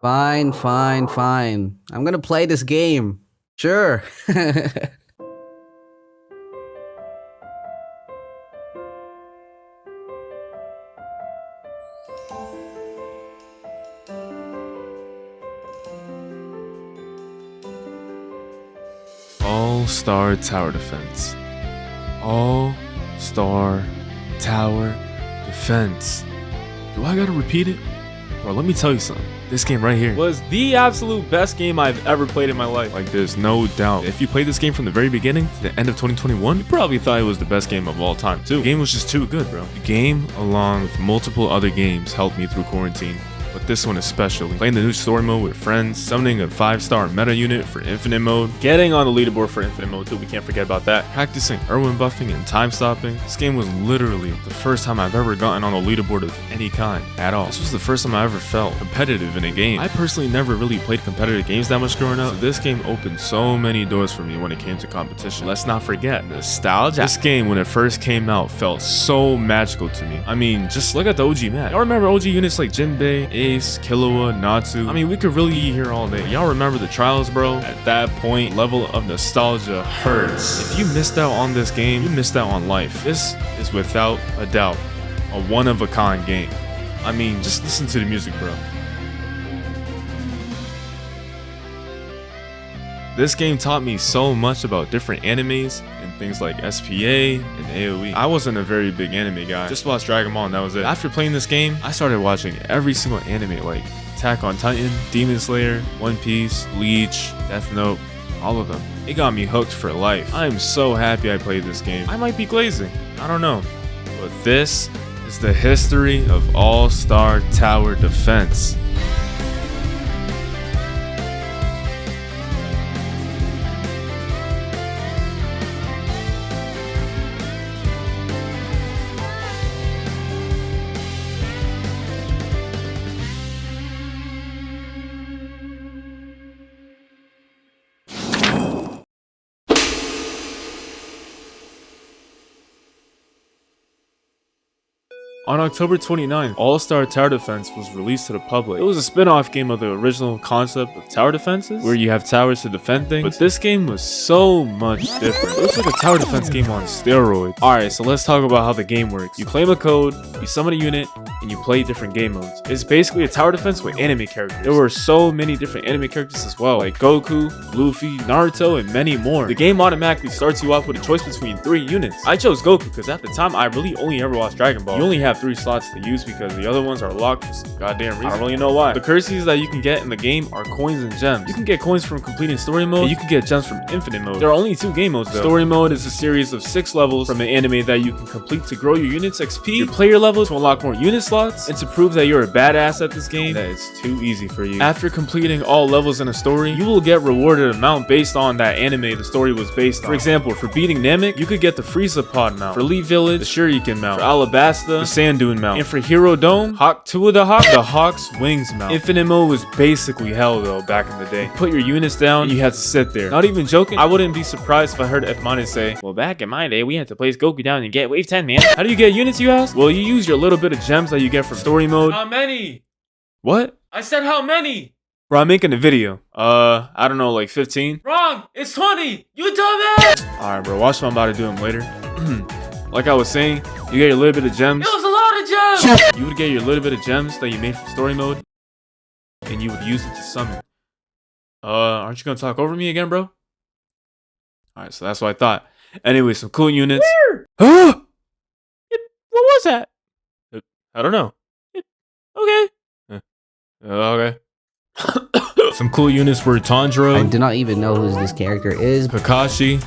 Fine, fine, fine. I'm gonna play this game. Sure. All-Star Tower Defense. All-Star Tower Defense. Do I gotta repeat it? Bro, let me tell you something. This game right here was the absolute best game I've ever played in my life. Like, there's no doubt. If you played this game from the very beginning to the end of 2021, you probably thought it was the best game of all time too. The game was just too good, bro. The game, along with multiple other games, helped me through quarantine. But this one especially. Playing the new story mode with friends, summoning a 5-star meta unit for infinite mode, getting on the leaderboard for infinite mode too, we can't forget about that, practicing Irwin buffing and time stopping. This game was literally the first time I've ever gotten on a leaderboard of any kind at all. This was the first time I ever felt competitive in a game. I personally never really played competitive games that much growing up, so this game opened so many doors for me when it came to competition. Let's not forget nostalgia. This game, when it first came out, felt so magical to me. I mean, just look at the OG map. Y'all remember OG units like Jinbei, Ace, Killua, Natsu? I mean, we could really eat here all day. Y'all remember the trials, bro? At that point, level of nostalgia hurts. If you missed out on this game, you missed out on life. This is without a doubt a one-of-a-kind game. I mean, just listen to the music, bro. This game taught me so much about different animes and things like SPA and AoE. I wasn't a very big anime guy. Just watched Dragon Ball and that was it. After playing this game, I started watching every single anime like Attack on Titan, Demon Slayer, One Piece, Bleach, Death Note, all of them. It got me hooked for life. I am so happy I played this game. I might be glazing, I don't know. But this is the history of All-Star Tower Defense. On October 29th, All-Star Tower Defense was released to the public. It was a spin-off game of the original concept of tower defenses, where you have towers to defend things, but this game was so much different. It was like a tower defense game on steroids. Alright, so let's talk about how the game works. You claim a code, you summon a unit, and you play different game modes. It's basically a tower defense with anime characters. There were so many different anime characters as well, like Goku, Luffy, Naruto, and many more. The game automatically starts you off with a choice between 3 units. I chose Goku because at the time I really only ever watched Dragon Ball. You only have 3 slots to use because the other ones are locked for some goddamn reason. I don't really know why. The currencies that you can get in the game are coins and gems. You can get coins from completing story mode, and you can get gems from infinite mode. There are only 2 game modes though. Story mode is a series of 6 levels from an anime that you can complete to grow your units XP, your player level, to unlock more unit slots, and to prove that you're a badass at this game, that it's too easy for you. After completing all levels in a story, you will get rewarded amount based on that anime the story was based on. For example, for beating Namek, you could get the Frieza Pod mount. For Elite Village, the Shuriken mount. For Alabasta, the Sand Dune mount. And for Hero Dome, Hawk 2 of the Hawk's Wings mount. Infinite mode was basically hell though back in the day. You put your units down and you had to sit there. Not even joking, I wouldn't be surprised if I heard F-Mane say, well, back in my day, we had to place Goku down and get wave 10, man. How do you get units, you ask? Well, you use your little bit of gems that you get from story mode. How many? What? I said how many? Bro, I'm making a video. I don't know, like 15? Wrong! It's 20! You dumbass! Alright, bro, watch what I'm about to do them later. Like I was saying, you get your little bit of gems. It was a lot of gems! You would get your little bit of gems that you made from story mode, and you would use it to summon. Aren't you gonna talk over me again, bro? Alright, so that's what I thought. Anyway, some cool units. Where? What was that? I don't know. Okay. Okay. Some cool units were Tanjiro. I do not even know who this character is. Kakashi.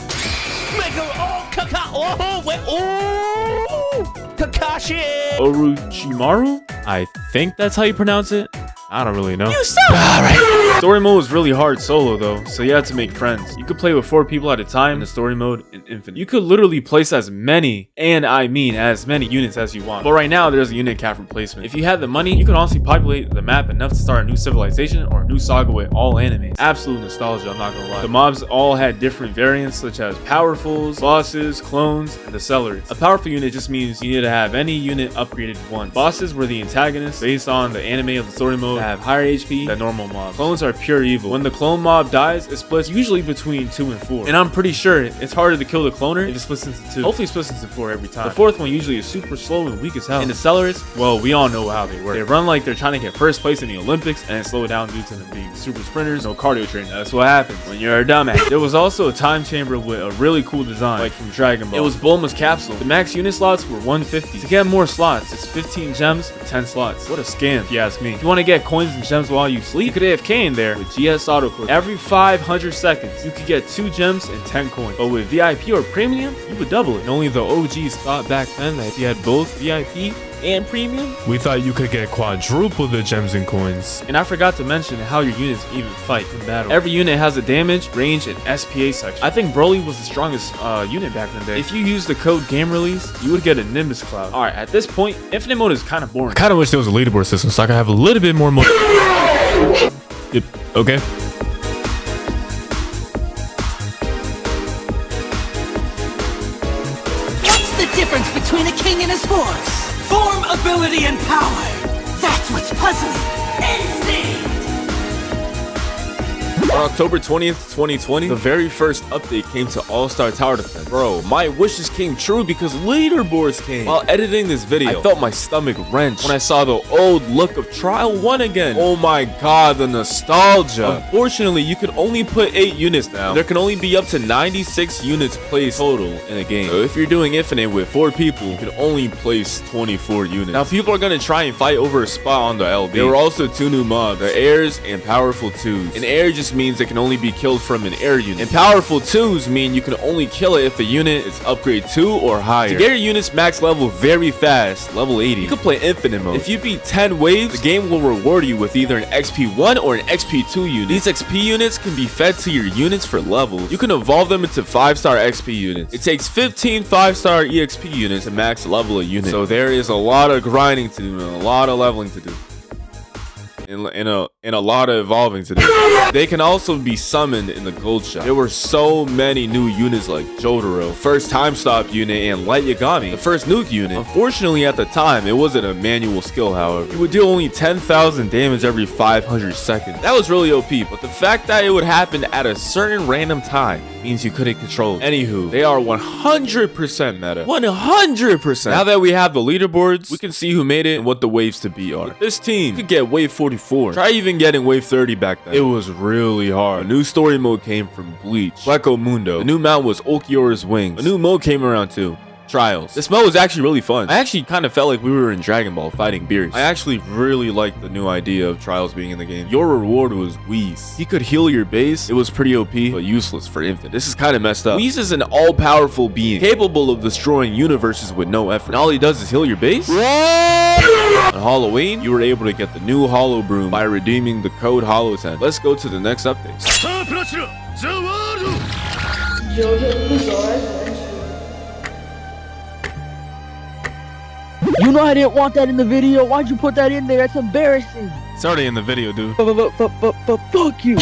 Kakashi! Orochimaru? I think that's how you pronounce it. I don't really know. You suck! Alright. Story mode was really hard solo though, so you had to make friends. You could play with 4 people at a time in the story mode in Infinite. You could literally place as many, and I mean as many units as you want. But right now, there's a unit cap replacement. If you had the money, you could honestly populate the map enough to start a new civilization or a new saga with all animes. Absolute nostalgia, I'm not gonna lie. The mobs all had different variants such as powerfuls, bosses, clones, and the sellers. A powerful unit just means you need to have any unit upgraded once. Bosses were the antagonists based on the anime of the story mode. have higher HP than normal mobs. Clones are pure evil. When the clone mob dies, it splits usually between 2 and 4. And I'm pretty sure it's harder to kill the cloner if it splits into 2. Hopefully it splits into 4 every time. The 4th one usually is super slow and weak as hell. And the accelerates, well, we all know how they work. They run like they're trying to get first place in the Olympics and slow down due to them being super sprinters, no cardio training. That's what happens when you're a dumbass. There was also a time chamber with a really cool design, like from Dragon Ball. It was Bulma's capsule. The max unit slots were 150. To get more slots, it's 15 gems for 10 slots. What a scam, if you ask me. If you want to get coins and gems while you sleep, you could AFK in there with GS autoclick. Every 500 seconds, you could get 2 gems and 10 coins. But with VIP or premium, you would double it. And only the OGs thought back then that if you had both VIP and premium, we thought you could get quadruple the gems and coins. And I forgot to mention how your units even fight in battle. Every unit has a damage, range, and SPA section. I think Broly was the strongest unit back in the day. If you use the code game release, you would get a Nimbus Cloud. Alright, at this point, infinite mode is kind of boring. I kind of wish there was a leaderboard system so I could have a little bit more okay. What's the difference between a king and his horse? Form, ability, and power. That's what's puzzling. Instinct! On October 20th, 2020, the very first update came to All-Star Tower Defense. Bro, my wishes came true because leaderboards came. While editing this video, I felt my stomach wrench when I saw the old look of Trial 1 again. Oh my god, the nostalgia. Unfortunately, you could only put 8 units now. There can only be up to 96 units placed total in a game. So if you're doing Infinite with 4 people, you can only place 24 units. Now, people are gonna try and fight over a spot on the LB. There were also 2 new mobs, the airs and powerful 2s. An air just means it can only be killed from an air unit. And powerful 2s mean you can only kill it if a unit is upgrade 2 or higher. To get your units max level very fast, level 80, you can play infinite mode. If you beat 10 waves, the game will reward you with either an XP1 or an XP2 unit. These XP units can be fed to your units for levels. You can evolve them into 5-star XP units. It takes 15 5-star EXP units to max level a unit. So there is a lot of grinding to do and a lot of leveling to do. And a lot of evolving to do. They can also be summoned in the gold shop. There were so many new units like JoJo, first time stop unit, and Light Yagami, the first nuke unit. Unfortunately, at the time, it wasn't a manual skill, however. You would deal only 10,000 damage every 500 seconds. That was really OP, but the fact that it would happen at a certain random time means you couldn't control it. Anywho, they are 100% meta. 100%! Now that we have the leaderboards, we can see who made it and what the waves to beat are. With this team, you could get wave 44. Try even getting wave 30 back then. It was really hard. A new story mode came from Bleach, Hueco Mundo. The new mount was Ulquiorra's Wings. A new mode came around too. Trials. This mode was actually really fun. I actually kind of felt like we were in Dragon Ball fighting beers. I actually really liked the new idea of Trials being in the game. Your reward was Whis. He could heal your base. It was pretty OP, but useless for Infinite. This is kind of messed up. Whis is an all-powerful being, capable of destroying universes with no effort. And all he does is heal your base? On Halloween, you were able to get the new Hollow Broom by redeeming the code Hollow10. Let's go to the next update. JoJo's Bizarre Adventure. You know I didn't want that in the video. Why'd you put that in there? That's embarrassing. It's already in the video, dude. Fuck you.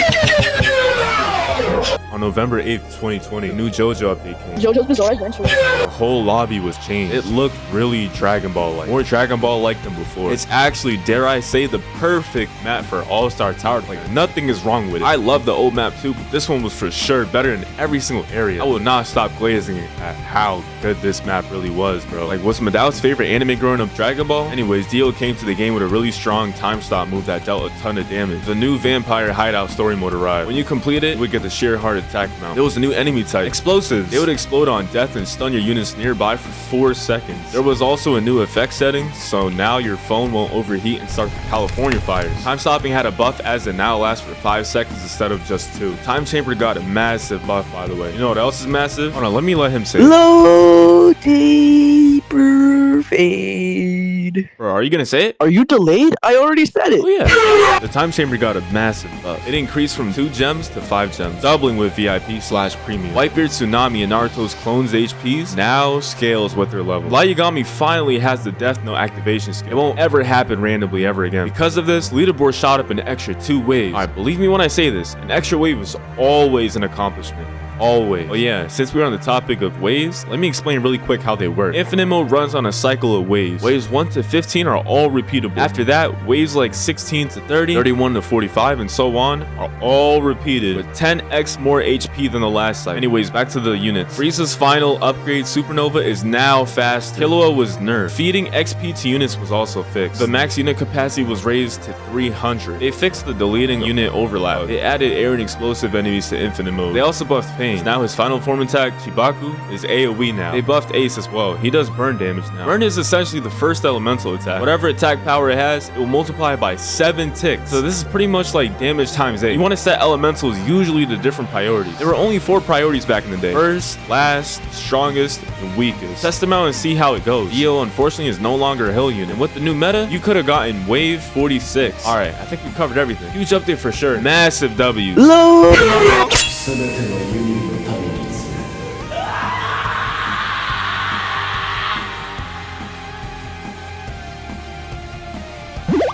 On November 8th, 2020, a new JoJo update came. JoJo's Bizarre Adventure. The whole lobby was changed. It looked really Dragon Ball-like. More Dragon Ball-like than before. It's actually, dare I say, the perfect map for All-Star Tower. Like, nothing is wrong with it. I love the old map too, but this one was for sure better in every single area. I will not stop glazing at how good this map really was, bro. Like, was Madao's favorite anime growing up Dragon Ball? Anyways, Dio came to the game with a really strong time stop move that dealt a ton of damage. The new Vampire Hideout story mode arrived. When you complete it, you would get the sheer heart attack mount. There was a new enemy type, explosives. They would explode on death and stun your units nearby for 4 seconds. There was also a new effect setting, so now your phone won't overheat and start the California fires. Time stopping had a buff as it now lasts for 5 seconds instead of just 2. Time chamber got a massive buff, by the way. You know what else is massive? Hold on, let me let him say it. Low deeper fade. Bro, are you gonna say it? Are you delayed? I already said it. Oh yeah. The time chamber got a massive buff. It increased from 2 gems to 5 gems, doubling with VIP/premium. Blackbeard, Tsunami, and Naruto's clones' HPs now scales with their level. Light Yagami finally has the Death Note activation skill. It won't ever happen randomly ever again. Because of this, Leaderboard shot up an extra 2 waves. Alright, believe me when I say this, an extra wave is always an accomplishment. always. Oh yeah, since we're on the topic of waves, let me explain really quick how they work. Infinite mode runs on a cycle of waves. Waves 1 to 15 are all repeatable. After that, waves like 16 to 30, 31 to 45, and so on are all repeated with 10x more HP than the last cycle. Anyways, back to the units. Frieza's final upgrade, Supernova, is now faster. Killua was nerfed. Feeding XP to units was also fixed. The max unit capacity was raised to 300. They fixed the deleting unit overlap. They added air and explosive enemies to infinite mode. They also buffed Pain. Now his final form attack, Chibaku, is AoE now. They buffed Ace as well. He does burn damage now. Burn is essentially the first elemental attack. Whatever attack power it has, it will multiply by 7 ticks. So this is pretty much like damage times 8. You want to set elementals usually to different priorities. There were only 4 priorities back in the day. First, last, strongest, and weakest. Test them out and see how it goes. Dio unfortunately is no longer a hill unit. With the new meta, you could have gotten wave 46. Alright, I think we covered everything. Huge update for sure. Massive W's.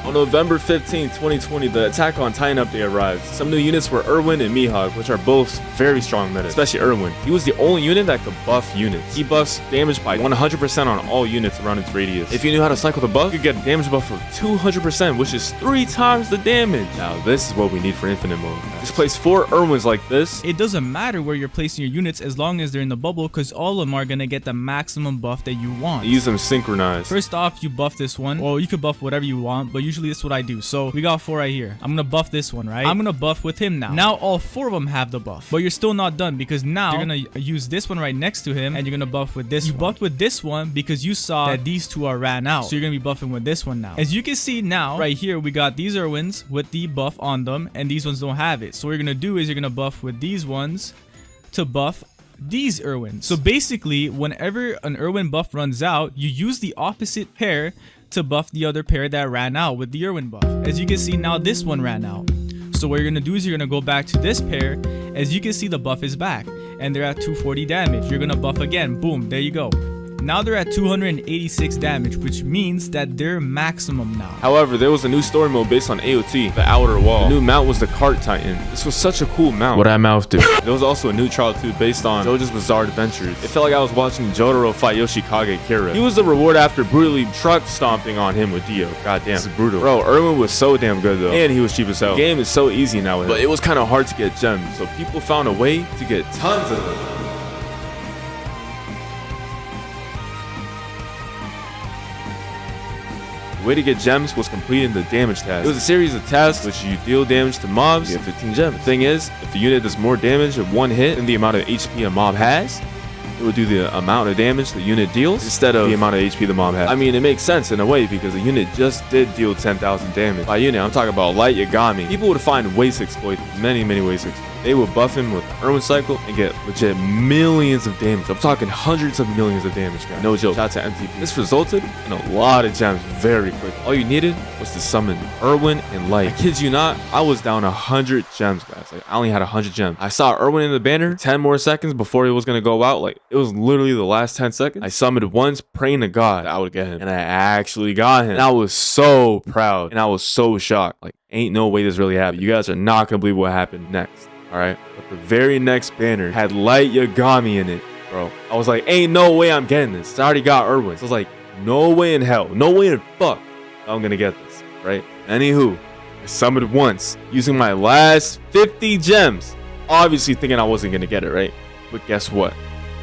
On November 15, 2020, the Attack on Titan update arrived. Some new units were Erwin and Mihawk, which are both very strong meta, especially Erwin. He was the only unit that could buff units. He buffs damage by 100% on all units around its radius. If you knew how to cycle the buff, you could get a damage buff of 200%, which is 3 times the damage. Now, this is what we need for infinite mode. Just place 4 Erwins like this. It doesn't matter where you're placing your units as long as they're in the bubble, because all of them are going to get the maximum buff that you want. Use them synchronized. First off, you buff this one, or you could buff whatever you want, but usually this is what I do. So we got 4 right here. I'm gonna buff this one, right? I'm gonna buff with him now. Now all 4 of them have the buff, but you're still not done, because now you're gonna use this one right next to him, and you're gonna buff with this one. You buffed with this one because you saw that these 2 are ran out, so you're gonna be buffing with this one now. As you can see now, right here, we got these Erwins with the buff on them, and these ones don't have it. So what you're gonna do is you're gonna buff with these ones to buff these Erwins. So basically, whenever an Erwin buff runs out, you use the opposite pair to buff the other pair that ran out with the Erwin buff. As you can see now, this one ran out. So what you're gonna do is you're gonna go back to this pair. As you can see, the buff is back and they're at 240 damage. You're gonna buff again. Boom, there you go. Now they're at 286 damage, which means that they're maximum now. However, there was a new story mode based on AOT, the Outer Wall. The new mount was the Cart Titan. This was such a cool mount. What that mouth do? There was also a new trial too based on JoJo's Bizarre Adventures. It felt like I was watching Jotaro fight Yoshikage Kira. He was the reward after brutally truck stomping on him with Dio. God damn, this is brutal. Bro, Erwin was so damn good though. And he was cheap as hell. The game is so easy now with him. But it was kind of hard to get gems, so people found a way to get tons of them. The way to get gems was completing the damage task. It was a series of tasks which you deal damage to mobs, you get 15 gems. The thing is, if a unit does more damage in one hit than the amount of HP a mob has, it would do the amount of damage the unit deals instead of the amount of HP the mob has. I mean, it makes sense in a way because the unit just did deal 10,000 damage. By unit, I'm talking about Light Yagami. People would find ways to exploit this. Many ways to exploit. They would buff him with Erwin cycle and get legit millions of damage. I'm talking hundreds of millions of damage, guys. No joke. Shout out to MTP. This resulted in a lot of gems very quick. All you needed was to summon Erwin and Light. I kid you not, I was down 100 gems, guys. Like, I only had 100 gems. I saw Erwin in the banner 10 more seconds before it was gonna go out. Like, it was literally the last 10 seconds. I summoned once, praying to God that I would get him. And I actually got him. And I was so proud. And I was so shocked. Like, ain't no way this really happened. You guys are not gonna believe what happened next. Alright? But the very next banner had Light Yagami in it, bro. I was like, ain't no way I'm getting this. I already got Erwin. So I was like, no way in hell. No way in fuck I'm gonna get this. Right? Anywho, I summoned once using my last 50 gems. Obviously thinking I wasn't gonna get it, right? But guess what?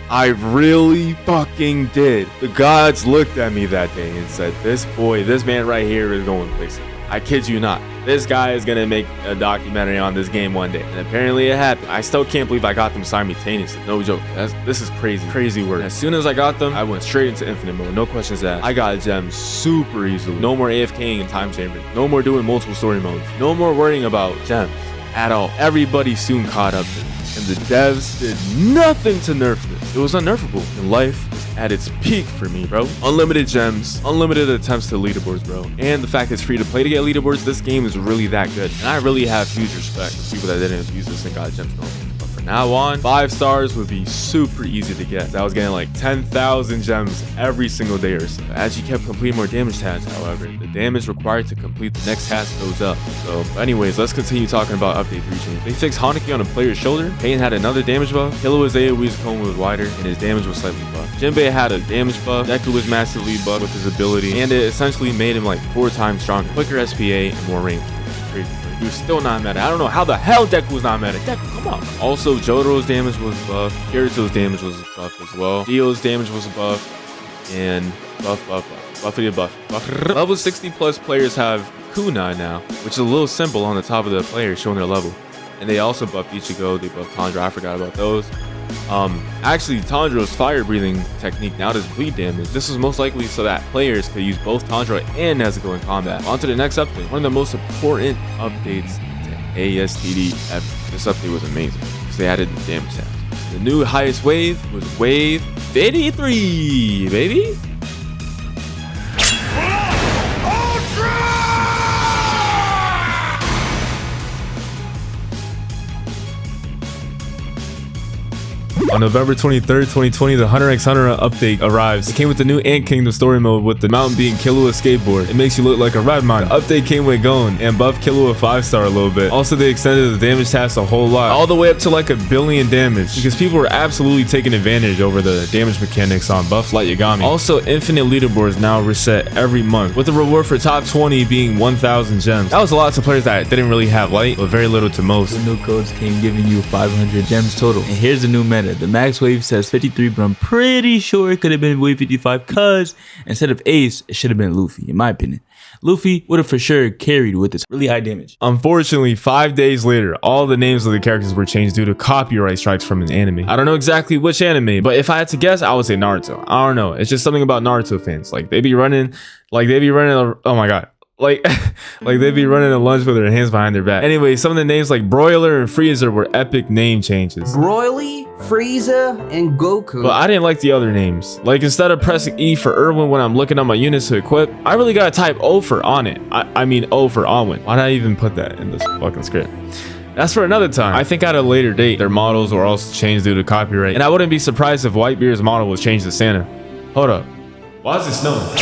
I really fucking did. The gods looked at me that day and said, this man right here is going places. I kid you not. This guy is gonna make a documentary on this game one day. And apparently it happened. I still can't believe I got them simultaneously. No joke. This is crazy work. As soon as I got them, I went straight into infinite mode. No questions asked. I got gems super easily. No more AFKing and time chambering. No more doing multiple story modes. No more worrying about gems at all. Everybody soon caught up to me. And the devs did nothing to nerf this. It was unnerfable. And life was at its peak for me, bro. Unlimited gems, unlimited attempts to leaderboards, bro. And the fact it's free to play to get leaderboards, this game is really that good. And I really have huge respect for people that didn't abuse this and got gems. No, but for From now on, 5 stars would be super easy to get. I was getting like 10,000 gems every single day or so. As you kept completing more damage tasks, however, the damage required to complete the next task goes up. So anyways, let's continue talking about update 3 change. They fixed Hanaki on a player's shoulder. Pain had another damage buff. Killua's AoE's cone was wider and his damage was slightly buffed. Jinbei had a damage buff. Deku was massively buffed with his ability, and it essentially made him like 4 times stronger. Quicker SPA and more range. Crazy. He was still not meta. I don't know how the hell Deku was not meta. Deku, come on. Also, Jotaro's damage was buffed. Kirito's damage was buffed as well. Dio's damage was buffed. And buffity buff. Level 60 plus players have kunai now, which is a little symbol on the top of the player showing their level. And they also buffed Ichigo. They buffed Tanjiro. I forgot about those. Actually, Tanjiro's fire breathing technique now does bleed damage. This was most likely so that players could use both Tanjiro and Nezuko in combat. On to the next update. One of the most important updates to ASTD ever. This update was amazing because they added the damage stats. The new highest wave was wave 53, baby. On November 23rd, 2020, the Hunter x Hunter update arrives. It came with the new Ant Kingdom story mode with the mountain being Killua's skateboard. It makes you look like a red mine. The update came with Gon and buffed Killua 5-star a little bit. Also, they extended the damage task a whole lot, all the way up to like 1 billion damage, because people were absolutely taking advantage over the damage mechanics on buff Light Yagami. Also, infinite leaderboards now reset every month, with the reward for top 20 being 1,000 gems. That was a lot to players that didn't really have light, but very little to most. The new codes came giving you 500 gems total. And here's the new meta. The max wave says 53, but I'm pretty sure it could have been wave 55 because instead of Ace, it should have been Luffy, in my opinion. Luffy would have for sure carried with this really high damage. Unfortunately, 5 days later, all the names of the characters were changed due to copyright strikes from an anime. I don't know exactly which anime, but if I had to guess, I would say Naruto. I don't know. It's just something about Naruto fans. Like they be running, oh my god. Like they'd be running a lunge with their hands behind their back. Anyway, some of the names like Broiler and Freezer were epic name changes. Broly, Frieza, and Goku. But I didn't like the other names. Like instead of pressing E for Irwin when I'm looking at my units to equip, I really gotta type O for on it. I mean O for Onwin. Why did I even put that in this fucking script? That's for another time. I think at a later date, their models were also changed due to copyright. And I wouldn't be surprised if Whitebeard's model was changed to Santa. Hold up. Why is it snowing?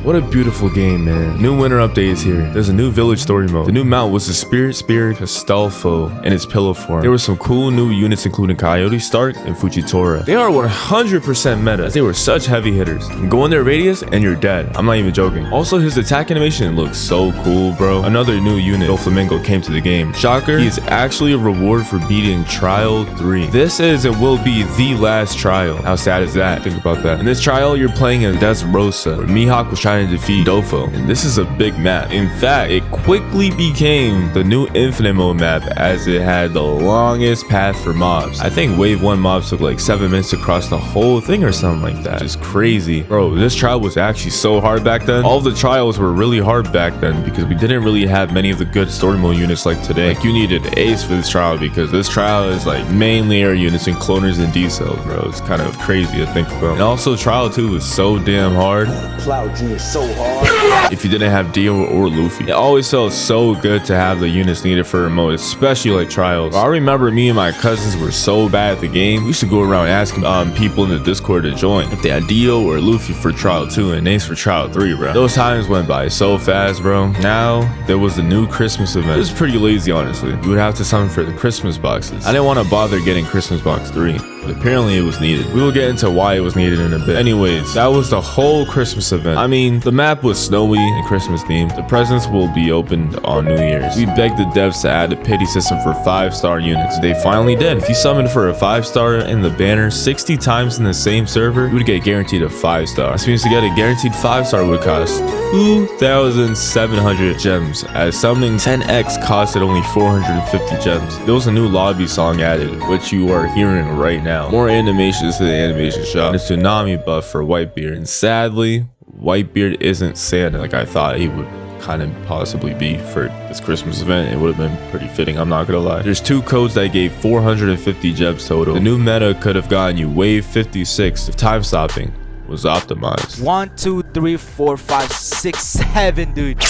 What a beautiful game, man. New winter update is here. There's a new village story mode. The new mount was the Spirit Castelfo in its pillow form. There were some cool new units including Coyote Stark and Fujitora. They are 100% meta as they were such heavy hitters. You go in their radius and you're dead. I'm not even joking. Also, his attack animation looks so cool, bro. Another new unit, Doflamingo, came to the game. Shocker, he is actually a reward for beating Trial 3. This is and will be the last trial. How sad is that? Think about that. In this trial, you're playing as Dressrosa, where Mihawk was trying to defeat Dofo, and this is a big map. In fact, it quickly became the new infinite mode map as it had the longest path for mobs. I think wave 1 mobs took like 7 minutes to cross the whole thing or something like that. Just crazy. Bro, this trial was actually so hard back then. All the trials were really hard back then because we didn't really have many of the good story mode units like today. Like you needed Ace for this trial because this trial is like mainly air units and cloners and D-cells, bro. It's kind of crazy to think about. And also trial 2 was so damn hard. Cloud G is so hard. If you didn't have Dio or Luffy, it always felt so good to have the units needed for a mode, especially like trials. I remember me and my cousins were so bad at the game, we used to go around asking people in the Discord to join if they had Dio or Luffy for trial 2 and Ace for trial 3, bro. Those times went by so fast, bro. Now there was the new Christmas event. It was pretty lazy, honestly. You would have to summon for the Christmas boxes. I didn't want to bother getting Christmas box 3, but apparently it was needed. We will get into why it was needed in a bit. Anyways, that was the whole Christmas event. I mean, the map was snowy and Christmas themed. The presents will be opened on New Year's. We begged the devs to add a pity system for 5-star units. They finally did. If you summoned for a 5-star in the banner 60 times in the same server, you would get guaranteed a 5-star. This means to get a guaranteed 5-star would cost 2,700 gems, as summoning 10x costed only 450 gems. There was a new lobby song added, which you are hearing right now. More animations to the animation shop. And a tsunami buff for Whitebeard. And sadly, Whitebeard isn't Santa like I thought he would kind of possibly be for this Christmas event. It would have been pretty fitting, I'm not gonna lie. There's 2 codes that gave 450 gems total. The new meta could have gotten you wave 56 of time stopping, was optimized. 1, 2, 3, 4, 5, 6, 7, dude.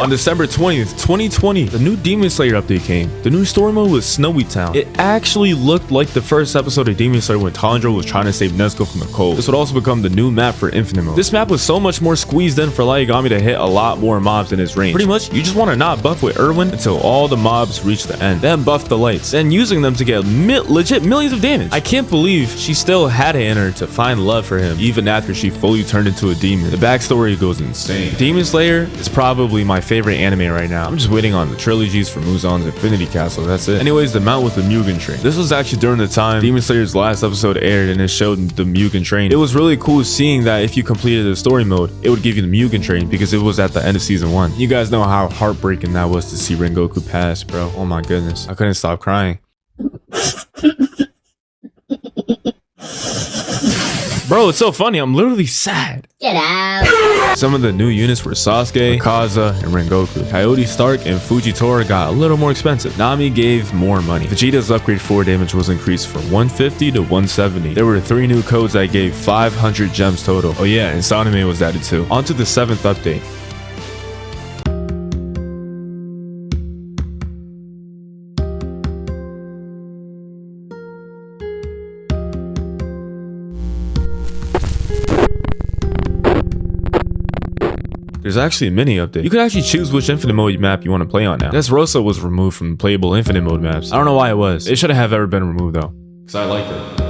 On December 20th, 2020, the new Demon Slayer update came. The new story mode was Snowy Town. It actually looked like the first episode of Demon Slayer when Tanjiro was trying to save Nezuko from the cold. This would also become the new map for Infinite Mode. This map was so much more squeezed in for Light Yagami to hit a lot more mobs in his range. Pretty much, you just want to not buff with Irwin until all the mobs reach the end. Then buff the lights, and using them to get legit millions of damage. I can't believe she still had it in her to find love for him, even after she fully turned into a demon. The backstory goes insane. Demon Slayer is probably my favorite anime right now. I'm just waiting on the trilogies for Muzan's Infinity Castle. That's it. Anyways, the mount was the Mugen train. This was actually during the time Demon Slayer's last episode aired, and it showed the Mugen train. It was really cool seeing that if you completed the story mode, it would give you the Mugen train because it was at the end of season 1. You guys know how heartbreaking that was to see Rengoku pass, bro. Oh my goodness. I couldn't stop crying. Bro, it's so funny. I'm literally sad. Get out. Some of the new units were Sasuke, Kaza, and Rengoku. Coyote Stark and Fujitora got a little more expensive. Nami gave more money. Vegeta's upgrade 4 damage was increased from 150 to 170. There were 3 new codes that gave 500 gems total. Oh yeah, and Sanome was added too. On to the 7th update. There's actually a mini update. You could actually choose which infinite mode map you want to play on now. Dressrosa was removed from playable infinite mode maps. I don't know why it was. It shouldn't have ever been removed though, because I liked it.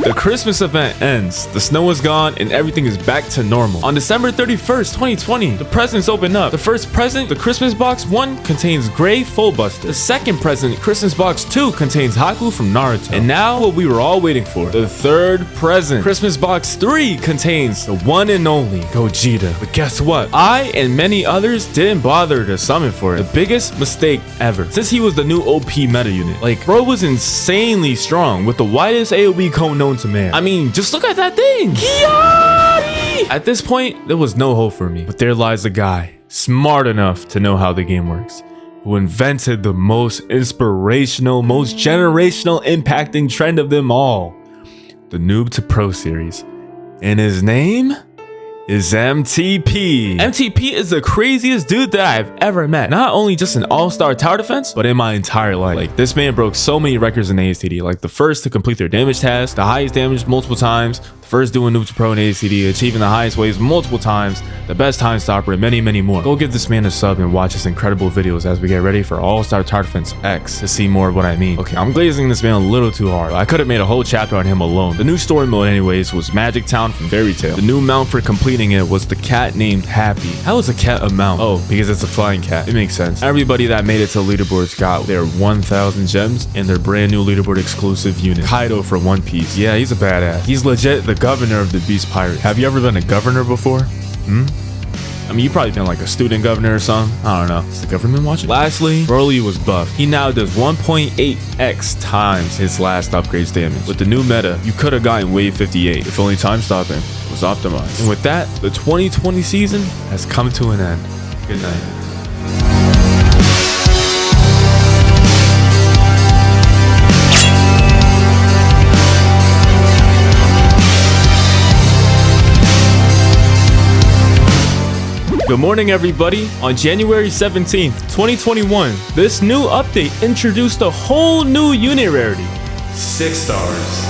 The Christmas event ends, the snow is gone, and everything is back to normal. On December 31st, 2020, the presents open up. The first present, the Christmas Box 1, contains Gray Full Buster. The second present, Christmas Box 2, contains Haku from Naruto. And now, what we were all waiting for. The third present, Christmas Box 3, contains the one and only Gogeta. But guess what? I and many others didn't bother to summon for it. The biggest mistake ever. Since he was the new OP meta unit. Like, bro was insanely strong with the widest AoE cone known to man. I mean, just look at that thing. At this point, there was no hope for me. But there lies a guy, smart enough to know how the game works, who invented the most inspirational, most generational impacting trend of them all. The Noob to Pro series. And his name is MTP. MTP is the craziest dude that I've ever met. Not only just an all-star tower defense, but in my entire life. Like, this man broke so many records in ASTD. Like, the first to complete their damage task, the highest damage multiple times, the first doing Noob to Pro in ASTD, achieving the highest waves multiple times, the best time stopper, and many, many more. Go give this man a sub and watch his incredible videos as we get ready for All-Star Tower Defense X to see more of what I mean. Okay, I'm glazing this man a little too hard. I could have made a whole chapter on him alone. The new story mode anyways was Magic Town from Fairy Tail. The new mount for completing it was the cat named Happy. How is a cat a mount? Oh, because it's a flying cat. It makes sense. Everybody that made it to leaderboards got their 1,000 gems and their brand new leaderboard exclusive unit, Kaido from One Piece. Yeah, he's a badass. He's legit the governor of the Beast Pirates. Have you ever been a governor before? I mean, you've probably been like a student governor or something. I don't know. Is the government watching? Lastly, Broly was buffed. He now does 1.8x times his last upgrade's damage. With the new meta, you could have gotten wave 58 if only time stopping was optimized. And with that, the 2020 season has come to an end. Good night. Good morning, everybody. On January 17th, 2021, this new update introduced a whole new unit rarity, 6 stars.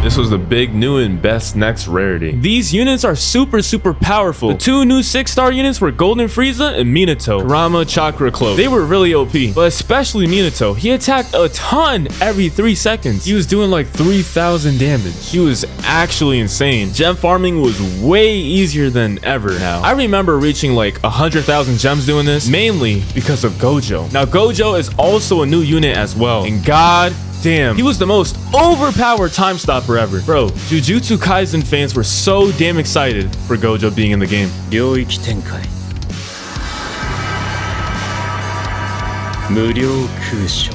This was the big new and best next rarity. These units are super powerful. The 2 new 6-star units were Golden Frieza and Minato. Kurama Chakra Cloak. They were really OP, but especially Minato. He attacked a ton every 3 seconds. He was doing like 3,000 damage. He was actually insane. Gem farming was way easier than ever now. I remember reaching like 100,000 gems doing this, mainly because of Gojo. Now Gojo is also a new unit as well, and god damn. He was the most overpowered time stopper ever. Bro, Jujutsu Kaisen fans were so damn excited for Gojo being in the game. 領域展開無料空所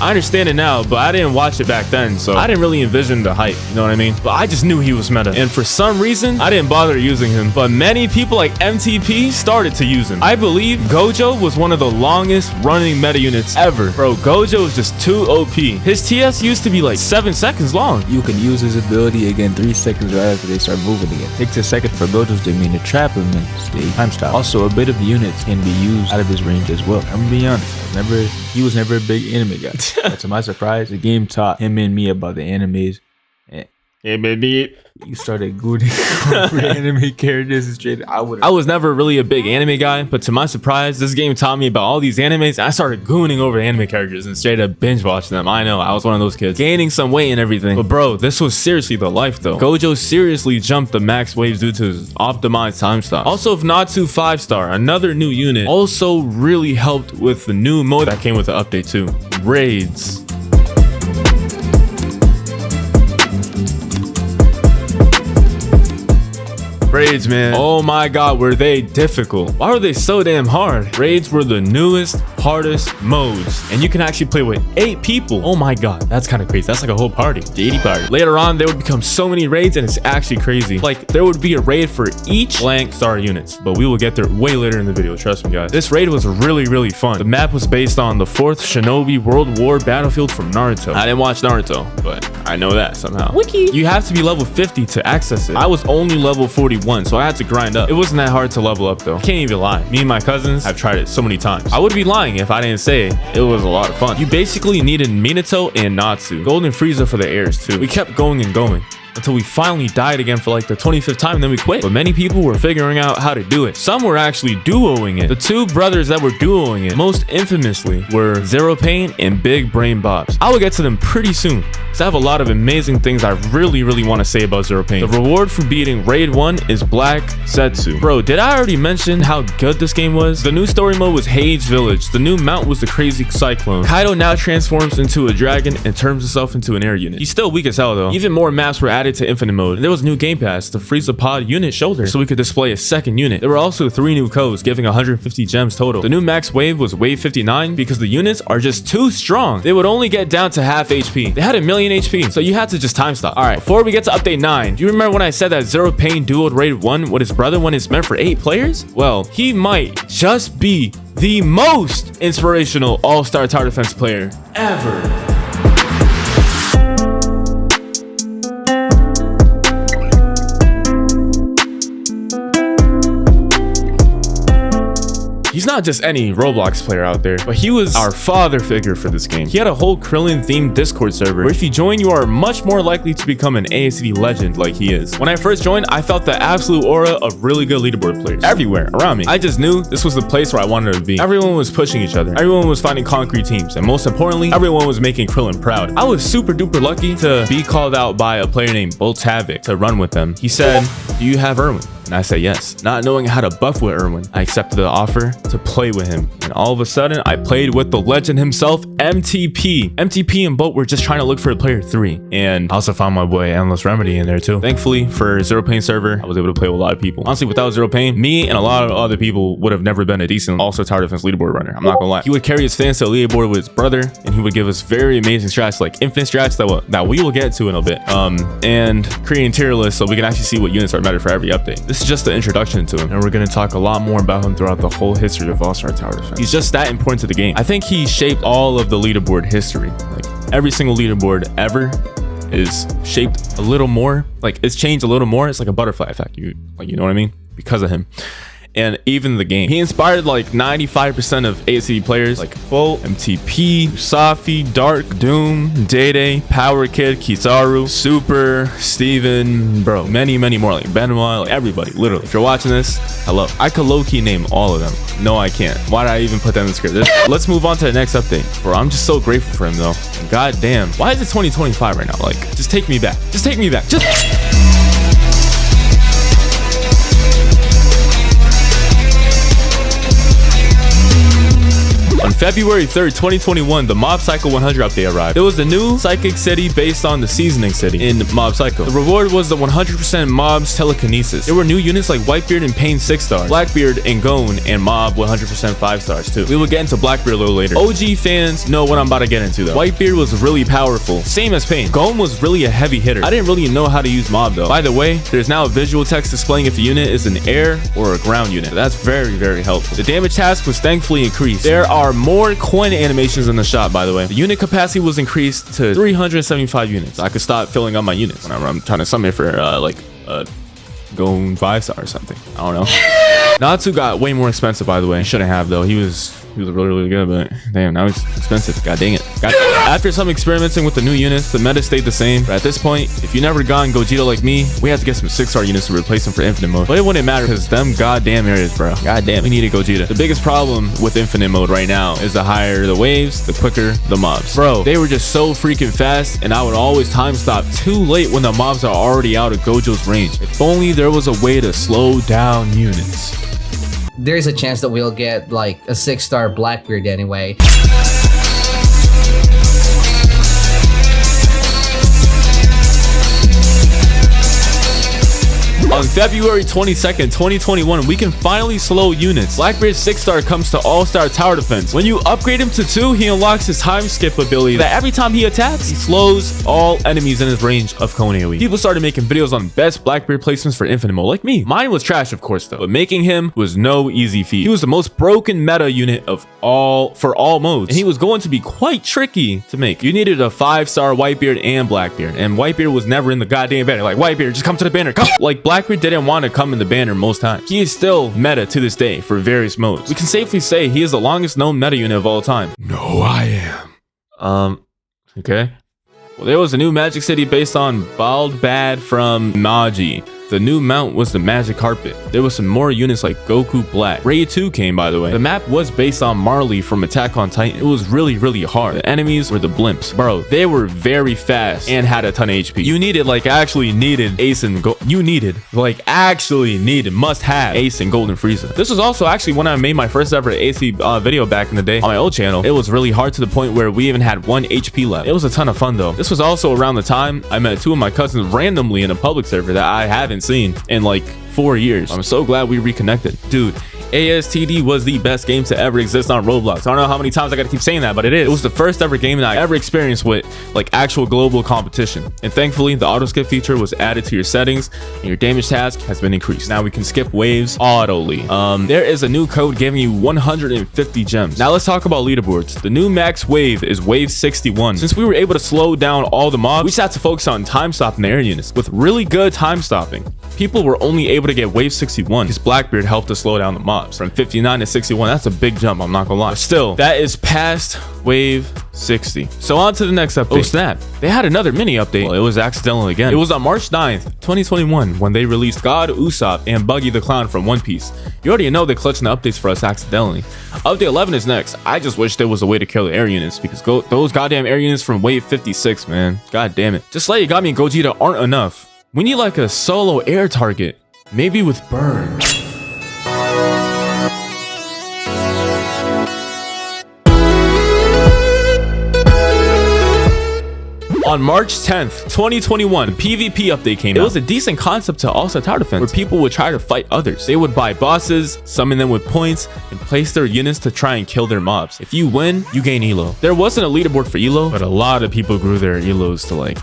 I understand it now, but I didn't watch it back then, so I didn't really envision the hype, you know what I mean? But I just knew he was meta. And for some reason, I didn't bother using him. But many people like MTP started to use him. I believe Gojo was one of the longest running meta units ever. Bro, Gojo is just too OP. His TS used to be like 7 seconds long. You can use his ability again 3 seconds right after they start moving again. Takes a second for Gojo's demeanor to trap him and stay time stop. Also, a bit of units can be used out of his range as well. I'm gonna be honest, he was never a big anime guy. But to my surprise, the game taught him and me about the animes. You started gooning over anime characters and straight. I was never really a big anime guy, but to my surprise, this game taught me about all these animes. And I started gooning over anime characters and straight up binge watching them. I know, I was one of those kids, gaining some weight and everything. But bro, this was seriously the life though. Gojo seriously jumped the max waves due to his optimized time stop. Also, if Natsu 5-star, another new unit, also really helped with the new mode that came with the update too. Raids. Raids, man. Oh my god, were they difficult. Why were they so damn hard? Raids were the newest, hardest modes. And you can actually play with 8 people. Oh my god, that's kind of crazy. That's like a whole party. The 80 party. Later on, there would become so many raids and it's actually crazy. Like, there would be a raid for each blank star units. But we will get there way later in the video, trust me guys. This raid was really, really fun. The map was based on the 4th Shinobi World War battlefield from Naruto. I didn't watch Naruto, but I know that somehow. Wiki. You have to be level 50 to access it. I was only level 41. So I had to grind up. It wasn't that hard to level up though. Can't even lie. Me and my cousins have tried it so many times. I would be lying if I didn't say it was a lot of fun. You basically needed Minato and Natsu. Golden Frieza for the heirs too. We kept going and going until we finally died again for like the 25th time and then we quit. But many people were figuring out how to do it. Some were actually duoing it. The 2 brothers that were duoing it most infamously were Zero Pain and Big Brain Bobs. I will get to them pretty soon because I have a lot of amazing things I really want to say about Zero Pain. The reward for beating Raid 1 is Black Setsu. Bro, did I already mention how good this game was? The new story mode was Hades Village. The new mount was the Crazy Cyclone. Kaido now transforms into a dragon and turns himself into an air unit. He's still weak as hell though. Even more maps were added to infinite mode. And there was new game pass, the Frieza Pod unit shoulder, so we could display a second unit. There were also 3 new codes giving 150 gems total. The new max wave was wave 59 because the units are just too strong. They would only get down to half HP. They had 1,000,000 HP, so you had to just time stop. All right, before we get to update 9, do you remember when I said that Zero Pain duoed Raid 1 with his brother when it's meant for 8 players? Well, he might just be the most inspirational all-star tower defense player ever. He's not just any Roblox player out there, but he was our father figure for this game. He had a whole Krillin-themed Discord server where if you join, you are much more likely to become an AACD legend like he is. When I first joined, I felt the absolute aura of really good leaderboard players everywhere around me. I just knew this was the place where I wanted to be. Everyone was pushing each other. Everyone was finding concrete teams. And most importantly, everyone was making Krillin proud. I was super duper lucky to be called out by a player named Boltz Havoc to run with them. He said, "Do you have Erwin?" And I said yes. Not knowing how to buff with Erwin, I accepted the offer to play with him. And all of a sudden, I played with the legend himself, MTP. MTP and Bolt were just trying to look for a player 3. And I also found my boy Endless Remedy in there too. Thankfully, for Zero Pain server, I was able to play with a lot of people. Honestly, without Zero Pain, me and a lot of other people would have never been a decent all-star tower defense leaderboard runner. I'm not gonna lie. He would carry his fans to the leaderboard with his brother, and he would give us very amazing strats, like infinite strats that we will get to in a bit. And creating tier lists so we can actually see what units are better for every update. This is just the introduction to him, and we're going to talk a lot more about him throughout the whole history of all-star tower defense. He's just that important to the game. I think he shaped all of the leaderboard history. Like every single leaderboard ever is shaped a little more, like it's changed a little more. It's like a butterfly effect, you know what I mean, because of him. And even the game, he inspired like 95% of AACD players like Bolt, MTP, Safi, Dark, Doom, Day, Power Kid, Kizaru, Super, Steven, bro, many more, like Benoit, like everybody, literally. If you're watching this, hello. I could low-key name all of them. No, I can't. Why did I even put that in the script? Let's move on to the next update. Bro, I'm just so grateful for him though. God damn. Why is it 2025 right now? Like, just take me back. Just take me back. Just On February 3rd, 2021, the Mob Psycho 100 update arrived. It was the new Psychic City based on the Seasoning City in Mob Psycho. The reward was the 100% Mob's telekinesis. There were new units like Whitebeard and Pain 6 stars, Blackbeard and Gone and Mob 100% 5 stars too. We will get into Blackbeard a little later. OG fans know what I'm about to get into though. Whitebeard was really powerful, same as Pain. Gone was really a heavy hitter. I didn't really know how to use Mob though. By the way, there's now a visual text displaying if a unit is an air or a ground unit. That's very, very helpful. The damage task was thankfully increased. There are more coin animations in the shop, by the way. The unit capacity was increased to 375 units. I could stop filling up my units whenever I'm trying to summon for Gone 5-star or something. I don't know. Natsu got way more expensive, by the way. Shouldn't have though. He was really good, but damn, now he's expensive. God dang it. After some experimenting with the new units, the meta stayed the same. But at this point, if you never gotten Vegito like me, we had to get some 6-star units to replace them for infinite mode. But it wouldn't matter because them goddamn areas, bro. Goddamn, we needed Vegito. The biggest problem with infinite mode right now is the higher the waves, the quicker the mobs. Bro, they were just so freaking fast, and I would always time stop too late when the mobs are already out of Gojo's range. If only there was a way to slow down units. There's a chance that we'll get like a 6-star Blackbeard anyway. On February 22nd, 2021, we can finally slow units. Blackbeard's 6-star comes to all-star tower defense. When you upgrade him to 2, he unlocks his time skip ability that every time he attacks, he slows all enemies in his range of cone AoE. People started making videos on best Blackbeard placements for infinite mode, like me. Mine was trash, of course, though, but making him was no easy feat. He was the most broken meta unit of for all modes, and he was going to be quite tricky to make. You needed a 5-star Whitebeard and Blackbeard, and Whitebeard was never in the goddamn banner. Like, Whitebeard, just come to the banner, come! Like, Blackbeard didn't want to come in the banner most times. He is still meta to this day for various modes. We can safely say he is the longest known meta unit of all time. No, I am. Okay. Well, there was a new Magic City based on Bald from Maji. The new mount was the Magic Carpet. There was some more units like Goku Black. Raid 2 came, by the way. The map was based on Marley from Attack on Titan. It was really hard. The enemies were the blimps. Bro, they were very fast and had a ton of HP. You needed, Ace and must have Ace and Golden Frieza. This was also actually when I made my first ever AC video back in the day on my old channel. It was really hard to the point where we even had 1 HP left. It was a ton of fun though. This was also around the time I met 2 of my cousins randomly in a public server that I haven't seen in like 4 years. I'm so glad we reconnected. Dude, ASTD was the best game to ever exist on Roblox. I don't know how many times I gotta keep saying that, but it is. It was the first ever game that I ever experienced with like actual global competition. And thankfully, the auto skip feature was added to your settings and your damage task has been increased. Now we can skip waves autoly. There is a new code giving you 150 gems. Now let's talk about leaderboards. The new max wave is wave 61. Since we were able to slow down all the mobs, we just had to focus on time stopping the air units. With really good time stopping, people were only able to get wave 61 because Blackbeard helped us slow down the mobs. From 59 to 61, that's a big jump, I'm not gonna lie. But still, that is past wave 60. So on to the next update. Oh snap, they had another mini update. Well, it was accidental again. It was on March 9th, 2021 when they released God, Usopp, and Buggy the Clown from One Piece. You already know they're clutching the updates for us accidentally. Update 11 is next. I just wish there was a way to kill the air units because those goddamn air units from wave 56, man. God damn it. Just like Yagami and Gogeta aren't enough. We need like a solo air target. Maybe with Burn. On March 10th, 2021, the PvP update came out. It was a decent concept to all-star tower defense where people would try to fight others. They would buy bosses, summon them with points, and place their units to try and kill their mobs. If you win, you gain elo. There wasn't a leaderboard for elo, but a lot of people grew their elos to like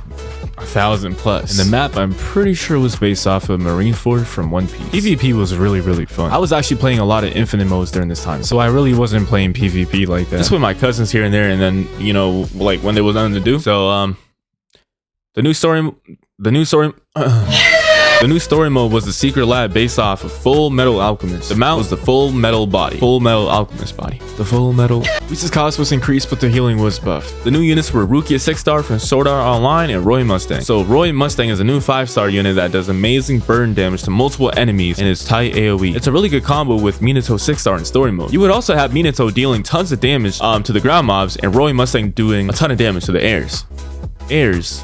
1,000 plus. And the map, I'm pretty sure, was based off of Marineford from One Piece. PvP was really fun. I was actually playing a lot of infinite modes during this time, so I really wasn't playing PvP like that. Just with my cousins here and there, and then, you know, like when there was nothing to do. So, the new story mode was the secret lab based off of Full Metal Alchemist. The mount was the Full Metal body. Full Metal Alchemist body. The Full Metal. Reese's cost was increased, but the healing was buffed. The new units were Rukia 6-star from Sword Art Online and Roy Mustang. So Roy Mustang is a new 5-star unit that does amazing burn damage to multiple enemies and is tight AoE. It's a really good combo with Minato 6-star in story mode. You would also have Minato dealing tons of damage to the ground mobs and Roy Mustang doing a ton of damage to the airs. Airs.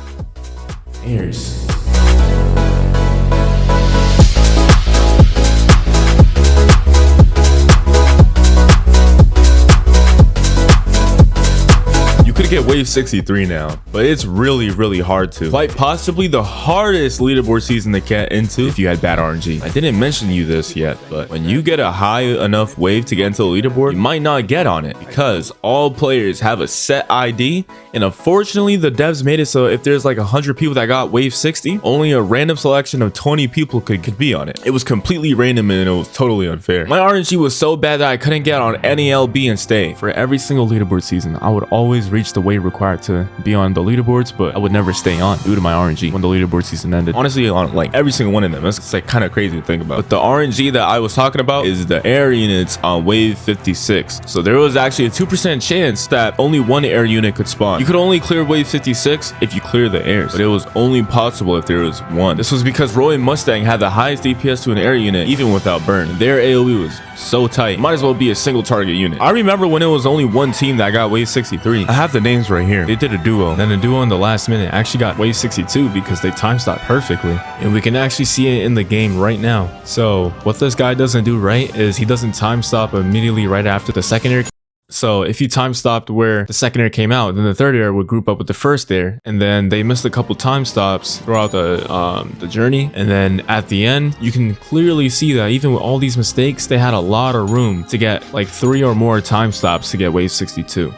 hit wave 63 now, but it's really hard to. Quite possibly the hardest leaderboard season to get into if you had bad RNG. I didn't mention you this yet, but when you get a high enough wave to get into the leaderboard, you might not get on it because all players have a set ID, and unfortunately the devs made it so if there's like 100 people that got wave 60, only a random selection of 20 people could be on it. It was completely random and it was totally unfair. My RNG was so bad that I couldn't get on any LB and stay. For every single leaderboard season, I would always reach the wave required to be on the leaderboards, but I would never stay on due to my RNG when the leaderboard season ended. Honestly, on like every single one of them, that's like kind of crazy to think about. But the RNG that I was talking about is the air units on wave 56. So there was actually a 2% chance that only one air unit could spawn. You could only clear wave 56 if you clear the airs, but it was only possible if there was one. This was because Roy and Mustang had the highest DPS to an air unit even without burn. Their AoE was so tight, might as well be a single target unit. I remember when it was only one team that got wave 63. I have the names right here. They did a duo, then a duo in the last minute actually got wave 62 because they time stopped perfectly, and we can actually see it in the game right now. So what this guy doesn't do right is he doesn't time stop immediately right after the second air. So if you time stopped where the second air came out, then the third air would group up with the first air, and then they missed a couple time stops throughout the journey, and then at the end you can clearly see that even with all these mistakes, they had a lot of room to get like 3 or more time stops to get wave 62.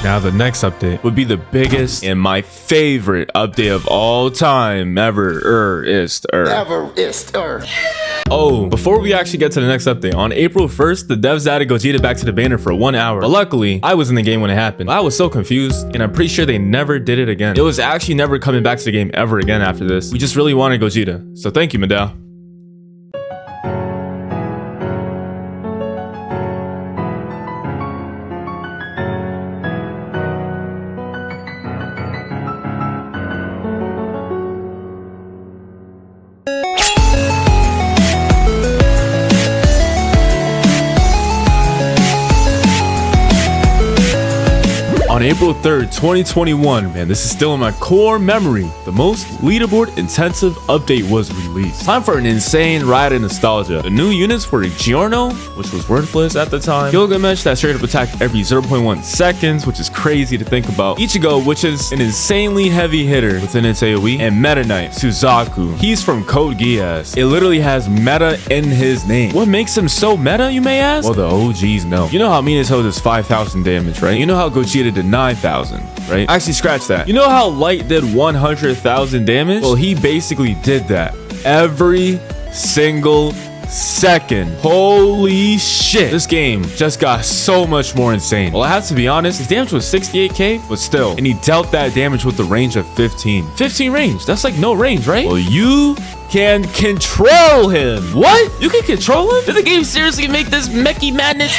Now the next update would be the biggest and my favorite update of all time ever. Oh, before we actually get to the next update, on April 1st, the devs added Gogeta back to the banner for 1 hour. But luckily, I was in the game when it happened. I was so confused, and I'm pretty sure they never did it again. It was actually never coming back to the game ever again after this. We just really wanted Gogeta. So thank you, Madao. On April 3rd, 2021, man, this is still in my core memory, the most leaderboard intensive update was released. Time for an insane ride of nostalgia. The new units were Giorno, which was worthless at the time, Gilgamesh that straight up attacked every 0.1 seconds, which is crazy to think about, Ichigo, which is an insanely heavy hitter within its AoE, and Meta Knight, Suzaku. He's from Code Geass. It literally has meta in his name. What makes him so meta, you may ask? Well, the OGs know. You know how Minato does 5,000 damage, right? You know how Gogeta did 9,000, right? Actually, scratch that. You know how Light did 100,000 damage? Well, he basically did that every single second. Holy shit. This game just got so much more insane. Well, I have to be honest, his damage was 68k, but still, and he dealt that damage with the range of 15. 15 range, that's like no range, right? Well, you can control him. What? You can control him? Did the game seriously make this mechie madness?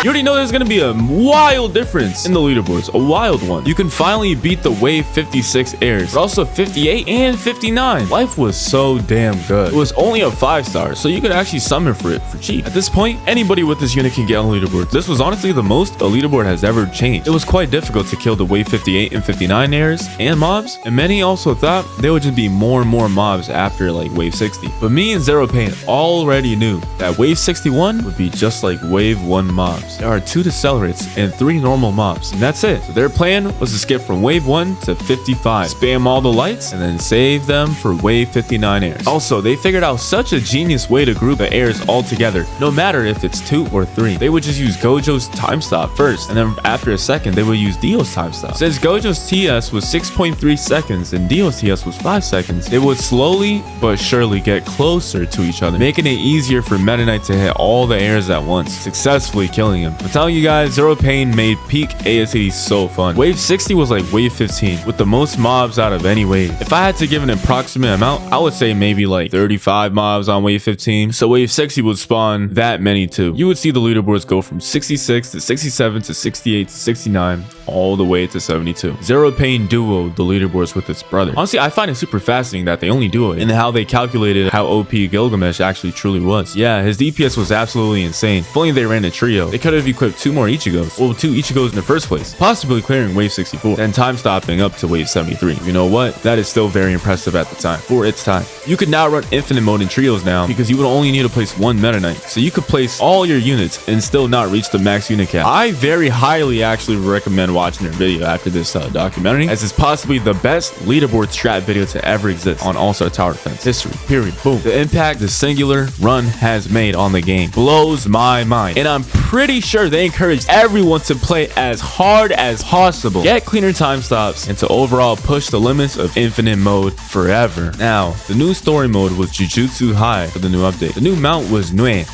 You already know there's gonna be a wild difference in the leaderboards, a wild one. You can finally beat the wave 56 airs, but also 58 and 59. Life was so damn good. It was only a 5-star, so you could actually summon for it for cheap. At this point, anybody with this unit can get on the leaderboard. This was honestly the most a leaderboard has ever changed. It was quite difficult to kill the wave 58 and 59 airs and mobs, and many also thought there would just be more and more mobs after like wave 60. But me and Zero Pain already knew that wave 61 would be just like wave 1 mobs. There are 2 decelerates and 3 normal mobs, and that's it. So their plan was to skip from wave 1 to 55, spam all the lights, and then save them for wave 59 airs. Also, they figured out such a genius way to group the airs all together, no matter if it's 2 or 3. They would just use Gojo's time stop first, and then after a second, they would use Dio's time stop. Since Gojo's TS was 6.3 seconds and Dio's TS was 5 seconds, they would slowly but surely get closer to each other, making it easier for Meta Knight to hit all the airs at once, successfully killing killing him. I'm telling you guys, Zero Pain made peak ASAD so fun. Wave 60 was like wave 15 with the most mobs out of any wave. If I had to give an approximate amount, I would say maybe like 35 mobs on wave 15. So wave 60 would spawn that many too. You would see the leaderboards go from 66 to 67 to 68 to 69 all the way to 72. Zero Pain duoed the leaderboards with its brother. Honestly, I find it super fascinating that they only duoed it and how they calculated how OP Gilgamesh actually truly was. Yeah, his DPS was absolutely insane. If only they ran a trio, they could have equipped 2 more Ichigos. Well, 2 Ichigos in the first place, possibly clearing wave 64, then time stopping up to wave 73. You know what? That is still very impressive at the time, for its time. You could now run infinite mode in trios now because you would only need to place 1 Meta Knight. So you could place all your units and still not reach the max unit cap. I very highly actually recommend watching their video after this documentary, as it's possibly the best leaderboard strat video to ever exist on All-Star Tower Defense history, period. Boom. The impact the singular run has made on the game blows my mind, and I'm pretty sure they encourage everyone to play as hard as possible, get cleaner time stops, and to overall push the limits of infinite mode forever. Now, the new story mode was Jujutsu High for the new update. The new mount was Nue.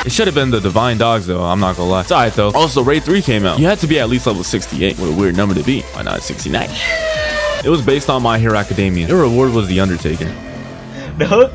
It should have been the Divine Dogs though, I'm not gonna lie. It's alright though. Also, Raid 3 came out. You had to be at least level 68. What a weird number to be. Why not 69? It was based on My Hero Academia. Your reward was the Undertaker. Được.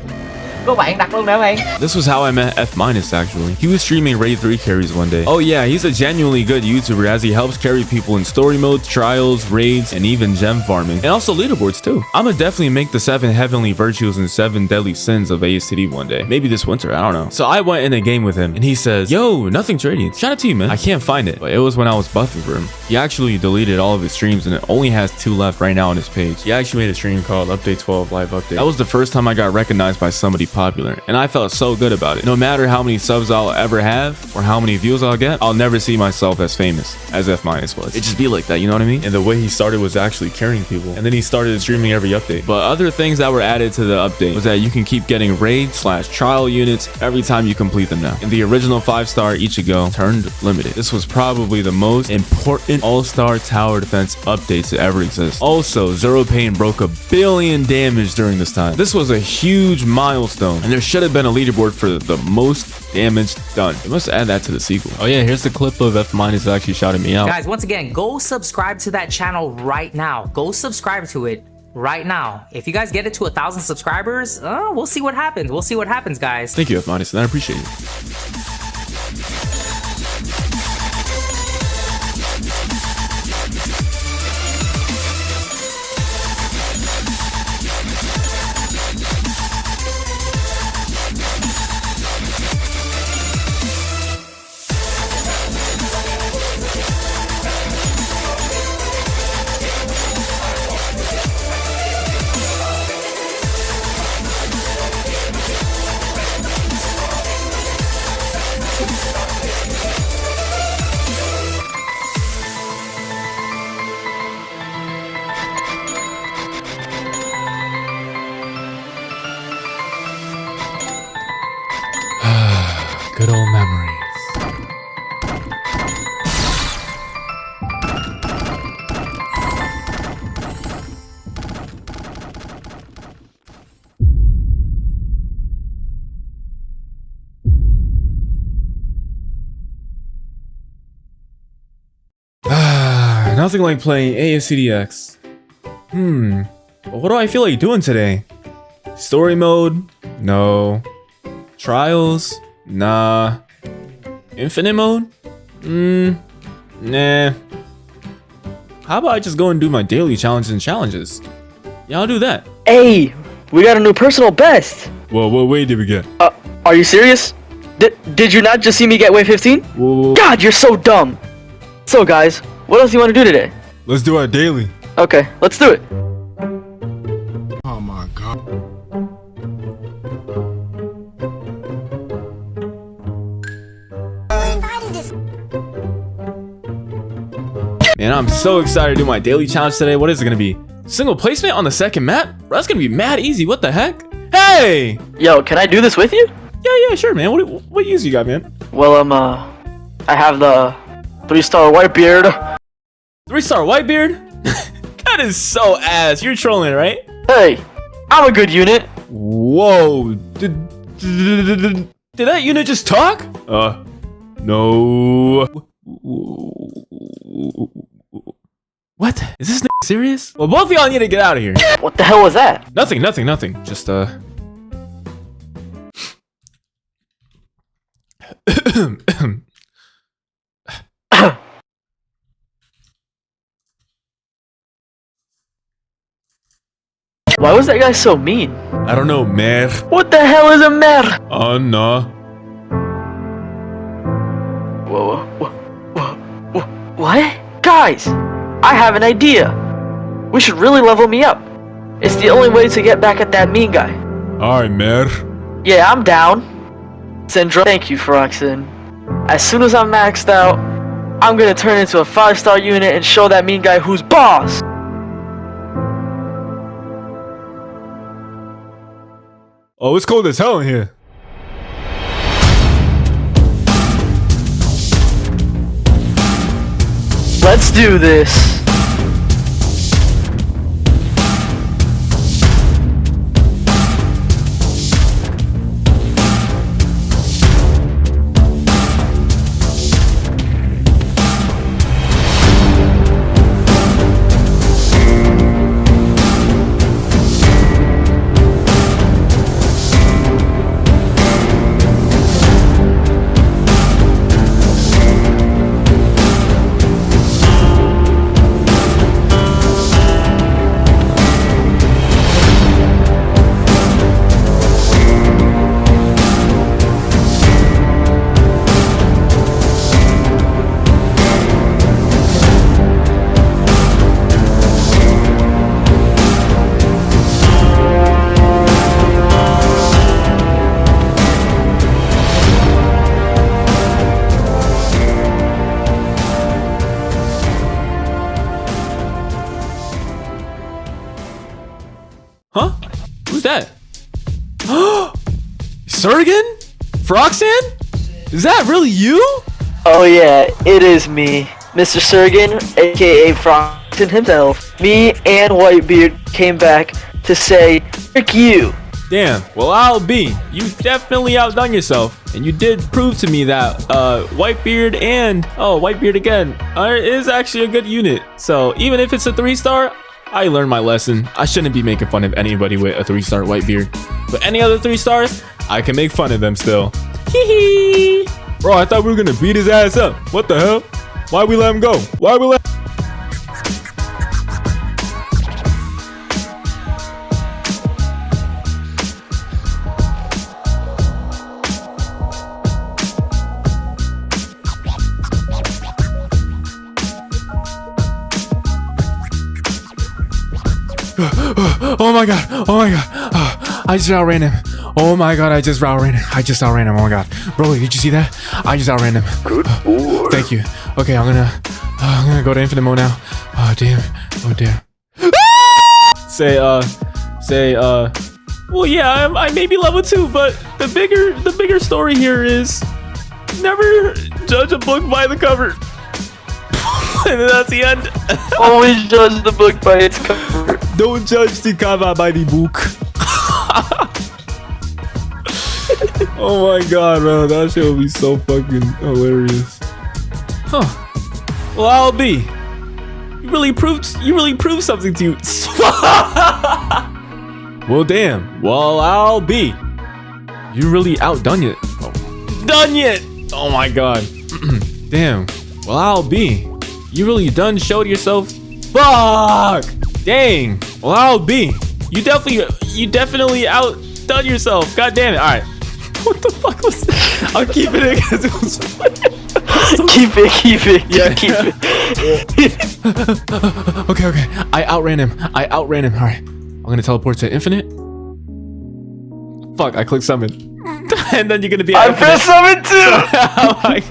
Có bạn đặt luôn nè bạn. This was how I met F- actually. He was streaming Raid 3 carries one day. Oh yeah, he's a genuinely good YouTuber as he helps carry people in story modes, trials, raids, and even gem farming. And also leaderboards too. I'ma definitely make the 7 heavenly virtues and 7 deadly sins of ASTD one day. Maybe this winter, I don't know. So I went in a game with him and he says, yo, nothing's radiant. Shout out to you, man. I can't find it, but it was when I was buffing for him. He actually deleted all of his streams and it only has 2 left right now on his page. He actually made a stream called Update 12 Live Update. That was the first time I got recognized by somebody popular, and I felt so good about it. No matter how many subs I'll ever have or how many views I'll get, I'll never see myself as famous as F- was. It just be like that, you know what I mean? And the way he started was actually carrying people, and then he started streaming every update. But other things that were added to the update was that you can keep getting raid/trial units every time you complete them now. And the original 5-star Ichigo turned limited. This was probably the most important All-Star Tower Defense update to ever exist. Also, Zero Pain broke 1 billion damage during this time. This was a huge milestone, and there should have been a leaderboard for the most damage done. They must add that to the sequel. Oh yeah, here's the clip of F- actually shouting me out. Guys, once again, go subscribe to that channel right now. Go subscribe to it right now. If you guys get it to 1,000 subscribers, we'll see what happens. We'll see what happens, guys. Thank you, F- and I appreciate it. Good old memories. Nothing like playing ASCDX. What do I feel like doing today? Story mode? No. Trials? Nah. Infinite mode? Nah. How about I just go and do my daily challenges and challenges? Yeah, I'll do that. Hey, we got a new personal best. Whoa, what way did we get? Are you serious? Did you not just see me get wave 15? Whoa. God, you're so dumb. So guys, what else do you want to do today? Let's do our daily. Okay, let's do it. Oh my god. Man, I'm so excited to do my daily challenge today. What is it gonna be? Single placement on the second map? Bro, that's gonna be mad easy. What the heck? Hey! Yo, can I do this with you? Yeah, sure, man. What use you got, man? Well, I have the 3-star Whitebeard. 3-star Whitebeard? That is so ass. You're trolling, right? Hey, I'm a good unit. Whoa. Did that unit just talk? No. What? Is this serious? Well, both of y'all need to get out of here. What the hell was that? Nothing. Just, Why was that guy so mean? I don't know, mer. What the hell is a mer? Oh, no. What? Guys, I have an idea. We should really level me up. It's the only way to get back at that mean guy. Alright, mer. Yeah, I'm down. Syndrome. Thank you, Froxen. As soon as I'm maxed out, I'm gonna turn into a 5-star unit and show that mean guy who's boss. Oh, it's cold as hell in here. Let's do this. Huh? Who's that? Surgeon? Froxan? Is that really you? Oh yeah, it is me, Mr. Surgeon, aka Froxen himself. Me and Whitebeard came back to say, frick you. Damn, well I'll be. You definitely outdone yourself. And you did prove to me that Whitebeard and, Whitebeard again, is actually a good unit. So even if it's a 3-star, I learned my lesson. I shouldn't be making fun of anybody with a 3-star Whitebeard. But any other 3 stars, I can make fun of them still. Hee hee. Bro, I thought we were gonna beat his ass up. What the hell? Why we let him go? Why we let Oh my god. I just outran him. Oh my god, I just outran him. Oh my god. Bro, did you see that? I just outran him. Good boy. Thank you. Okay, I'm gonna go to infinite mode now. Oh damn. Well yeah, I may be level 2, but the bigger story here is never judge a book by the cover. And that's the end. Always judge the book by its cover. Don't judge the cover by the book. Oh my god, bro. That shit will be so fucking hilarious. Huh. Well, I'll be. You really proved something to you. Well, damn. Well, I'll be. You really outdone it. Done yet. Oh my god. Damn. Well, I'll be. You really done showed yourself. Fuck. Dang. Well, I'll be. You definitely outdone yourself. God damn it. All right. What the fuck was that? I'll keep it because it was funny. Keep it. Yeah. Keep it. Okay. I outran him. All right. I'm gonna teleport to infinite. Fuck. I clicked summon. And then you're gonna be. I pressed summon too. Oh my.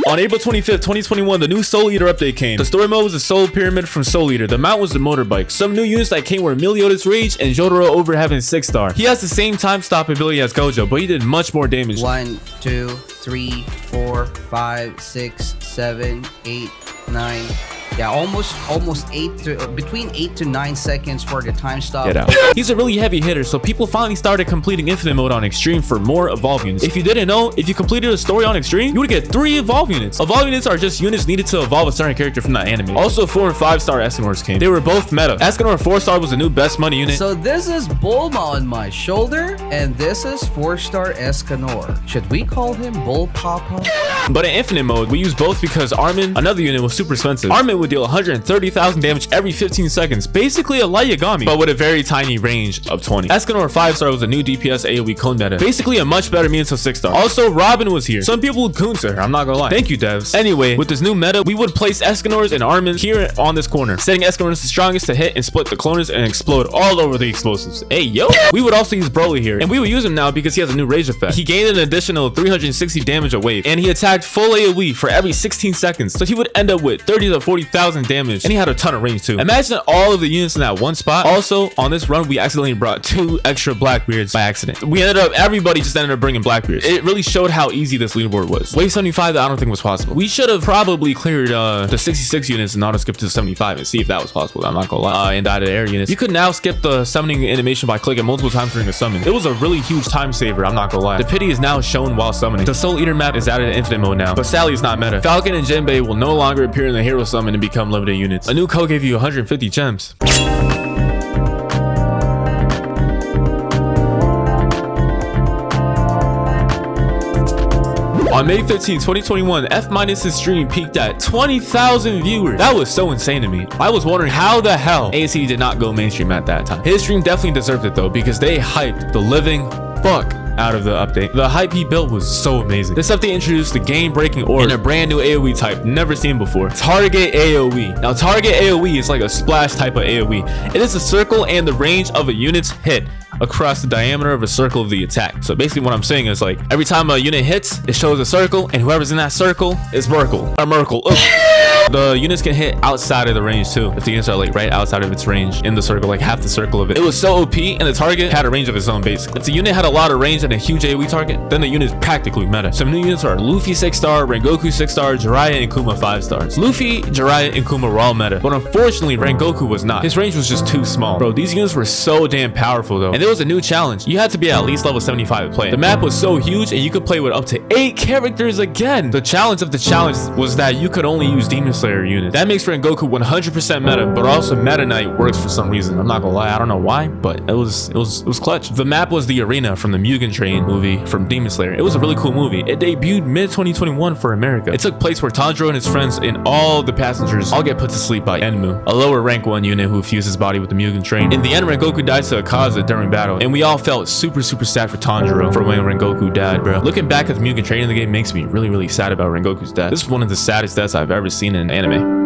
On April 25th, 2021, the new Soul Eater update came. The story mode was the Soul Pyramid from Soul Eater. The mount was the motorbike. Some new units that came were Meliodas Rage and Jotaro over having 6-star. He has the same time stop ability as Gojo, but he did much more damage. 1, 2, 3, 4, 5, 6, 7, 8, 9. Yeah, almost 8 to between 8 to 9 seconds for the time stop. Get out. He's a really heavy hitter, so people finally started completing infinite mode on extreme for more evolve units. If you didn't know, if you completed a story on extreme, you would get 3 evolve units. Evolve units are just units needed to evolve a certain character from that anime. Also, 4 and 5-star Escanors came. They were both meta. Escanor 4-star was the new best money unit. So this is Bulma on my shoulder, and this is 4-star Escanor. Should we call him Bull Papa? But in infinite mode, we use both because Armin, another unit, was super expensive. Armin would deal 130,000 damage every 15 seconds, basically a light Yagami, but with a very tiny range of 20. Escanor 5-star was a new DPS AoE cone meta, basically a much better means of 6-star. Also, Robin was here. Some people would coon to her, I'm not gonna lie. Thank you, devs. Anyway, with this new meta, we would place Escanors and Armin here on this corner, setting Escanors the strongest to hit and split the cloners and explode all over the explosives. Hey, yo! We would also use Broly here, and we would use him now because he has a new rage effect. He gained an additional 360 damage a wave, and he attacked full AoE for every 16 seconds, so he would end up with 30 to 40,000 damage, and he had a ton of range too. Imagine all of the units in that one spot. Also, on this run, we accidentally brought 2 extra Blackbeards by accident. Everybody just ended up bringing Blackbeards. It really showed how easy this leaderboard was. Wave 75, I don't think was possible. We should have probably cleared the 66 units and auto skip to 75 and see if that was possible. I'm not gonna lie. And died of air units. You could now skip the summoning animation by clicking multiple times during a summon. It was a really huge time saver, I'm not gonna lie. The pity is now shown while summoning. The Soul Eater map is added in infinite mode now, but Sally is not meta. Falcon and Jinbei will no longer appear in the hero summon and become limited units. A new code gave you 150 gems. On May 15, 2021, F-Minus' stream peaked at 20,000 viewers. That was so insane to me. I was wondering how the hell ASD did not go mainstream at that time. His stream definitely deserved it though, because they hyped the living fuck out of the update. The hype he built was so amazing. This update introduced the game-breaking orb and a brand new AoE type never seen before. Target AoE. Now, target AoE is like a splash type of AoE. It is a circle and the range of a unit's hit across the diameter of a circle of the attack. So basically what I'm saying is like every time a unit hits, it shows a circle, and whoever's in that circle is Merkle. Or Merkle. The units can hit outside of the range too. If the units are like right outside of its range in the circle, like half the circle of it. It was so OP, and the target had a range of its own basically. If the unit had a lot of range and a huge AoE target, then the unit is practically meta. Some new units are Luffy 6-star, Rengoku 6-star, Jiraiya and Kuma 5-stars. Luffy, Jiraiya, and Kuma were all meta, but unfortunately Rengoku was not. His range was just too small. Bro, these units were so damn powerful though. And there was a new challenge. You had to be at least level 75 to play. The map was so huge, and you could play with up to 8 characters again. The challenge of the challenge was that you could only use Demon Slayer units. That makes Rengoku 100% meta, but also Meta Knight works for some reason. I'm not gonna lie, I don't know why, but it was clutch. The map was the arena from the Mugen Train movie from Demon Slayer. It was a really cool movie. It debuted mid-2021 for America. It took place where Tanjiro and his friends and all the passengers all get put to sleep by Enmu, a lower rank 1 unit who fused his body with the Mugen Train. In the end, Rengoku died to Akaza during battle, and we all felt super sad for Tanjiro for when Rengoku died, bro. Looking back at the Mugen Train in the game makes me really sad about Rengoku's death. This is one of the saddest deaths I've ever seen in anime.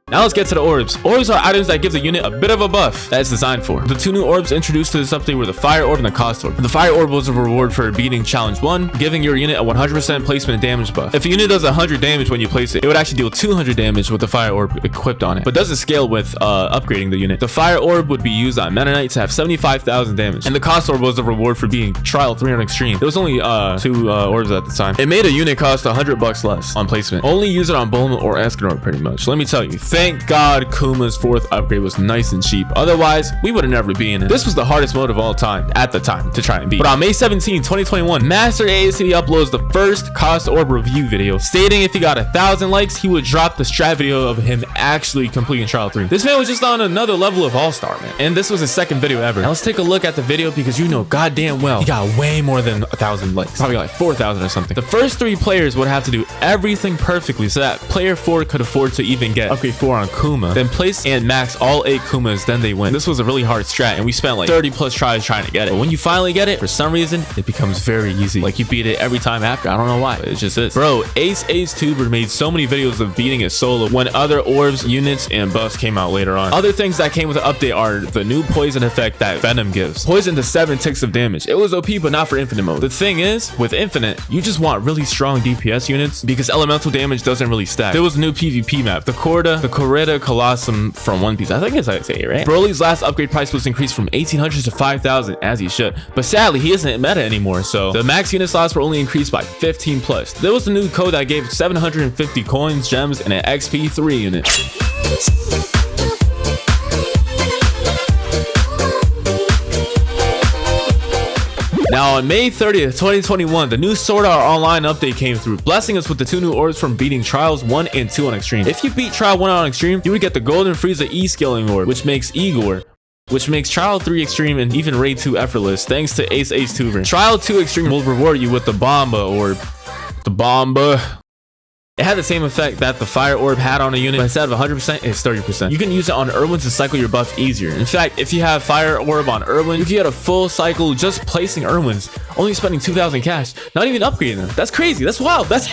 Now let's get to the orbs. Orbs are items that give the unit a bit of a buff that it's designed for. The 2 new orbs introduced to this update were the Fire Orb and the Cost Orb. The Fire Orb was a reward for beating Challenge 1, giving your unit a 100% placement damage buff. If a unit does 100 damage when you place it, it would actually deal 200 damage with the Fire Orb equipped on it, but doesn't scale with upgrading the unit. The Fire Orb would be used on Meta Knight to have 75,000 damage, and the Cost Orb was the reward for being Trial 3 on Extreme. There was only 2 orbs at the time. It made a unit cost $100 less on placement. Only use it on Bulma or Escanor pretty much. Let me tell you, thank God Kuma's 4th upgrade was nice and cheap. Otherwise, we would have never been in. This was the hardest mode of all time at the time to try and beat. But on May 17, 2021, Master ASD uploads the first Cost Orb review video, stating if he got 1,000 likes, he would drop the strat video of him actually completing Trial 3. This man was just on another level of All-Star, man. And this was his 2nd video ever. Now let's take a look at the video, because you know goddamn well he got way more than 1,000 likes. Probably like 4,000 or something. The first 3 players would have to do everything perfectly so that player 4 could afford to even get upgrade 4 score on Kuma, then place and max all 8 Kumas, then they win. This was a really hard strat, and we spent like 30 plus tries trying to get it. But when you finally get it, for some reason, it becomes very easy. Like you beat it every time after. I don't know why, but it just is. Bro, Ace Tuber made so many videos of beating it solo when other orbs, units, and buffs came out later on. Other things that came with the update are the new poison effect that Venom gives. Poison to 7 ticks of damage. It was OP, but not for infinite mode. The thing is, with infinite, you just want really strong DPS units because elemental damage doesn't really stack. There was a new PvP map, the Corrida Colossum from One Piece. I think it's how you say it, right? Broly's last upgrade price was increased from 1,800 to 5,000, as he should. But sadly, he isn't meta anymore, so the max unit slots were only increased by 15 plus. There was a new code that gave 750 coins, gems, and an XP3 unit. Now on May 30th, 2021, the new Sword Art Online update came through, blessing us with the 2 new orbs from beating Trials 1 and 2 on Extreme. If you beat Trial 1 on Extreme, you would get the Golden Frieza E-Scaling Orb, which makes Igor, which makes Trial 3 Extreme and even Raid 2 effortless, thanks to Ace Tuber. Trial 2 Extreme will reward you with the Bomba Orb. The Bomba. It had the same effect that the Fire Orb had on a unit, but instead of 100%, it's 30%. You can use it on Irwin to cycle your buff easier. In fact, if you have Fire Orb on Irwin, you can get a full cycle just placing Irwins, only spending 2,000 cash, not even upgrading them. That's crazy. That's wild. That's...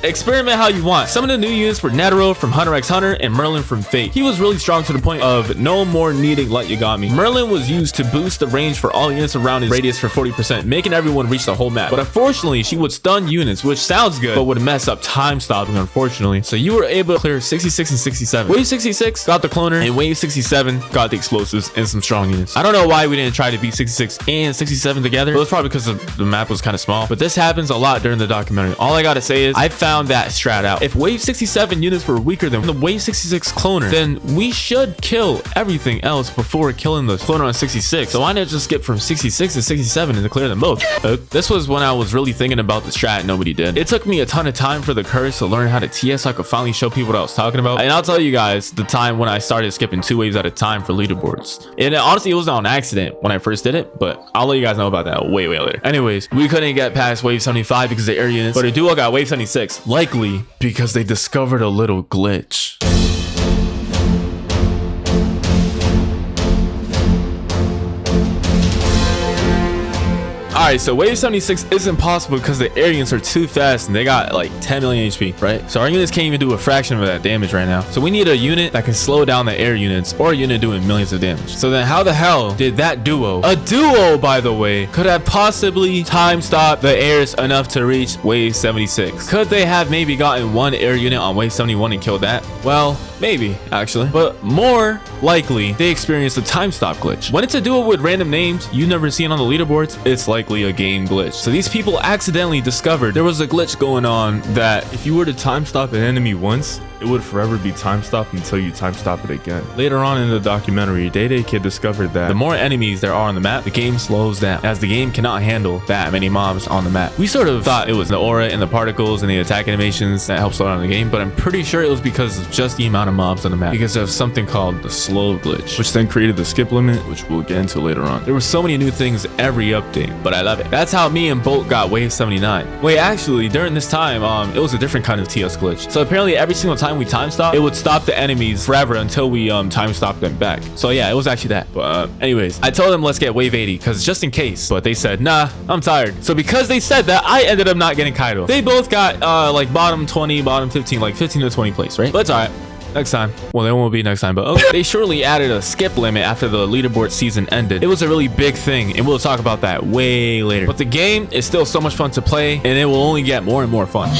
Experiment how you want. Some of the new units were Netero from Hunter x Hunter and Merlin from Fate. He was really strong to the point of no more needing Light Yagami. Merlin was used to boost the range for all units around his radius for 40%, making everyone reach the whole map. But unfortunately, she would stun units, which sounds good, but would mess up time stopping, unfortunately. So you were able to clear 66 and 67. Wave 66 got the cloner, and Wave 67 got the explosives and some strong units. I don't know why we didn't try to beat 66 and 67 together. It was probably because the map was kind of small, but this happens a lot during the documentary. All I gotta say is I found that strat out. If Wave 67 units were weaker than the Wave 66 cloner, then we should kill everything else before killing the cloner on 66. So why not just skip from 66 to 67 and clear them both? This was when I was really thinking about the strat and nobody did. It took me a ton of time for the curse to learn how to TS so I could finally show people what I was talking about. And I'll tell you guys the time when I started skipping 2 waves at a time for leaderboards. And honestly, it was on accident when I first did it, but I'll let you guys know about that way later. Anyways, we couldn't get past Wave 75 because of the air units, but a duo got Wave 76. Likely because they discovered a little glitch. Alright, so Wave 76 isn't possible because the air units are too fast and they got like 10 million HP, right? So our units can't even do a fraction of that damage right now. So we need a unit that can slow down the air units or a unit doing millions of damage. So then how the hell did that duo, a duo by the way, could have possibly time stopped the airs enough to reach Wave 76? Could they have maybe gotten 1 air unit on Wave 71 and killed that? Well, maybe actually, but more likely they experienced a time stop glitch. When it's a duo with random names you never seen on the leaderboards, it's likely a game glitch. So these people accidentally discovered there was a glitch going on that if you were to time stop an enemy once, it would forever be time stopped until you time stop it again. Later on in the documentary, Day Kid discovered that the more enemies there are on the map, the game slows down, as the game cannot handle that many mobs on the map. We sort of thought it was the aura and the particles and the attack animations that helped slow down the game, but I'm pretty sure it was because of just the amount of mobs on the map, because of something called the slow glitch, which then created the skip limit, which we'll get into later on. There were so many new things every update, but I love it. That's how me and Bolt got Wave 79. Wait, actually, during this time, it was a different kind of TS glitch. So apparently every single time we time stop, it would stop the enemies forever until we time stop them back. So yeah, it was actually that. But anyways, I told them let's get Wave 80 because just in case, but they said nah, I'm tired. So because they said that, I ended up not getting Kaido. They both got like bottom 20, bottom 15, like 15 to 20 place, right? But it's all right. Next time. Well, there won't be next time, but okay. They surely added a skip limit after the leaderboard season ended. It was a really big thing, and we'll talk about that way later. But the game is still so much fun to play, and it will only get more and more fun.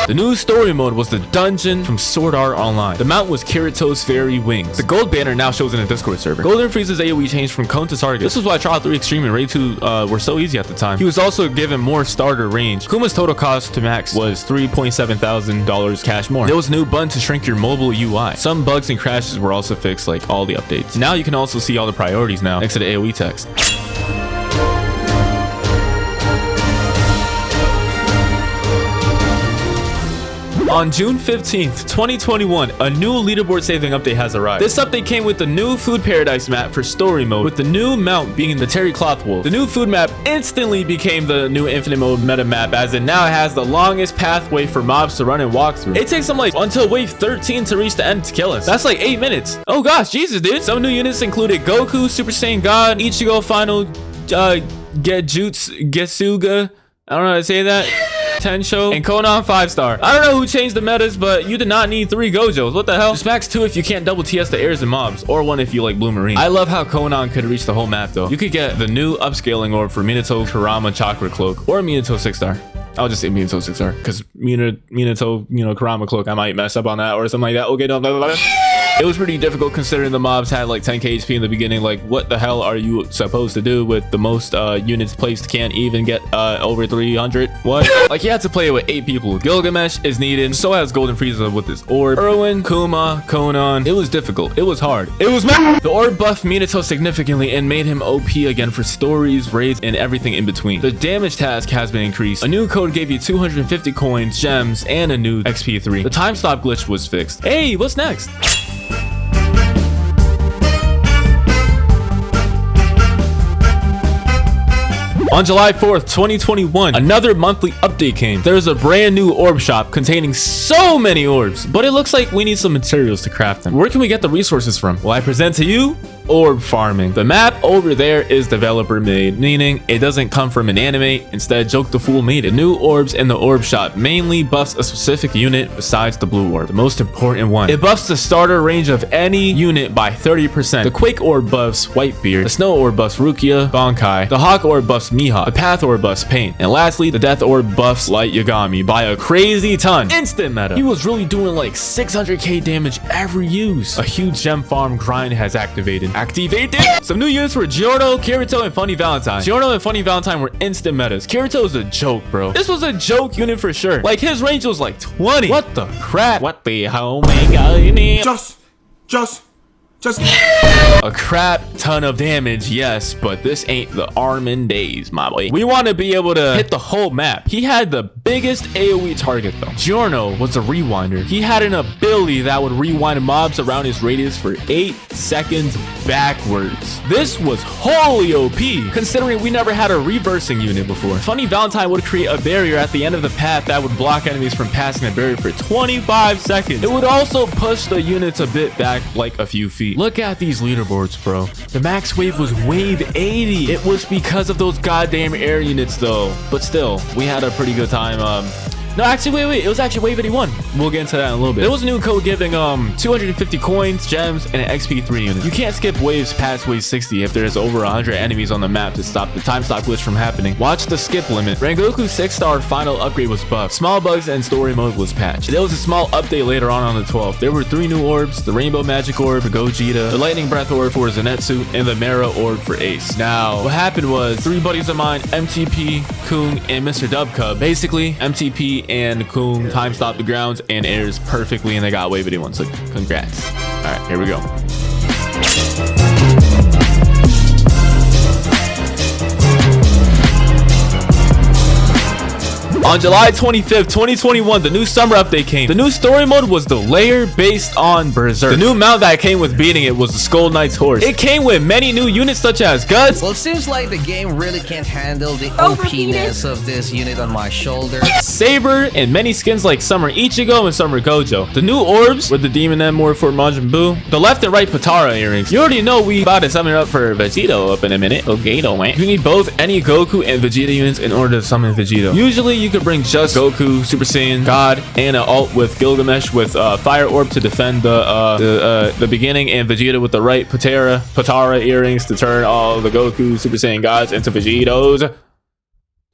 The new story mode was the dungeon from Sword Art Online. The mount was Kirito's fairy wings. The gold banner now shows in a Discord server. Golden Frieza's AoE changed from cone to target. This was why Trial 3 Extreme and Raid 2 were so easy at the time. He was also given more starter range. Kuma's total cost to max was $3,700 cash more. There was a new button to shrink your mobile UI. Some bugs and crashes were also fixed, like all the updates. Now you can also see all the priorities now next to the AoE text. On June 15th, 2021, a new leaderboard saving update has arrived. This update came with the new Food Paradise map for story mode, with the new mount being the Terry Cloth Wolf. The new food map instantly became the new infinite mode meta map, as it now has the longest pathway for mobs to run and walk through. It takes them like until wave 13 to reach the end to kill us. That's like 8 minutes. Oh gosh, Jesus, dude. Some new units included Goku, Super Saiyan God, Ichigo Final, Getsuga. I don't know how to say that. Tensho, and Conan 5-star. I don't know who changed the metas, but you did not need 3 Gojos. What the hell? Just max 2 if you can't double TS the airs and mobs, or 1 if you like Blue Marine. I love how Conan could reach the whole map though. You could get the new upscaling orb for Minato Kurama Chakra Cloak, or Minato 6-star. I'll just say Minato 6-star, because Minato, you know, Kurama Cloak, I might mess up on that or something like that. Okay, no, blah, blah, blah. It was pretty difficult considering the mobs had like 10k HP in the beginning. Like, what the hell are you supposed to do with the most units placed can't even get over 300? What? Like, you had to play it with 8 people. Gilgamesh is needed, so has Golden Frieza with his orb. Erwin, Kuma, Conan. It was difficult. It was hard. It was mad. The orb buffed Minato significantly and made him OP again for stories, raids, and everything in between. The damage task has been increased. A new code gave you 250 coins, gems, and a new XP3. The time stop glitch was fixed. Hey, what's next? On July 4th, 2021, another monthly update came. There's a brand new orb shop containing so many orbs, but it looks like we need some materials to craft them. Where can we get the resources from? Well, I present to you orb farming. The map over there is developer made, meaning it doesn't come from an anime. Instead, Joke the Fool made it. New orbs in the orb shop mainly buffs a specific unit besides the blue orb, the most important one. It buffs the starter range of any unit by 30%. The Quake orb buffs Whitebeard, the Snow orb buffs Rukia, Bankai, the Hawk orb buffs Mihawk, the Path orb buffs Pain, and lastly, the Death orb buffs Light Yagami by a crazy ton. Instant meta. He was really doing like 600k damage every use. A huge gem farm grind has activated. Some new units were Giorno, Kirito, and Funny Valentine. Giorno and Funny Valentine were instant metas. Kirito is a joke, bro. This was a joke unit for sure. Like, his range was like 20. What the crap? What the hell, my god? Just a crap ton of damage, yes, but this ain't the Armin days, my boy. We want to be able to hit the whole map. He had the biggest AoE target though. Giorno was a rewinder. He had an ability that would rewind mobs around his radius for 8 seconds backwards. This was wholly OP, considering we never had a reversing unit before. Funny Valentine would create a barrier at the end of the path that would block enemies from passing the barrier for 25 seconds. It would also push the units a bit back like a few feet. Look at these leaderboards, bro. The max wave was wave 80. It was because of those goddamn air units though. But still, we had a pretty good time. No, actually, wait. It was actually wave 81. We'll get into that in a little bit. There was a new code giving 250 coins, gems, and an XP3 unit. You can't skip waves past wave 60 if there's over 100 enemies on the map to stop the time stop glitch from happening. Watch the skip limit. Rengoku's 6-star final upgrade was buffed. Small bugs and story mode was patched. There was a small update later on the 12th. There were 3 new orbs: the Rainbow Magic Orb for Gogeta, the Lightning Breath Orb for Zenitsu, and the Mera Orb for Ace. Now, what happened was 3 buddies of mine, MTP, Kung, and Mr. Dubcub. Basically, MTP and Kung time stopped the grounds and airs perfectly, and they got wave 81. So congrats. All right, here we go. On July 25th, 2021, the new summer update came. The new story mode was the layer based on Berserk. The new mount that came with beating it was the Skull Knight's horse. It came with many new units such as Guts. Well, it seems like the game really can't handle the OP-ness of this unit on my shoulder. Saber, and many skins like Summer Ichigo and Summer Gojo. The new orbs were the Demon M Orb for Majin Buu. The left and right Potara earrings. You already know we about to summon up for Vegito up in a minute. Vegito, man. You need both any Goku and Vegeta units in order to summon Vegito. Usually you could bring just Goku, Super Saiyan, God, and an alt with Gilgamesh with Fire Orb to defend the beginning, and Vegeta with the right Potara earrings to turn all the Goku, Super Saiyan gods into Vegitos.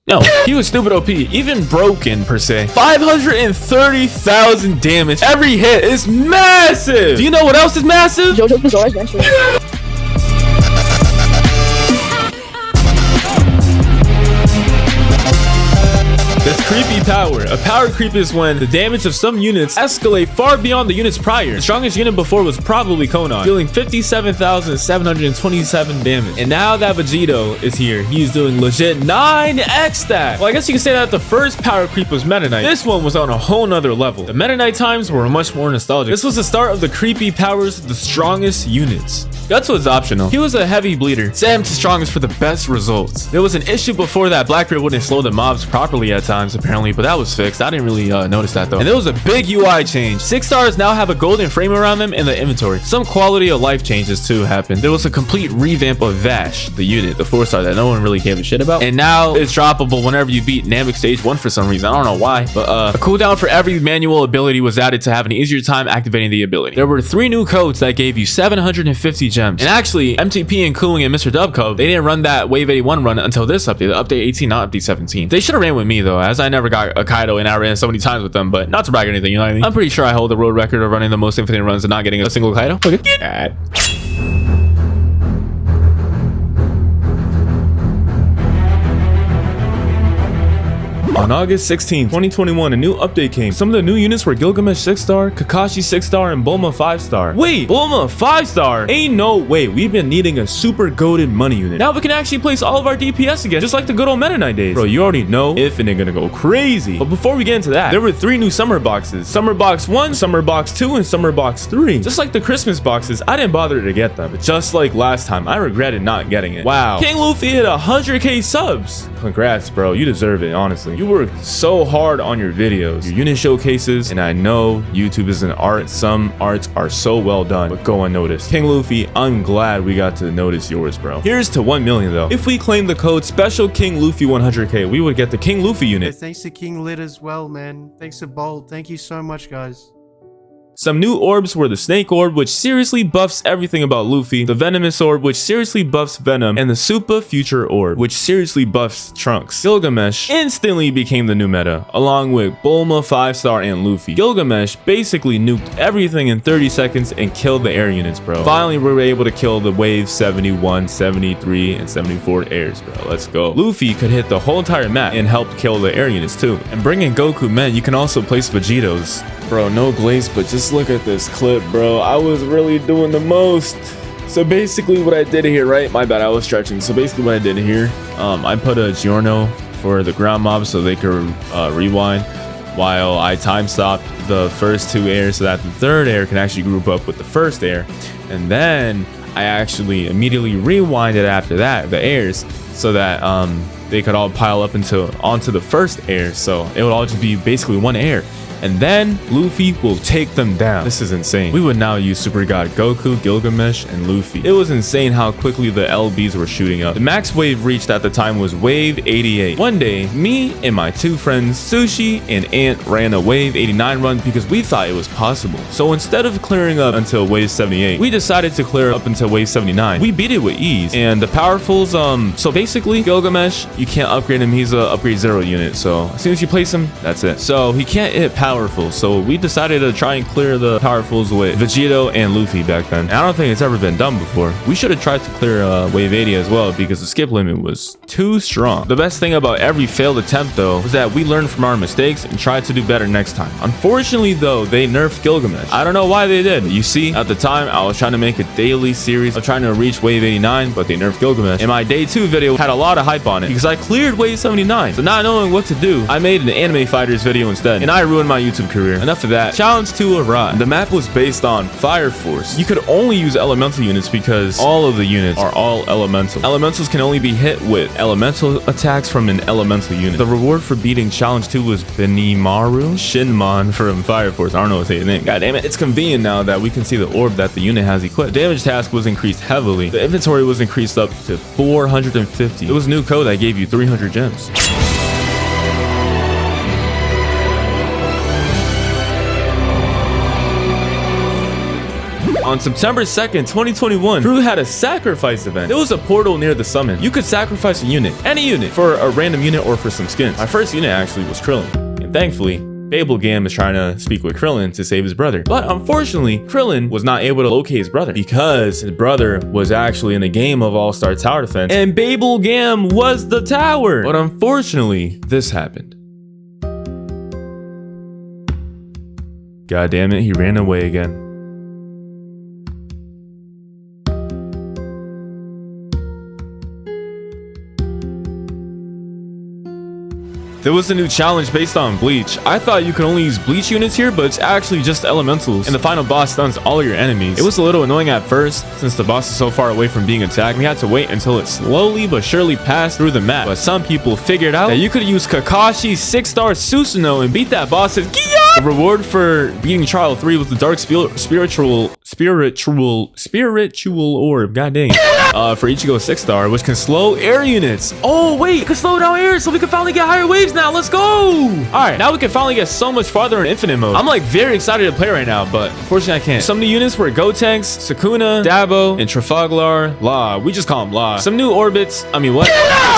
No, he was stupid OP, even broken per se. 530,000 damage. Every hit is massive. Do you know what else is massive? JoJo's Bizarre Adventure. This Creepy power. A power creep is when the damage of some units escalate far beyond the units prior. The strongest unit before was probably Konan, dealing 57,727 damage. And now that Vegito is here, he's doing legit 9x that. Well, I guess you can say that the first power creep was Meta Knight. This one was on a whole nother level. The Meta Knight times were much more nostalgic. This was the start of the creepy powers of the strongest units. Guts was optional. He was a heavy bleeder. Set him to strongest for the best results. There was an issue before that Blackbeard wouldn't slow the mobs properly at times, apparently, but that was fixed. I didn't really notice that though. And there was a big UI change. 6 stars now have a golden frame around them in the inventory. Some quality of life changes too happened. There was a complete revamp of Vash, the unit, the 4-star that no one really gave a shit about. And now it's droppable whenever you beat Namek stage 1 for some reason. I don't know why, but a cooldown for every manual ability was added to have an easier time activating the ability. There were 3 new codes that gave you 750 gems. And actually, MTP and Cooling and Mr. Dub code, they didn't run that Wave 81 run until this update, the update 18, not update 17. They should have ran with me though, as I never got a Kaido and I ran so many times with them, but not to brag or anything, you know what I mean? I'm pretty sure I hold the world record of running the most infinite runs and not getting a single Kaido. Look at that. On August 16, 2021, a new update came. Some of the new units were Gilgamesh 6-star, Kakashi 6-star, and Bulma 5-star. Wait, Bulma 5-star? Ain't no way. We've been needing a super goated money unit. Now we can actually place all of our DPS again, just like the good old Meta Knight days. Bro, you already know if and they're gonna go crazy. But before we get into that, there were 3 new summer boxes. Summer box 1, summer box 2, and summer box 3. Just like the Christmas boxes, I didn't bother to get them. But just like last time, I regretted not getting it. Wow. King Luffy hit 100k subs. Congrats, bro. You deserve it, honestly. You worked so hard on your videos, your unit showcases, and I know YouTube is an art. Some arts are so well done, but go unnoticed. King Luffy, I'm glad we got to notice yours, bro. Here's to 1 million though. If we claim the code Special King Luffy 100k, we would get the King Luffy unit. Yeah, thanks to KingLit as well, man. Thanks to Bolt. Thank you so much, guys. Some new orbs were the Snake Orb, which seriously buffs everything about Luffy, the Venomous Orb, which seriously buffs Venom, and the Super Future Orb, which seriously buffs Trunks. Gilgamesh instantly became the new meta, along with Bulma 5-star and Luffy. Gilgamesh basically nuked everything in 30 seconds and killed the air units, bro. Finally, we were able to kill the Wave 71, 73, and 74 airs, bro. Let's go. Luffy could hit the whole entire map and helped kill the air units too. And bringing Goku meant you can also place Vegitos. Bro, no glaze, but just look at this clip, bro. I was really doing the most. So basically what I did here, right? My bad, I was stretching. So basically what I did here, I put a Giorno for the ground mobs so they could rewind while I time stopped the first 2 airs so that the 3rd air can actually group up with the 1st air. And then I actually immediately rewinded after that, the airs, so that they could all pile up onto the 1st air. So it would all just be basically 1 air. And then Luffy will take them down. This is insane. We would now use Super God Goku, Gilgamesh, and Luffy. It was insane how quickly the LBs were shooting up. The max wave reached at the time was Wave 88. One day, me and my 2 friends, Sushi and Ant, ran a Wave 89 run because we thought it was possible. So instead of clearing up until Wave 78, we decided to clear up until Wave 79. We beat it with ease. And the powerfuls, so basically, Gilgamesh, you can't upgrade him. He's a upgrade 0 unit. So as soon as you place him, that's it. So he can't hit powerful. So we decided to try and clear the powerfuls with Vegito and Luffy back then. And I don't think it's ever been done before. We should have tried to clear Wave 80 as well because the skip limit was too strong. The best thing about every failed attempt though was that we learned from our mistakes and tried to do better next time. Unfortunately though, they nerfed Gilgamesh. I don't know why they did. You see, at the time I was trying to make a daily series of trying to reach Wave 89, but they nerfed Gilgamesh. And my day 2 video had a lot of hype on it because I cleared Wave 79. So not knowing what to do, I made an anime fighters video instead, and I ruined my YouTube career. Enough of that. Challenge 2 arrived. The map was based on Fire Force. You could only use elemental units because all of the units are all elemental. Elementals can only be hit with elemental attacks from an elemental unit. The reward for beating Challenge 2 was Benimaru Shinmon from Fire Force. I don't know what to say his name. God damn it. It's convenient now that we can see the orb that the unit has equipped. Damage task was increased heavily. The inventory was increased up to 450. It was a new code that gave you 300 gems. On September 2nd, 2021, Crew had a sacrifice event. There was a portal near the summon. You could sacrifice a unit, any unit, for a random unit or for some skins. My first unit actually was Krillin. And thankfully, Babelgam is trying to speak with Krillin to save his brother. But unfortunately, Krillin was not able to locate his brother because his brother was actually in a game of All-Star Tower Defense and Babelgam was the tower. But unfortunately, this happened. God damn it, he ran away again. There was a new challenge based on Bleach. I thought you could only use Bleach units here, but it's actually just elementals. And the final boss stuns all your enemies. It was a little annoying at first, since the boss is so far away from being attacked. We had to wait until it slowly but surely passed through the map. But some people figured out that you could use Kakashi's 6-star Susanoo and beat that boss as Giya! The reward for beating Trial 3 was the dark spiritual orb. God dang. For Ichigo 6-star, which can slow air units. Oh wait, it can slow down air, so we can finally get higher waves now. Let's go. All right, now we can finally get so much farther in infinite mode. I'm like very excited to play right now, but unfortunately I can't. Some new units were Gotenks, Sukuna, Dabo, and Trafalgar. La, we just call them La. Some new orbits. I mean, what?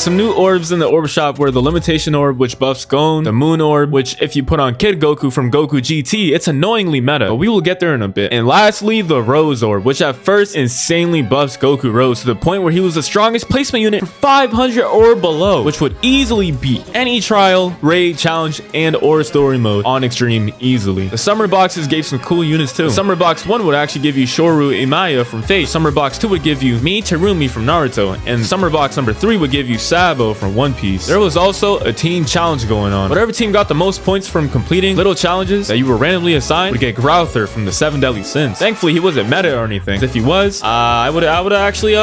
Some new orbs in the orb shop were the limitation orb, which buffs Gon, the moon orb, which if you put on Kid Goku from Goku GT, it's annoyingly meta, but we will get there in a bit. And lastly, the Rose orb, which at first insanely buffs Goku Rose to the point where he was the strongest placement unit for 500 or below, which would easily beat any trial, raid, challenge, and or story mode on extreme easily. The summer boxes gave some cool units too. The summer box 1 would actually give you Shoru Imaya from Fate. Summer box 2 would give you Mi Terumi from Naruto, and summer box number 3 would give you Sabo from One Piece. There was also a team challenge going on. Whatever team got the most points from completing little challenges that you were randomly assigned would get Grouther from the 7 Deadly Sins. Thankfully, he wasn't meta or anything. If he was, I would have actually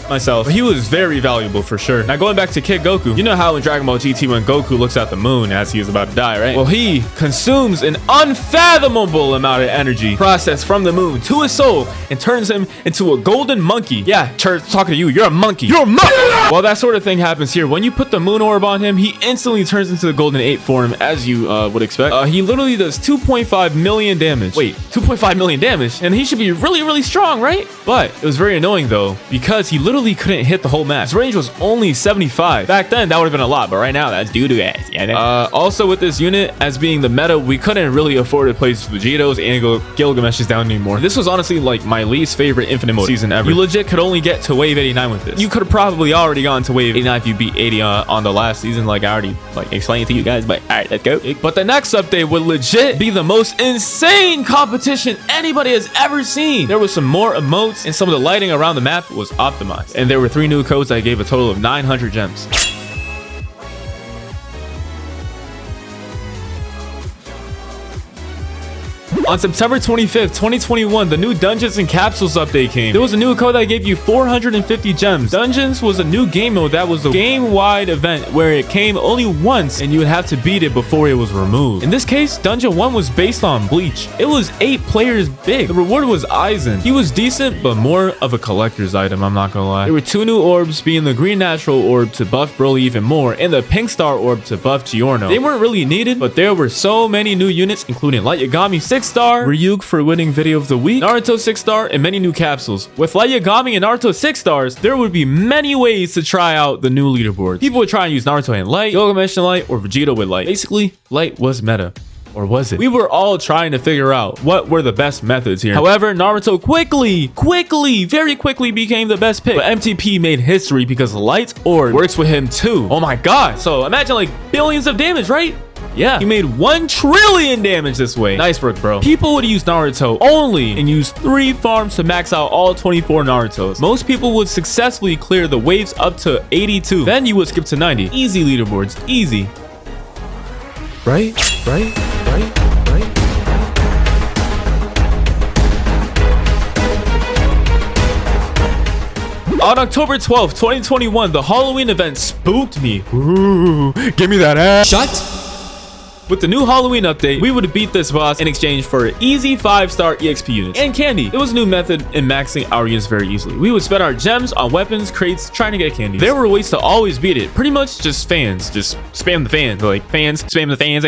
myself. But he was very valuable for sure. Now going back to Kid Goku, you know how in Dragon Ball GT when Goku looks at the moon as he is about to die, right? Well, he consumes an unfathomable amount of energy processed from the moon to his soul and turns him into a golden monkey. Yeah, Church, talking to you. You're a monkey. You're a monkey. Well, that sort of thing happens here. When you put the moon orb on him, he instantly turns into the golden 8 form, as you would expect. He literally does 2.5 million damage. Wait, 2.5 million damage? And he should be really, really strong, right? But it was very annoying though, because he literally couldn't hit the whole map. His range was only 75. Back then, that would have been a lot, but right now, that's doo-doo ass. Yeah, also with this unit, as being the meta, we couldn't really afford to place Vegitos and Gilgamesh down anymore. This was honestly like my least favorite infinite mode season ever. You legit could only get to wave 89 with this. You could have probably already gone to wave 89 if you beat 80 on the last season, like I already explained to you guys, but all right, let's go. But the next update would legit be the most insane competition anybody has ever seen. There was some more emotes and some of the lighting around the map was optimized. And there were 3 new codes that gave a total of 900 gems. On September 25th, 2021, the new Dungeons and Capsules update came. There was a new code that gave you 450 gems. Dungeons was a new game mode that was a game-wide event where it came only once and you would have to beat it before it was removed. In this case, Dungeon 1 was based on Bleach. It was 8 players big. The reward was Aizen. He was decent, but more of a collector's item, I'm not gonna lie. There were 2 new orbs, being the Green Natural Orb to buff Broly even more, and the Pink Star Orb to buff Giorno. They weren't really needed, but there were so many new units, including Light Yagami 6-star, Ryuk for winning video of the week, Naruto 6-star, and many new capsules. With Light Yagami and Naruto 6-stars, there would be many ways to try out the new leaderboard. People would try and use Naruto and Light, Gilgamesh and Light, or Vegito with Light. Basically, Light was meta. Or was it? We were all trying to figure out what were the best methods here. However, Naruto very quickly became the best pick. But MTP made history because Light's orb works with him too. Oh my god. So imagine like billions of damage, right? Yeah, he made 1 trillion damage this way. Nice work, bro. People would use Naruto only and use 3 farms to max out all 24 Narutos. Most people would successfully clear the waves up to 82. Then you would skip to 90. Easy leaderboards, easy. Right? On October 12th, 2021, the Halloween event spooked me. Ooh, give me that ass. Shut. With the new Halloween update, we would beat this boss in exchange for easy 5-star EXP units and candy. There was a new method in maxing our units very easily. We would spend our gems on weapons, crates, trying to get candy. There were ways to always beat it. Pretty much just fans. Just spam the fans. Like fans, spam the fans.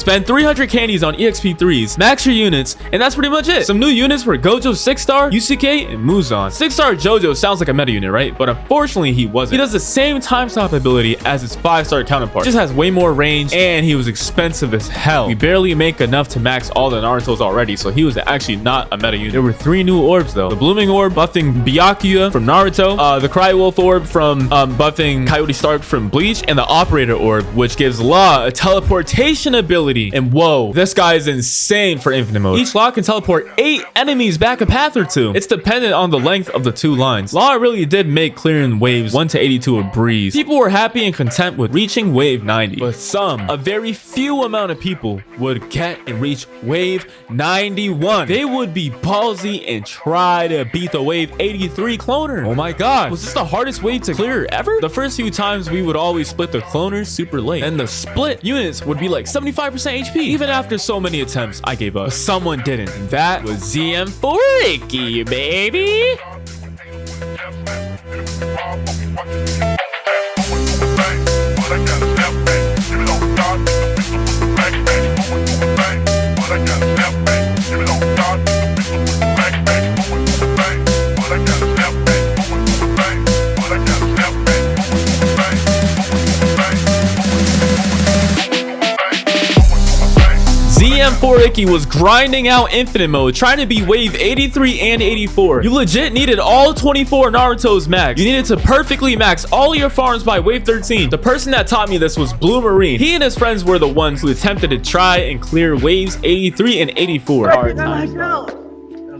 Spend 300 candies on EXP 3s, max your units, and that's pretty much it. Some new units were Gojo 6-star, Yusuke, and Muzan. 6-star JoJo sounds like a meta unit, right? But unfortunately, he wasn't. He does the same time stop ability as his 5-star counterpart. Just has way more range, and he was was expensive as hell. We barely make enough to max all the Narutos already, so he was actually not a meta unit. There were 3 new orbs though. The blooming orb buffing Byakuya from Naruto, the Cry Wolf orb from buffing Coyote Stark from Bleach, and the operator orb, which gives Law a teleportation ability. And whoa, this guy is insane for infinite mode. Each Law can teleport 8 enemies back a path or 2. It's dependent on the length of the 2 lines. Law really did make clearing waves 1 to 82 a breeze. People were happy and content with reaching wave 90, but a very few amount of people would get and reach wave 91. They would be ballsy and try to beat the wave 83 cloner. Oh my god, was this the hardest wave to clear ever? The first few times we would always split the cloners super late, and the split units would be like 75% HP. Even after so many attempts, I gave up. But someone didn't, and that was ZM4Icky, baby. ZM4Icky was grinding out infinite mode, trying to be wave 83 and 84. You legit needed all 24 Naruto's max. You needed to perfectly max all your farms by wave 13. The person that taught me this was Blue Marine. He and his friends were the ones who attempted to try and clear waves 83 and 84.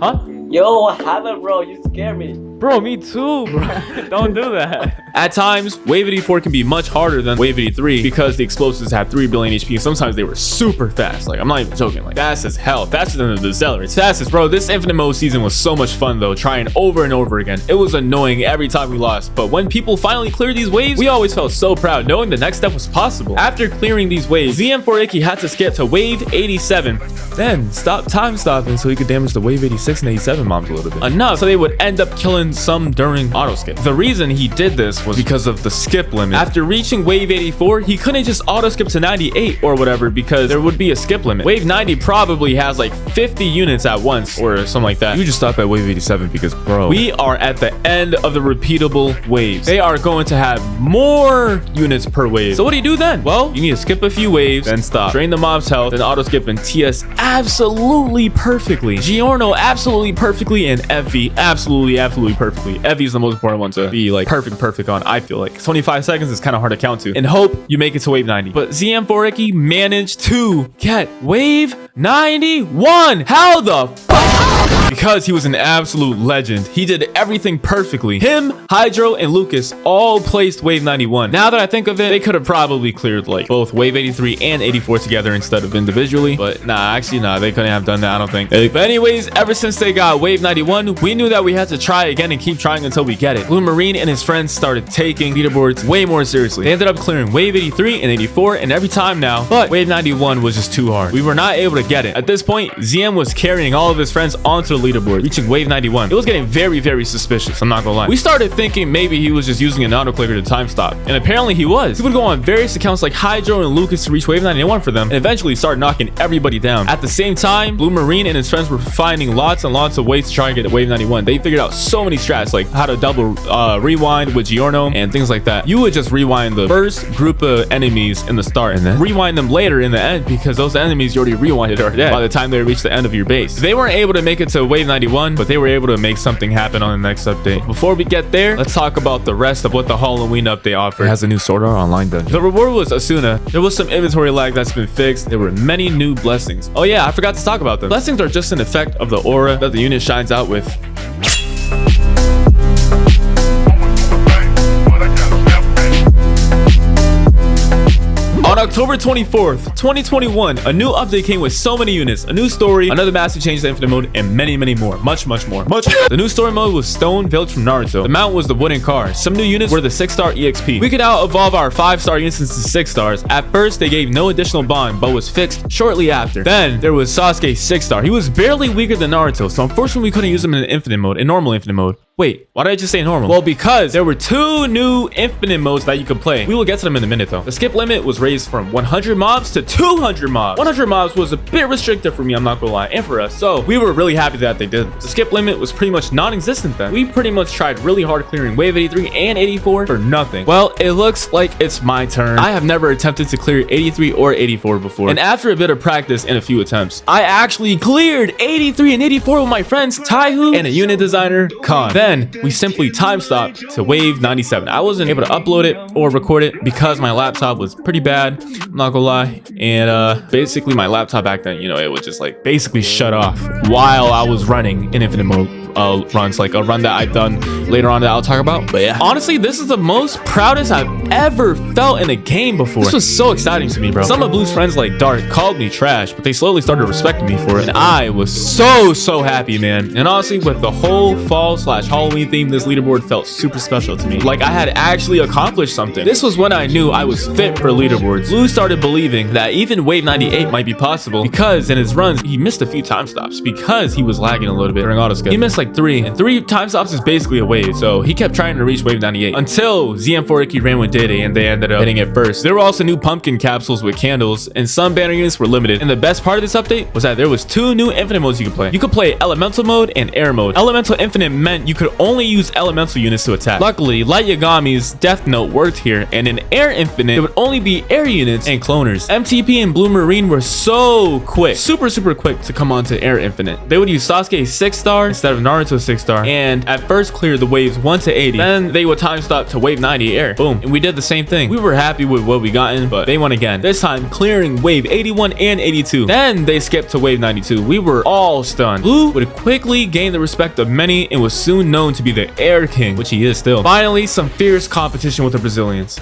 Huh? Yo, what happened, bro? You scared me. Bro, me too, bro. Don't do that. At times, wave 84 can be much harder than wave 83 because the explosives have 3 billion HP. Sometimes they were super fast. Like, I'm not even joking. Like, fast as hell. Faster than the Accelerates. Fastest, bro. This infinite mode season was so much fun, though, trying over and over again. It was annoying every time we lost. But when people finally cleared these waves, we always felt so proud, knowing the next step was possible. After clearing these waves, ZM4Icky had to skip to wave 87. Then, stop time stopping so he could damage the wave 86 and 87 mobs a little bit. Enough so they would end up killing some during auto skip. The reason he did this was because of the skip limit. After reaching wave 84, he couldn't just auto skip to 98 or whatever because there would be a skip limit. Wave 90 probably has like 50 units at once or something like that. You just stop at wave 87 because, bro, we are at the end of the repeatable waves. They are going to have more units per wave. So what do you do then? Well, you need to skip a few waves, then stop. Drain the mob's health, then auto skip and TS absolutely perfectly. Giorno absolutely perfectly, and Effie absolutely perfectly. Effie is the most important one to be like perfect on. I feel like 25 seconds is kind of hard to count to, and hope you make it to wave 90. But ZM4Icky managed to get wave 91. How the fuck? Because he was an absolute legend. He did everything perfectly. Him, Hydro, and Lucas all placed wave 91. Now that I think of it, they could have probably cleared like both wave 83 and 84 together instead of individually. But nah, actually nah, they couldn't have done that, I don't think. But anyways, ever since they got wave 91, we knew that we had to try again and keep trying until we get it. Blue Marine and his friends started taking leaderboards way more seriously. They ended up clearing wave 83 and 84 and every time now, but wave 91 was just too hard. We were not able to get it. At this point, ZM was carrying all of his friends onto the leaderboard, reaching wave 91. It was getting very suspicious, I'm not gonna lie. We started thinking maybe he was just using an auto clicker to time stop, and apparently he was. He would go on various accounts like Hydro and Lucas to reach wave 91 for them, and eventually start knocking everybody down. At the same time, Blue Marine and his friends were finding lots and lots of ways to try and get to wave 91. They figured out so many strats, like how to double rewind with Giorno and things like that. You would just rewind the first group of enemies in the start and then rewind them later in the end because those enemies you already rewinded are dead by the time they reach the end of your base. They weren't able to make it to wave 91, but they were able to make something happen on the next update. Before we get there, let's talk about the rest of what the Halloween update offered. It has a new Sword Art Online dungeon. The reward was Asuna. There was some inventory lag that's been fixed. There were many new blessings. Oh yeah, I forgot to talk about them. Blessings are just an effect of the aura that the unit shines out with. On October 24th, 2021, a new update came with so many units, a new story, another massive change to infinite mode, and many more. Much more. The new story mode was Stone Village from Naruto. The mount was the wooden car. Some new units were the 6-star EXP. We could now evolve our 5-star units into 6 stars. At first, they gave no additional bond, but was fixed shortly after. Then, there was Sasuke 6-star. He was barely weaker than Naruto, so unfortunately we couldn't use him in infinite mode, in normal infinite mode. Wait, why did I just say normal? Well, because there were 2 new infinite modes that you could play. We will get to them in a minute though. The skip limit was raised from 100 mobs to 200 mobs. 100 mobs was a bit restrictive for me, I'm not gonna lie, and for us. So we were really happy that they did. The skip limit was pretty much non-existent then. We pretty much tried really hard clearing wave 83 and 84 for nothing. Well, it looks like it's my turn. I have never attempted to clear 83 or 84 before. And after a bit of practice and a few attempts, I actually cleared 83 and 84 with my friends Taihu and a unit designer, Khan. Then we simply time stopped to wave 97. I wasn't able to upload it or record it because my laptop was pretty bad, I'm not gonna lie. And basically my laptop back then, you know, it would just like basically shut off while I was running in infinite mode runs, like a run that I've done later on that I'll talk about. But yeah, honestly, this is the most proudest I've ever felt in a game before. This was so exciting to me, bro. Some of Blue's friends like Dark called me trash, but they slowly started respecting me for it, and I was so happy, man. And honestly, with the whole fall/Halloween theme, this leaderboard felt super special to me. Like I had actually accomplished something. This was when I knew I was fit for leaderboards. Blue started believing that even wave 98 might be possible because in his runs he missed a few time stops because he was lagging a little bit during autoskip. He missed like 3, and 3 time stops is basically a wave, so he kept trying to reach wave 98 until ZM4Icky ran with Dede and they ended up hitting it first. There were also new pumpkin capsules with candles, and some banner units were limited. And the best part of this update was that there was 2 new infinite modes you could play. You could play elemental mode and air mode. Elemental infinite meant you could only use elemental units to attack. Luckily, Light Yagami's death note worked here, and in air infinite it would only be air units and cloners. MTP and Blue Marine were so quick, super quick to come onto air infinite. They would use Sasuke 6-star instead of Naruto 6-star, and at first clear the waves 1 to 80. Then they would time stop to wave 90 air. Boom. And we did the same thing. We were happy with what we gotten, but they won again. This time clearing wave 81 and 82. Then they skipped to wave 92. We were all stunned. Blue would quickly gain the respect of many and was soon known to be the air king, which he is still. Finally, some fierce competition with the Brazilians.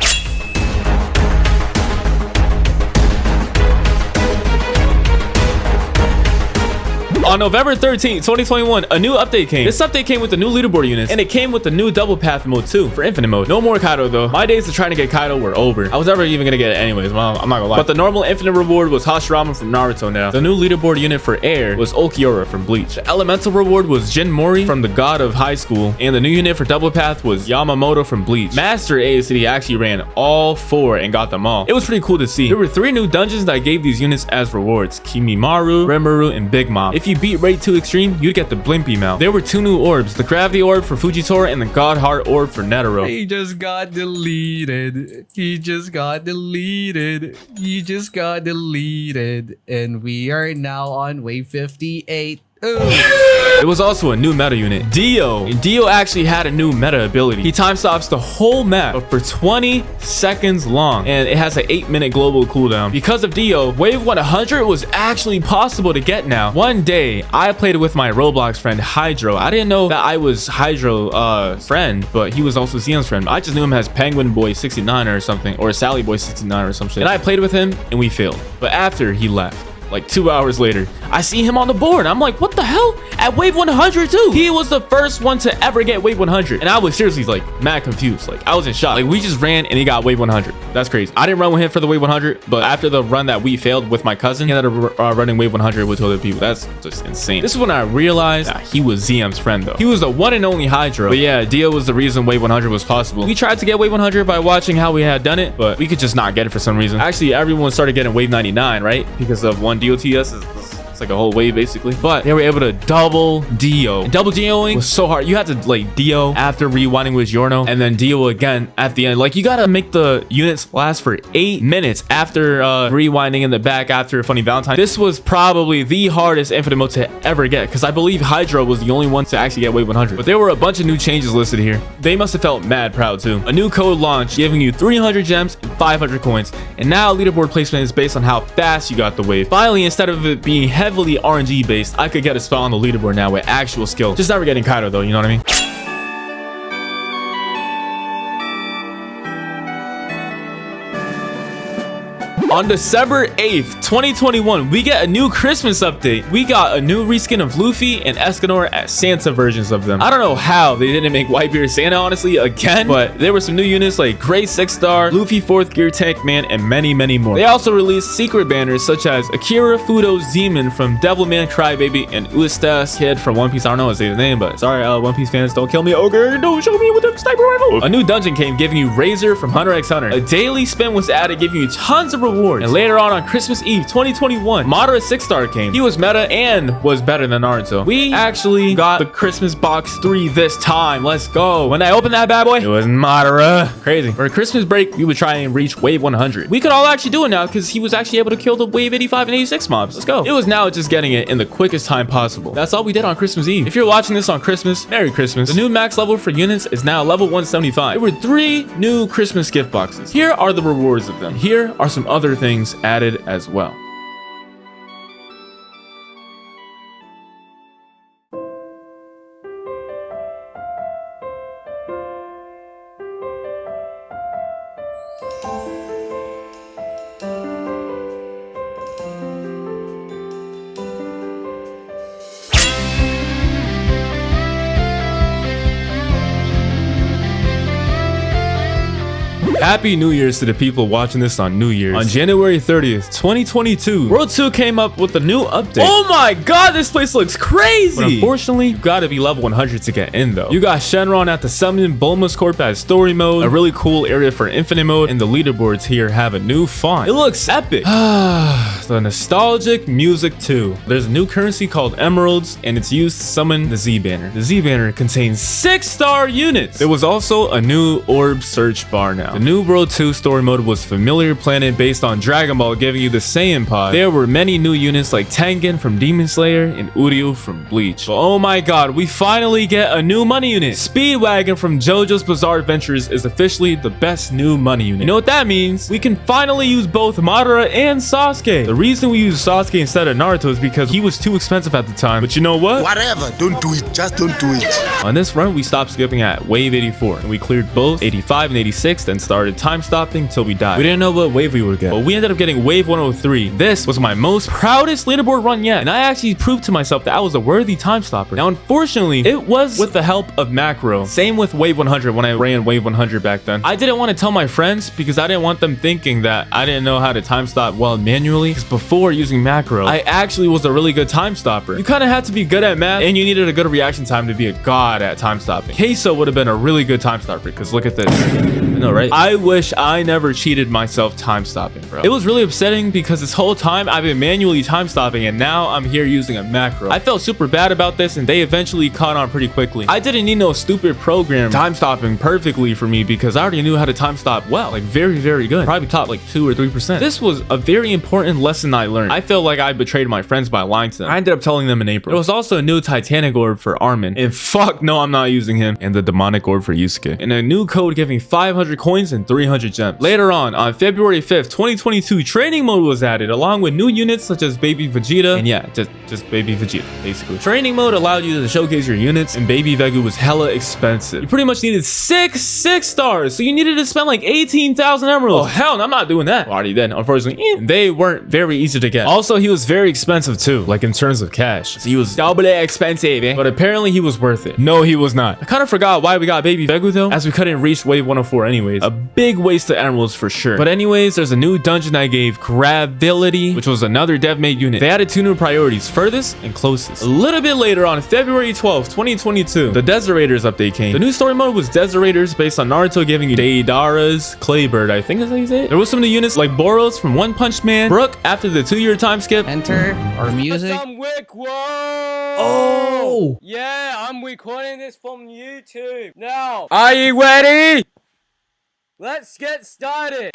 On November 13th, 2021, a new update came. This update came with the new leaderboard units, and it came with the new double path mode too for infinite mode. No more Kaido though. My days of trying to get Kaido were over. I was never even gonna get it anyways, well, I'm not gonna lie. But the normal infinite reward was Hashirama from Naruto now. The new leaderboard unit for air was Ulquiorra from Bleach. The elemental reward was Jin Mori from the God of High School, and the new unit for double path was Yamamoto from Bleach. Master ASD actually ran all 4 and got them all. It was pretty cool to see. There were 3 new dungeons that gave these units as rewards: Kimimaru, Rimuru, and Big Mom. If you beat Raid 2 Extreme, you'd get the Blimpy mount. There were 2 new orbs, the Gravity Orb for Fujitora and the God Heart Orb for Netero. He just got deleted. He just got deleted. He just got deleted. And we are now on wave 58. There was also a new meta unit, Dio. And Dio actually had a new meta ability. He time stops the whole map, but for 20 seconds long, and it has an 8-minute global cooldown. Because of Dio, wave 100 was actually possible to get now. One day, I played with my Roblox friend Hydro. I didn't know that I was Hydro's friend, but he was also Xian's friend. I just knew him as Penguin Boy 69 or something, or Sally Boy 69 or some shit. And I played with him, and we failed. But after he left, like 2 hours later, I see him on the board. I'm like, what the hell? At wave 100 too. He was the first one to ever get wave 100. And I was seriously like mad confused. Like I was in shock. Like we just ran and he got wave 100. That's crazy. I didn't run with him for the wave 100, but after the run that we failed with my cousin, he ended up running wave 100 with 2 other people. That's just insane. This is when I realized that he was ZM's friend though. He was the one and only Hydro. But yeah, Dio was the reason wave 100 was possible. We tried to get wave 100 by watching how we had done it, but we could just not get it for some reason. Actually, everyone started getting wave 99, right? Because of one DOTS. It's like a whole wave basically, but they were able to double Dio. And double Dioing was so hard. You had to like Dio after rewinding with Giorno and then Dio again at the end. Like you gotta make the units last for 8 minutes after rewinding in the back after Funny Valentine. This was probably the hardest infinite mode to ever get because I believe Hydro was the only one to actually get wave 100. But there were a bunch of new changes listed here. They must have felt mad proud too. A new code launched giving you 300 gems and 500 coins, and now leaderboard placement is based on how fast you got the wave. Finally, instead of it being heavily RNG based, I could get a spot on the leaderboard now with actual skill. Just never getting Kaido though, you know what I mean? On December 8th, 2021, we get a new Christmas update. We got a new reskin of Luffy and Escanor as Santa versions of them. I don't know how they didn't make Whitebeard Santa, honestly, again, but there were some new units like Gray 6-star, Luffy 4th Gear Tank Man, and many, many more. They also released secret banners such as Akira Fudo's Demon from Devilman Crybaby and Usta's Kid from One Piece. I don't know how to say his name, but sorry, One Piece fans, don't kill me. Okay, don't show me with the sniper rifle. A new dungeon came giving you Razor from Hunter x Hunter. A daily spin was added giving you tons of rewards. And later on Christmas Eve 2021, Madara 6-star came. He was meta and was better than Naruto. We actually got the Christmas box 3 this time. Let's go. When I opened that bad boy, it was Madara. Crazy. For a Christmas break, we would try and reach wave 100. We could all actually do it now because he was actually able to kill the wave 85 and 86 mobs. Let's go. It was now just getting it in the quickest time possible. That's all we did on Christmas Eve. If you're watching this on Christmas, Merry Christmas. The new max level for units is now level 175. There were 3 new Christmas gift boxes. Here are the rewards of them. Here are some other things added as well. Happy New Year's to the people watching this on New Year's. On January 30th, 2022, World 2 came up with a new update. Oh my god, this place looks crazy! But unfortunately, you gotta be level 100 to get in though. You got Shenron at the Summon, Bulma's Corp as story mode, a really cool area for infinite mode, and the leaderboards here have a new font. It looks epic. The nostalgic music too. There's a new currency called emeralds, and it's used to summon the Z banner. The Z banner contains 6-star units. There was also a new orb search bar now. The new World 2 story mode was Familiar Planet based on Dragon Ball, giving you the Saiyan pod. There were many new units like Tengen from Demon Slayer and Uryu from Bleach. But oh my god, we finally get a new money unit. Speedwagon from JoJo's Bizarre Adventures is officially the best new money unit. You know what that means? We can finally use both Madara and Sasuke. The reason we use Sasuke instead of Naruto is because he was too expensive at the time. But you know what? Whatever, don't do it. Just don't do it. On this run, we stopped skipping at wave 84 and we cleared both 85 and 86, then started time stopping till we died. We didn't know what wave we would get, but we ended up getting wave 103. This was my most proudest leaderboard run yet, and I actually proved to myself that I was a worthy time stopper. Now, unfortunately, it was with the help of macro. Same with wave 100 when I ran wave 100 back then. I didn't want to tell my friends because I didn't want them thinking that I didn't know how to time stop well manually, because before using macro, I actually was a really good time stopper. You kind of had to be good at math, and you needed a good reaction time to be a god at time stopping. Queso would have been a really good time stopper, because look at this. I know, right? I wish I never cheated myself time stopping, bro. It was really upsetting because this whole time I've been manually time stopping, and now I'm here using a macro. I felt super bad about this, and they eventually caught on pretty quickly. I didn't need no stupid program time stopping perfectly for me because I already knew how to time stop well, like very, very good. Probably top like 2 or 3%. This was a very important lesson I learned. I felt like I betrayed my friends by lying to them. I ended up telling them in April. There was also a new Titanic orb for Armin, and fuck no, I'm not using him, and the demonic orb for Yusuke, and a new code giving 500 coins and 300 gems. Later on February 5th, 2022, training mode was added along with new units such as Baby Vegeta, and yeah, just Baby Vegeta, basically. Training mode allowed you to showcase your units, and Baby Vegu was hella expensive. You pretty much needed 6 stars, so you needed to spend like 18,000 emeralds. Oh hell no, I'm not doing that. Already then, unfortunately, they weren't very easy to get. Also, he was very expensive too, like in terms of cash. So he was double expensive, but apparently he was worth it. No, he was not. I kind of forgot why we got Baby Vegu though, as we couldn't reach wave 104 anyways. A big waste of emeralds for sure. But anyways, there's a new dungeon I gave, Gravity, which was another dev-made unit. They added 2 new priorities, furthest and closest. A little bit later on February 12th, 2022, the Desert Raiders update came. The new story mode was Desert Raiders based on Naruto, giving you Deidara's Claybird, I think is how you say it. There was some new units like Boros from One Punch Man, Brook after the 2-year time skip. Enter our music. Oh! Yeah, I'm recording this from YouTube. Now, are you ready? Let's get started.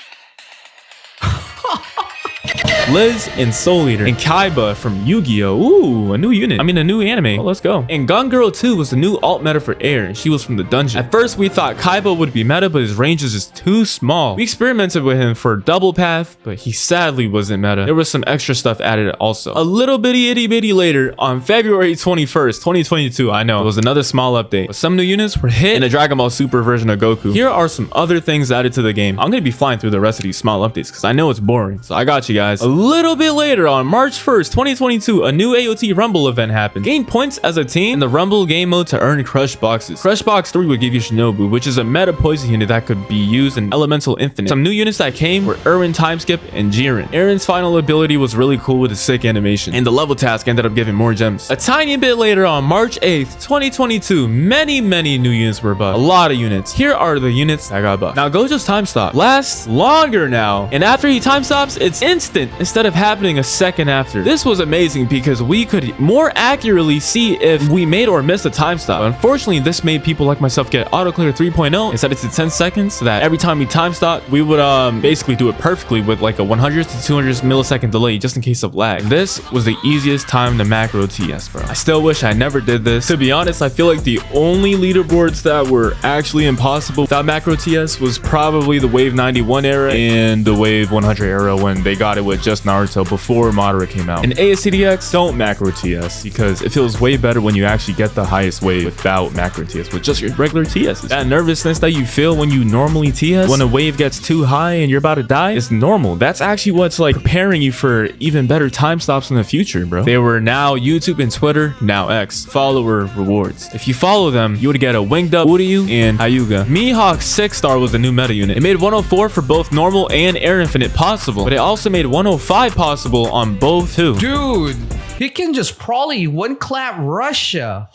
Liz and Soul Eater, and Kaiba from Yu-Gi-Oh! Ooh, a new unit. I mean, a new anime. Oh, let's go. And Gun Girl 2 was the new alt meta for Air, and she was from the dungeon. At first, we thought Kaiba would be meta, but his range is just too small. We experimented with him for double path, but he sadly wasn't meta. There was some extra stuff added also. A little bitty itty bitty later, on February 21st, 2022, I know, it was another small update, but some new units were hit in a Dragon Ball Super version of Goku. Here are some other things added to the game. I'm gonna be flying through the rest of these small updates because I know it's boring, so I got you guys. A little bit later, on March 1st, 2022, a new AOT Rumble event happened. Gain points as a team in the Rumble game mode to earn Crush Boxes. Crush Box 3 would give you Shinobu, which is a meta poison unit that could be used in Elemental Infinite. Some new units that came were Eren Timeskip and Jiren. Eren's final ability was really cool with a sick animation, and the level task ended up giving more gems. A tiny bit later, on March 8th, 2022, many new units were buffed. A lot of units. Here are the units that got buffed. Now Gojo's time stop lasts longer now, and after he time stops, it's instant instead of happening a second after. This was amazing because we could more accurately see if we made or missed a time stop. Unfortunately, this made people like myself get auto clear 3.0 and set it to 10 seconds so that every time we time stop, we would basically do it perfectly with like a 100 to 200 millisecond delay just in case of lag. And this was the easiest time to macro TS, bro. I still wish I never did this. To be honest, I feel like the only leaderboards that were actually impossible without macro TS was probably the Wave 91 era and the Wave 100 era when they got it with just Naruto before Madara came out. And ASCDX, don't macro TS because it feels way better when you actually get the highest wave without macro TS, with just your regular TS. That nervousness that you feel when you normally TS, when a wave gets too high and you're about to die, is normal. That's actually what's like preparing you for even better time stops in the future, bro. They were now YouTube and Twitter, now X, follower rewards. If you follow them, you would get a winged up Uryu and Hyuga. Mihawk 6-star was the new meta unit. It made 104 for both normal and air infinite possible, but it also made 105 possible on both too. Dude, he can just probably one clap Russia.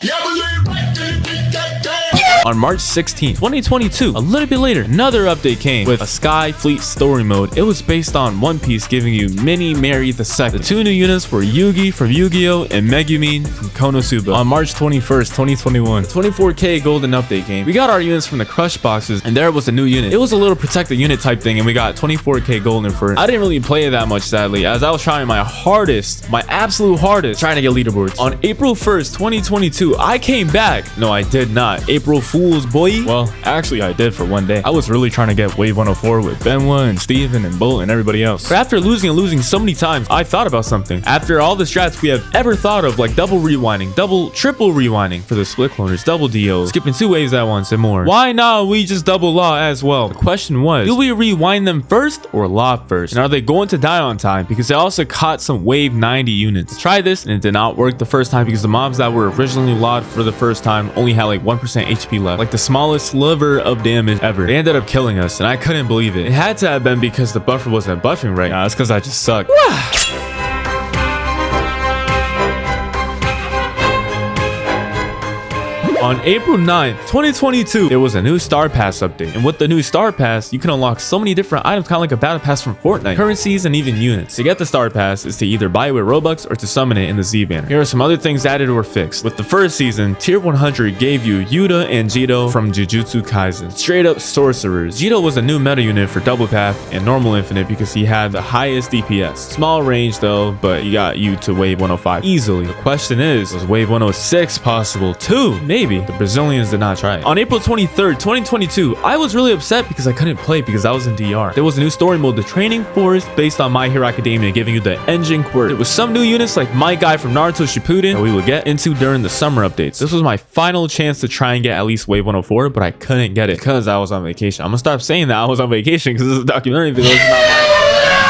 On March 16th, 2022, a little bit later, another update came with a Sky Fleet story mode. It was based on One Piece, giving you Mini Mary II. The two new units were Yugi from Yu-Gi-Oh! And Megumin from Konosuba. On March 21st, 2021, 24k golden update came. We got our units from the Crush Boxes, and there was a new unit. It was a little protected unit type thing, and we got 24k golden for it. I didn't really play it that much, sadly, as I was trying my hardest, my absolute hardest, trying to get leaderboards. On April 1st, 2022, I came back. No, I did not. April Fool's, boy. Well, actually, I did for one day. I was really trying to get Wave 104 with Benwa and Steven and Bolt and everybody else. But after losing and losing so many times, I thought about something. After all the strats we have ever thought of, like double rewinding, triple rewinding for the split cloners, double DOs, skipping 2 waves at once and more, why not we just double law as well? The question was, do we rewind them first or law first? And are they going to die on time? Because they also caught some Wave 90 units. Tried this and it did not work the first time because the mobs that were originally lawed for the first time only had like 1% HP left, like the smallest sliver of damage ever. They ended up killing us and I couldn't believe it. It had to have been because the buffer wasn't buffing right. Nah, that's because I just suck. On April 9th, 2022, there was a new Star Pass update. And with the new Star Pass, you can unlock so many different items, kind of like a battle pass from Fortnite, currencies, and even units. To get the Star Pass is to either buy it with Robux or to summon it in the Z banner. Here are some other things added or fixed. With the first season, Tier 100 gave you Yuta and Vegito from Jujutsu Kaisen. Straight up sorcerers. Vegito was a new meta unit for Double Path and Normal Infinite because he had the highest DPS. Small range though, but he got you to Wave 105 easily. The question is, was Wave 106 possible too? Maybe. The Brazilians did not try it. On April 23rd, 2022, I was really upset because I couldn't play because I was in DR. There was a new story mode, the Training Forest, based on My Hero Academia, giving you the engine quirk. There was some new units like my guy from Naruto Shippuden that we would get into during the summer updates. This was my final chance to try and get at least Wave 104, but I couldn't get it because I was on vacation. I'm gonna stop saying that I was on vacation because this is a documentary video. It's not mine.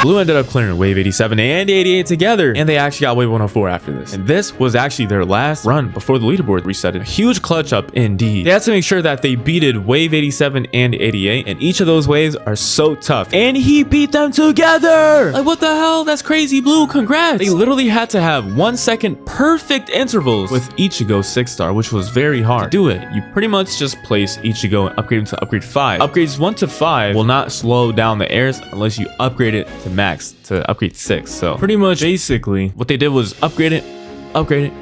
Blue ended up clearing Wave 87 and 88 together, and they actually got Wave 104 after this. And this was actually their last run before the leaderboard reset. A huge clutch up indeed. They had to make sure that they beated Wave 87 and 88, and each of those waves are so tough. And he beat them together! Like, what the hell? That's crazy, Blue. Congrats! They literally had to have 1 second perfect intervals with Ichigo 6-star, which was very hard. To do it, you pretty much just place Ichigo and upgrade him to upgrade 5. Upgrades 1 to 5 will not slow down the airs unless you upgrade it to max to upgrade 6. So pretty much basically what they did was upgrade it, upgrade it,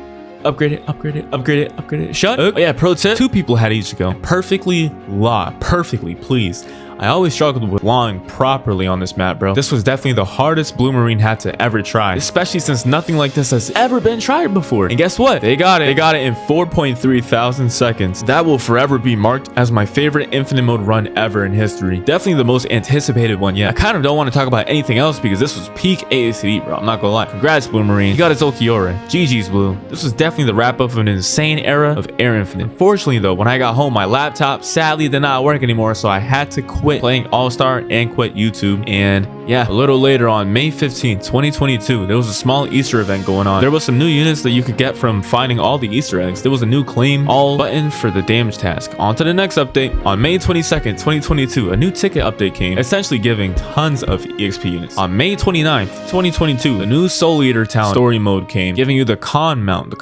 upgrade it, upgrade it, upgrade it, upgrade it, shut. Oh yeah, pro tip, 2 people had Ichigo. Perfectly law, perfectly, please. I always struggled with lawing properly on this map, bro. This was definitely the hardest Blue Marine had to ever try, especially since nothing like this has ever been tried before. And guess what? They got it. They got it in 4.3 thousand seconds. That will forever be marked as my favorite infinite mode run ever in history. Definitely the most anticipated one yet. I kind of don't want to talk about anything else because this was peak AACD, bro. I'm not gonna lie. Congrats, Blue Marine. You got his Ulquiorra. GG's, Blue. This was definitely the wrap up of an insane era of Air Infinite. Unfortunately, though, when I got home, my laptop sadly did not work anymore, so I had to quit playing All-Star and quit YouTube. And yeah, a little later on May 15th, 2022, there was a small Easter event going on. There was some new units that you could get from finding all the Easter eggs. There was a new claim all button for the damage task. On to the next update. On May 22nd, 2022, a new ticket update came, essentially giving tons of EXP units. On May 29th, 2022, a new Soul Eater Talent story mode came, giving you the cone mount,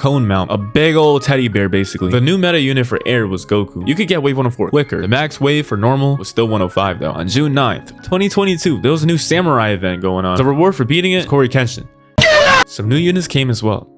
a big old teddy bear basically. The new meta unit for air was Goku. You could get wave 104 quicker. The max wave for normal was still 105 though. On June 9th, 2022, there was a new samurai event going on. The reward for beating it is Corey Kenshin. Some new units came as well.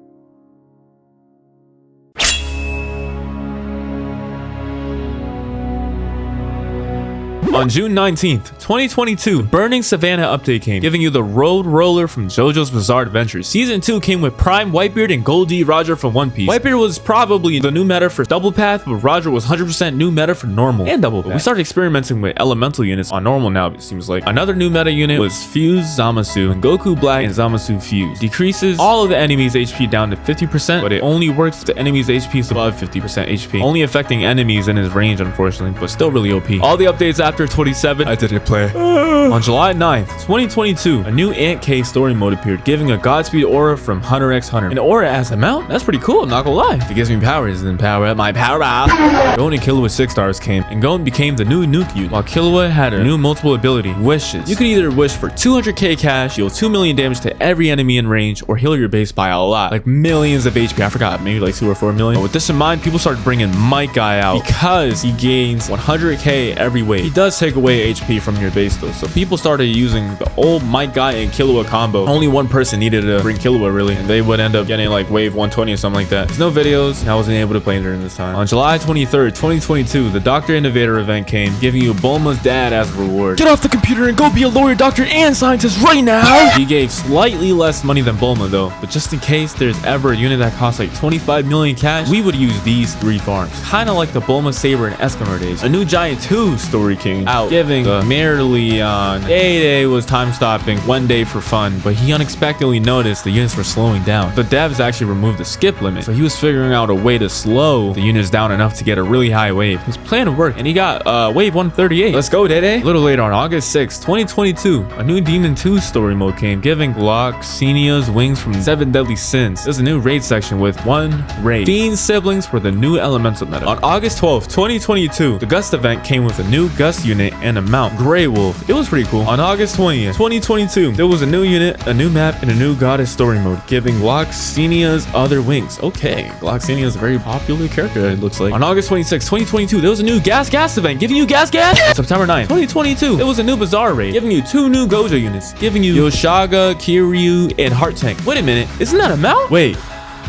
On June 19th, 2022, Burning Savannah update came, giving you the Road Roller from JoJo's Bizarre Adventures. Season 2 came with Prime Whitebeard and Gold D Roger from One Piece. Whitebeard was probably the new meta for Double Path, but Roger was 100% new meta for normal and Double Path. We started experimenting with elemental units on normal now, it seems like. Another new meta unit was Fuse Zamasu, and Goku Black and Zamasu Fuse. Decreases all of the enemy's HP down to 50%, but it only works if the enemy's HP is above 50% HP. Only affecting enemies in his range, unfortunately, but still really OP. All the updates after 27, I didn't play. On July 9th, 2022, a new Ant K story mode appeared, giving a Godspeed aura from Hunter x Hunter. An aura as a mount? That's pretty cool, I'm not gonna lie. If it gives me powers, then power up my power up. Gon and Killua 6 stars came, and Gon became the new nuke unit, while Killua had a new multiple ability, Wishes. You could either wish for 200k cash, deal 2 million damage to every enemy in range, or heal your base by a lot, like millions of HP. I forgot, maybe like 2 or 4 million. But with this in mind, people started bringing Might Guy out because he gains 100k every wave. He does take away HP from your base though, so people started using the old Might Guy and Killua combo. Only one person needed to bring Killua really, and they would end up getting like wave 120 or something like that. There's no videos, and I wasn't able to play during this time. On July 23rd, 2022, the Dr. Innovator event came, giving you Bulma's dad as a reward. Get off the computer and go be a lawyer, doctor, and scientist right now! He gave slightly less money than Bulma though, but just in case there's ever a unit that costs like 25 million cash, we would use these 3 farms. Kinda like the Bulma Saber and Eskimor days. A new Giant 2 story came out, giving the merely on Day was time stopping one day for fun, but he unexpectedly noticed the units were slowing down. The devs actually removed the skip limit, so he was figuring out a way to slow the units down enough to get a really high wave. His plan worked, and he got wave 138. Let's go, Day. A little later on August 6, 2022, a new Demon 2 story mode came, giving Xenia's wings from 7 Deadly Sins. There's a new raid section with 1 raid. Fiend's siblings were the new elemental meta. On August 12, 2022, the Gust event came with a new Gust unit and a mount, Grey Wolf. It was pretty cool. On August 20th, 2022, there was a new unit, a new map, and a new goddess story mode, giving Xenia's other wings. Okay, Xenia is a very popular character, it looks like. On August 26, 2022, there was a new Gas event, giving you Gas. On September 9th, 2022, there was a new Bazaar raid, giving you 2 new Gojo units, giving you Yoshaga, Kiryu, and Heart Tank. Wait a minute, isn't that a mount? Wait,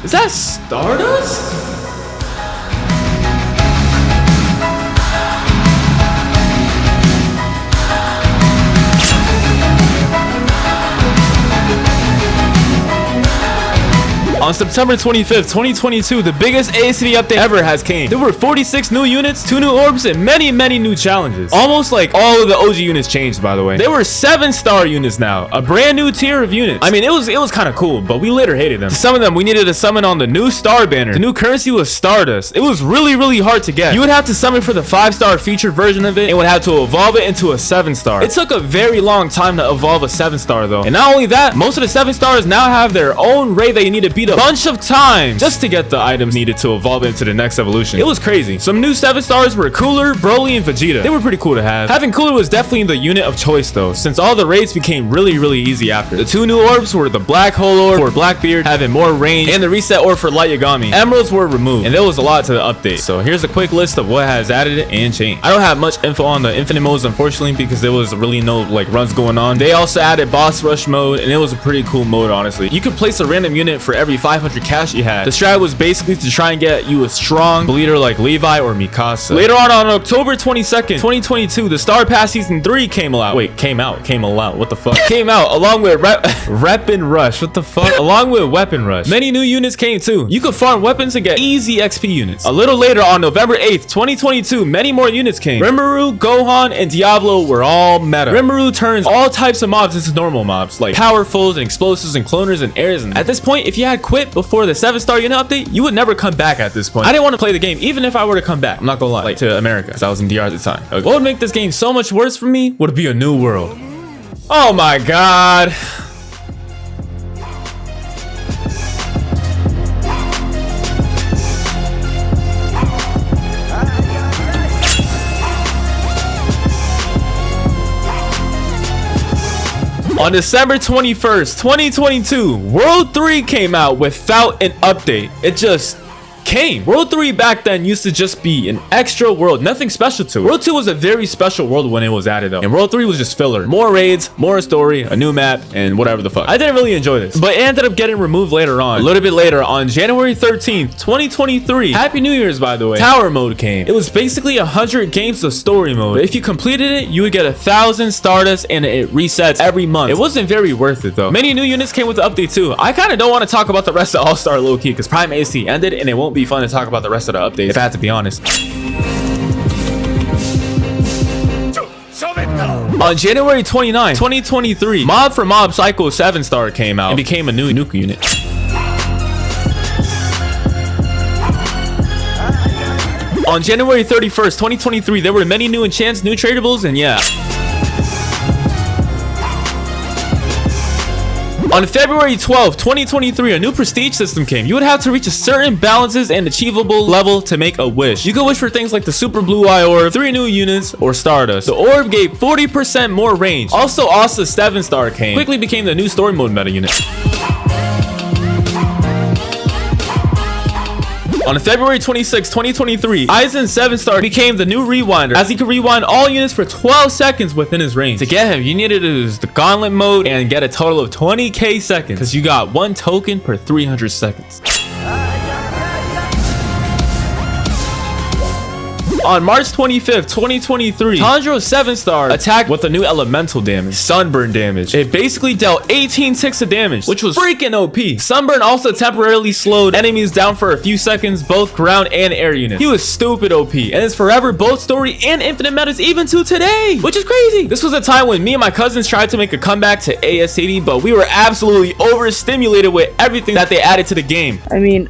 is that Stardust? On September 25th, 2022, the biggest AACD update ever has came. There were 46 new units, 2 new orbs, and many new challenges. Almost like all of the OG units changed, by the way. There were 7-star units now, a brand new tier of units. I mean, it was kind of cool, but we later hated them. To summon them, we needed to summon on the new star banner. The new currency was Stardust. It was really hard to get. You would have to summon for the 5-star featured version of it, and would have to evolve it into a 7-star. It took a very long time to evolve a 7-star though. And not only that, most of the 7-stars now have their own raid that you need to beat a bunch of times just to get the items needed to evolve into the next evolution. It was crazy. Some new 7-stars were Cooler, Broly, and Vegeta. They were pretty cool to have. Having Cooler was definitely the unit of choice though, since all the raids became really easy after. The 2 new orbs were the Black Hole Orb for Blackbeard, having more range, and the Reset Orb for Light Yagami. Emeralds were removed, and there was a lot to the update. So here's a quick list of what has added and changed. I don't have much info on the infinite modes, unfortunately, because there was really no like runs going on. They also added boss rush mode, and it was a pretty cool mode, honestly. You could place a random unit for every 500 cash you had. The strat was basically to try and get you a strong bleeder like Levi or Mikasa. Later on October 22nd, 2022, the Star Pass Season 3 came out. Wait, came out. What the fuck? Came out along with Weapon Rush. What the fuck? Along with Weapon Rush. Many new units came too. You could farm weapons and get easy XP units. A little later on November 8th, 2022, many more units came. Rimuru, Gohan, and Diablo were all meta. Rimuru turns all types of mobs into normal mobs, like powerfuls and explosives and cloners and airs. And at this point, if you had quit before the 7-star unit update, you would never come back at this point. I didn't want to play the game even if I were to come back. I'm not gonna lie, like to America, because I was in DR at the time. Okay. What would make this game so much worse for me would be a new world. Oh my god. On December 21st, 2022, World 3 came out without an update. It just came. World 3 back then used to just be an extra world, nothing special to it. World 2 was a very special world when it was added though, and World 3 was just filler. More raids, more story, a new map, and whatever the fuck. I didn't really enjoy this, but it ended up getting removed later on. A little bit later, on January 13th, 2023, Happy New Year's by the way, Tower Mode came. It was basically 100 games of story mode, but if you completed it, you would get 1,000 Stardust and it resets every month. It wasn't very worth it though. Many new units came with the update too. I kind of don't want to talk about the rest of All-Star low-key because Prime AC ended and it won't be fun to talk about the rest of the updates if I have to be honest. On January 29, 2023, Mob for Mob Psycho 7-star came out and became a new nuke unit. On January 31st, 2023, there were many new enchants, new tradables, and yeah. On February 12, 2023, a new prestige system came. You would have to reach a certain balances and achievable level to make a wish. You could wish for things like the Super Blue Eye Orb, 3 new units, or Stardust. The orb gave 40% more range. Also, Asa 7-star came. Quickly became the new story mode meta unit. On February 26, 2023, Aizen 7-star became the new rewindr, as he could rewind all units for 12 seconds within his range. To get him, you needed to use the gauntlet mode and get a total of 20k seconds, because you got 1 token per 300 seconds. On March 25th, 2023, Tanjiro 7-star attacked with a new elemental damage, sunburn damage. It basically dealt 18 ticks of damage, which was freaking OP. Sunburn also temporarily slowed enemies down for a few seconds, both ground and air units. He was stupid OP, and it's forever both story and infinite metas even to today, which is crazy. This was a time when me and my cousins tried to make a comeback to ASAD, but we were absolutely overstimulated with everything that they added to the game. I mean,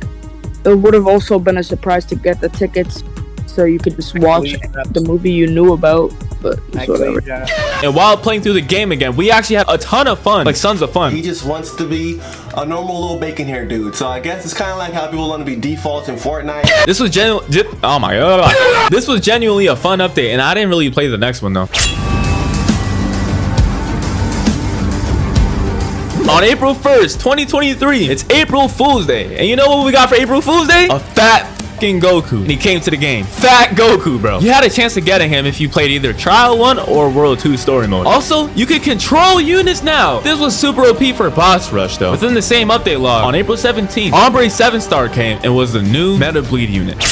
it would have also been a surprise to get the tickets so you could just watch the movie you knew about, but it's whatever. And while playing through the game again, we actually had a ton of fun, like sons of fun. He just wants to be a normal little bacon hair dude, so I guess it's kind of like how people want to be defaults in Fortnite. This was oh my god, this was genuinely a fun update, and I didn't really play the next one though. On April 1st, 2023, it's April Fool's Day, and you know what we got for April Fool's Day? A fat Goku, and he came to the game. Fat Goku, bro. You had a chance of getting him if you played either Trial 1 or World 2 story mode. Also, you could control units now. This was super OP for boss rush though. Within the same update log, on April 17th, Ombre 7-star came and was the new meta bleed unit.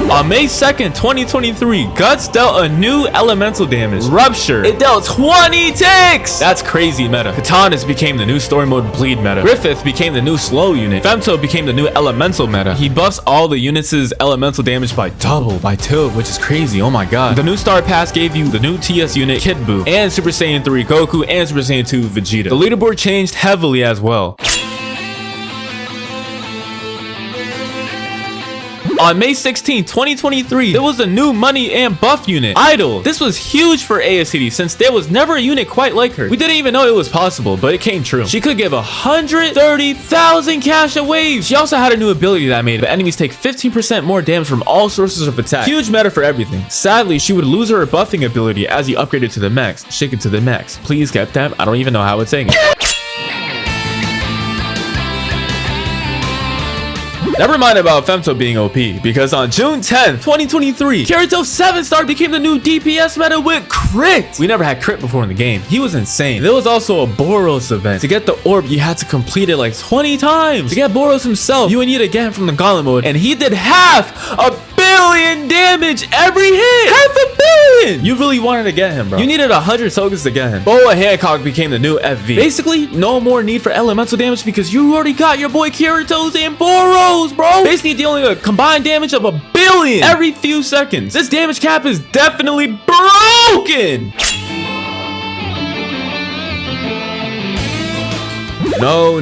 On May 2nd, 2023, Guts dealt a new elemental damage, Rupture. It dealt 20 ticks! That's crazy meta. Katanas became the new story mode bleed meta. Griffith became the new slow unit. Femto became the new elemental meta. He buffs all the units' elemental damage by 2, which is crazy. Oh my god. The new Star Pass gave you the new TS unit, Kid Buu, and Super Saiyan 3 Goku, and Super Saiyan 2 Vegito. The leaderboard changed heavily as well. On May 16, 2023, there was a new money and buff unit, Idol. This was huge for ASCD since there was never a unit quite like her. We didn't even know it was possible, but it came true. She could give 130,000 cash and waves. She also had a new ability that made the enemies take 15% more damage from all sources of attack. Huge meta for everything. Sadly, she would lose her buffing ability as you upgraded to the max. Shake it to the max. Please get that. I don't even know how it's saying it. Never mind about Femto being OP, because on June 10th, 2023, Kirito's 7-star became the new DPS meta with crit. We never had crit before in the game. He was insane. There was also a Boros event. To get the orb, you had to complete it like 20 times. To get Boros himself, you would need to get him from the gauntlet mode, and he did half a billion damage every hit. Half a billion. You really wanted to get him, bro. You needed 100 tokens to get him. Boa Hancock became the new FV. Basically, no more need for elemental damage because you already got your boy Kirito's and Boros, bro. Basically dealing a combined damage of 1 billion every few seconds. This damage cap is definitely broken. No,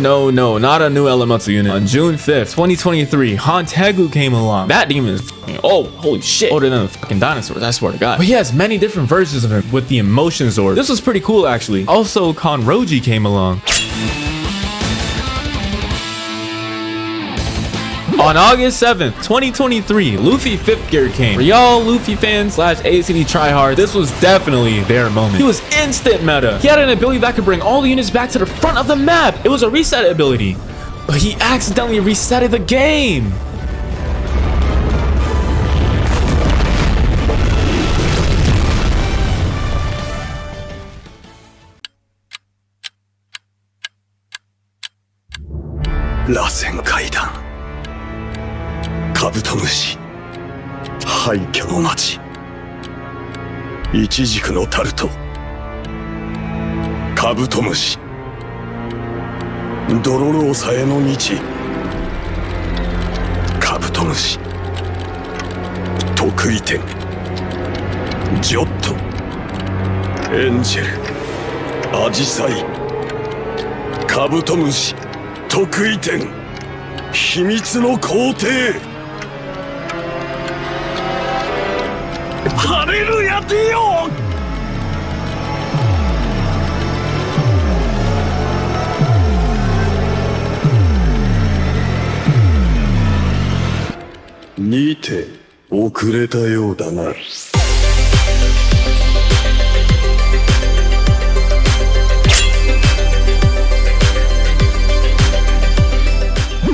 not a new elemental unit. On June 5th, 2023, Hantegu came along. That demon is fucking, oh, holy shit, older than the fucking dinosaurs, I swear to God. But he has many different versions of him with the emotions orb. This was pretty cool, actually. Also, Konroji came along. On August 7th, 2023, Luffy 5th gear came. For y'all Luffy fans / ACD tryhards, this was definitely their moment. He was instant meta. He had an ability that could bring all the units back to the front of the map. It was a reset ability, but he accidentally resetted the game.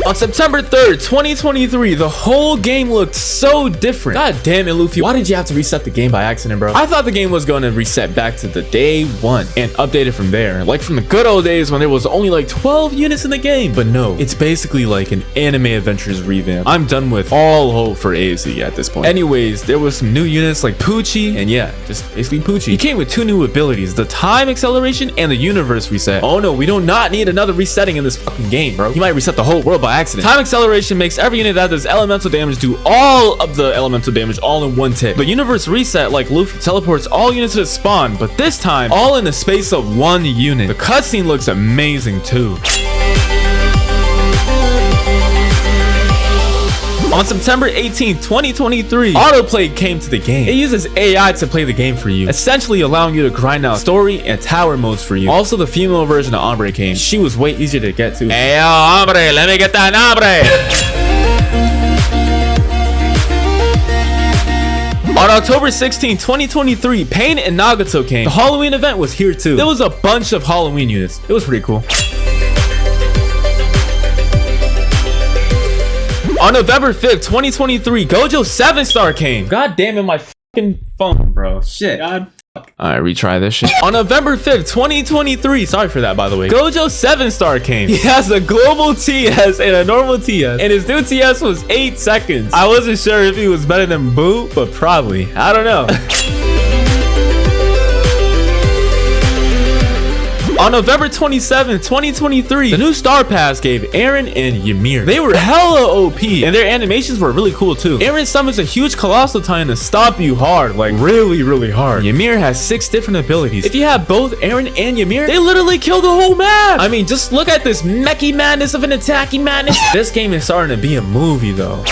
On September 3rd, 2023, the whole game looked so different. God damn it, Luffy. Why did you have to reset the game by accident, bro? I thought the game was going to reset back to the day 1 and update it from there. Like from the good old days when there was only like 12 units in the game. But no, it's basically like an anime adventures revamp. I'm done with all hope for AZ at this point. Anyways, there was some new units like Poochie, and yeah, just basically Poochie. He came with 2 new abilities, the time acceleration and the universe reset. Oh no, we do not need another resetting in this fucking game, bro. He might reset the whole world by accident. Time acceleration makes every unit that does elemental damage do all of the elemental damage all in one tick. The universe reset, like Luffy teleports all units to the spawn, but this time all in the space of 1 unit. The cutscene looks amazing too. On September 18th, 2023, autoplay came to the game. It uses AI to play the game for you, essentially allowing you to grind out story and tower modes for you. Also, the female version of Ombre came. She was way easier to get to. Hey, yo, Ombre, let me get that Ombre. On October 16, 2023, Pain and Nagato came. The Halloween event was here too. There was a bunch of Halloween units. It was pretty cool. On November 5th, 2023, Gojo 7-star came. God damn it, my fucking phone, bro. Shit. God fuck. Alright, retry this shit. On November 5th, 2023, sorry for that, by the way, Gojo 7-star came. He has a global TS and a normal TS, and his new TS was 8 seconds. I wasn't sure if he was better than Boo, but probably. I don't know. On November 27th, 2023, the new Star Pass gave Eren and Ymir. They were hella OP, and their animations were really cool too. Eren summons a huge colossal titan to stomp you hard, like really hard. Ymir has 6 different abilities. If you have both Eren and Ymir, they literally kill the whole map. I mean, just look at this mechy madness of an attacking madness. This game is starting to be a movie though.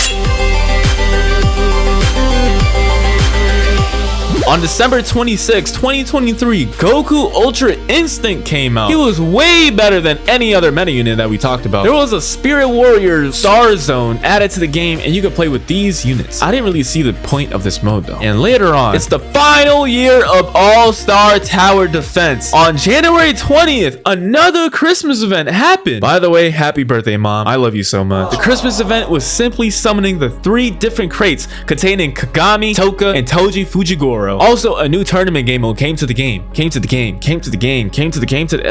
On December 26, 2023, Goku Ultra Instinct came out. He was way better than any other meta unit that we talked about. There was a Spirit Warrior Star Zone added to the game, and you could play with these units. I didn't really see the point of this mode though. And later on, it's the final year of All-Star Tower Defense. On January 20th, another Christmas event happened. By the way, happy birthday, Mom. I love you so much. The Christmas event was simply summoning the 3 different crates containing Kagami, Toka, and Toji Fujigoro. Also, a new tournament game mode came to the game.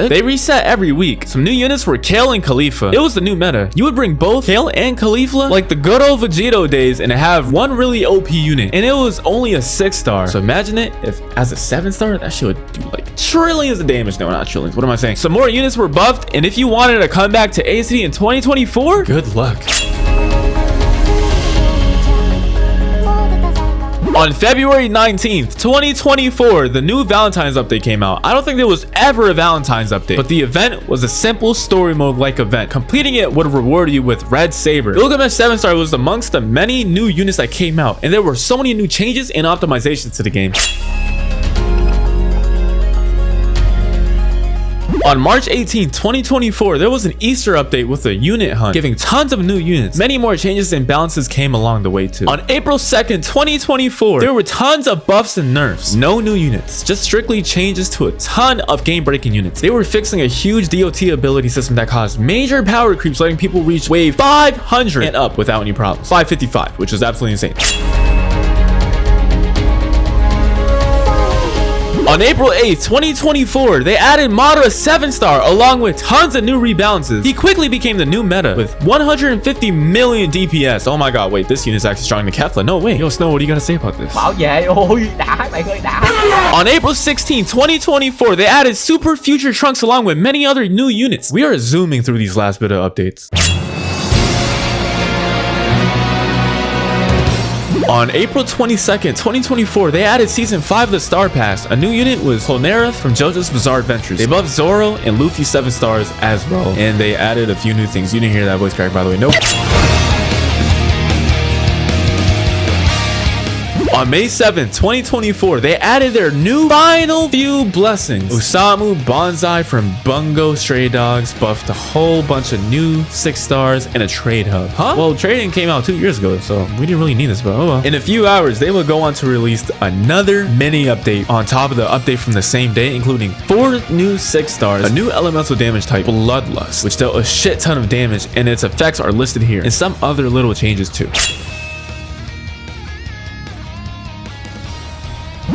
They reset every week. Some new units were Kale and Khalifa. It was the new meta. You would bring both Kale and Khalifa like the good old Vegito days and have one really OP unit. And it was only a 6-star. So imagine it if as a 7-star, that shit would do like trillions of damage. No, not trillions. What am I saying? Some more units were buffed, and if you wanted to come back to ACD in 2024, good luck. On February 19th, 2024, the new Valentine's update came out. I don't think there was ever a Valentine's update, but the event was a simple story mode like event. Completing it would reward you with Red Saber. Gilgamesh 7-star was amongst the many new units that came out, and there were so many new changes and optimizations to the game. On March 18, 2024, there was an Easter update with a unit hunt, giving tons of new units. Many more changes and balances came along the way too. On April 2nd, 2024, there were tons of buffs and nerfs. No new units, just strictly changes to a ton of game-breaking units. They were fixing a huge DOT ability system that caused major power creeps, letting people reach wave 500 and up without any problems. 555, which was absolutely insane. On April 8th, 2024, they added Madara 7-star along with tons of new rebalances. He quickly became the new meta with 150 million DPS. Oh my god, wait, this unit is actually stronger than Kefla. No way. Yo, Snow, what do you gotta say about this? On April 16, 2024, they added Super Future Trunks along with many other new units. We are zooming through these last bit of updates. On April 22nd, 2024, they added Season 5 of the Star Pass. A new unit was Polnareff from JoJo's Bizarre Adventures. They buffed Zoro and Luffy 7 stars as well. And they added a few new things. You didn't hear that voice crack, by the way. Nope. On May 7th, 2024, they added their new final few blessings. Osamu Bonsai from Bungo Stray Dogs buffed a whole bunch of new 6 stars and a trade hub. Huh? Well, trading came out 2 years ago, so we didn't really need this, but oh well. In a few hours, they will go on to release another mini update on top of the update from the same day, including 4 new 6 stars, a new elemental damage type, Bloodlust, which dealt a shit ton of damage, and its effects are listed here, and some other little changes too.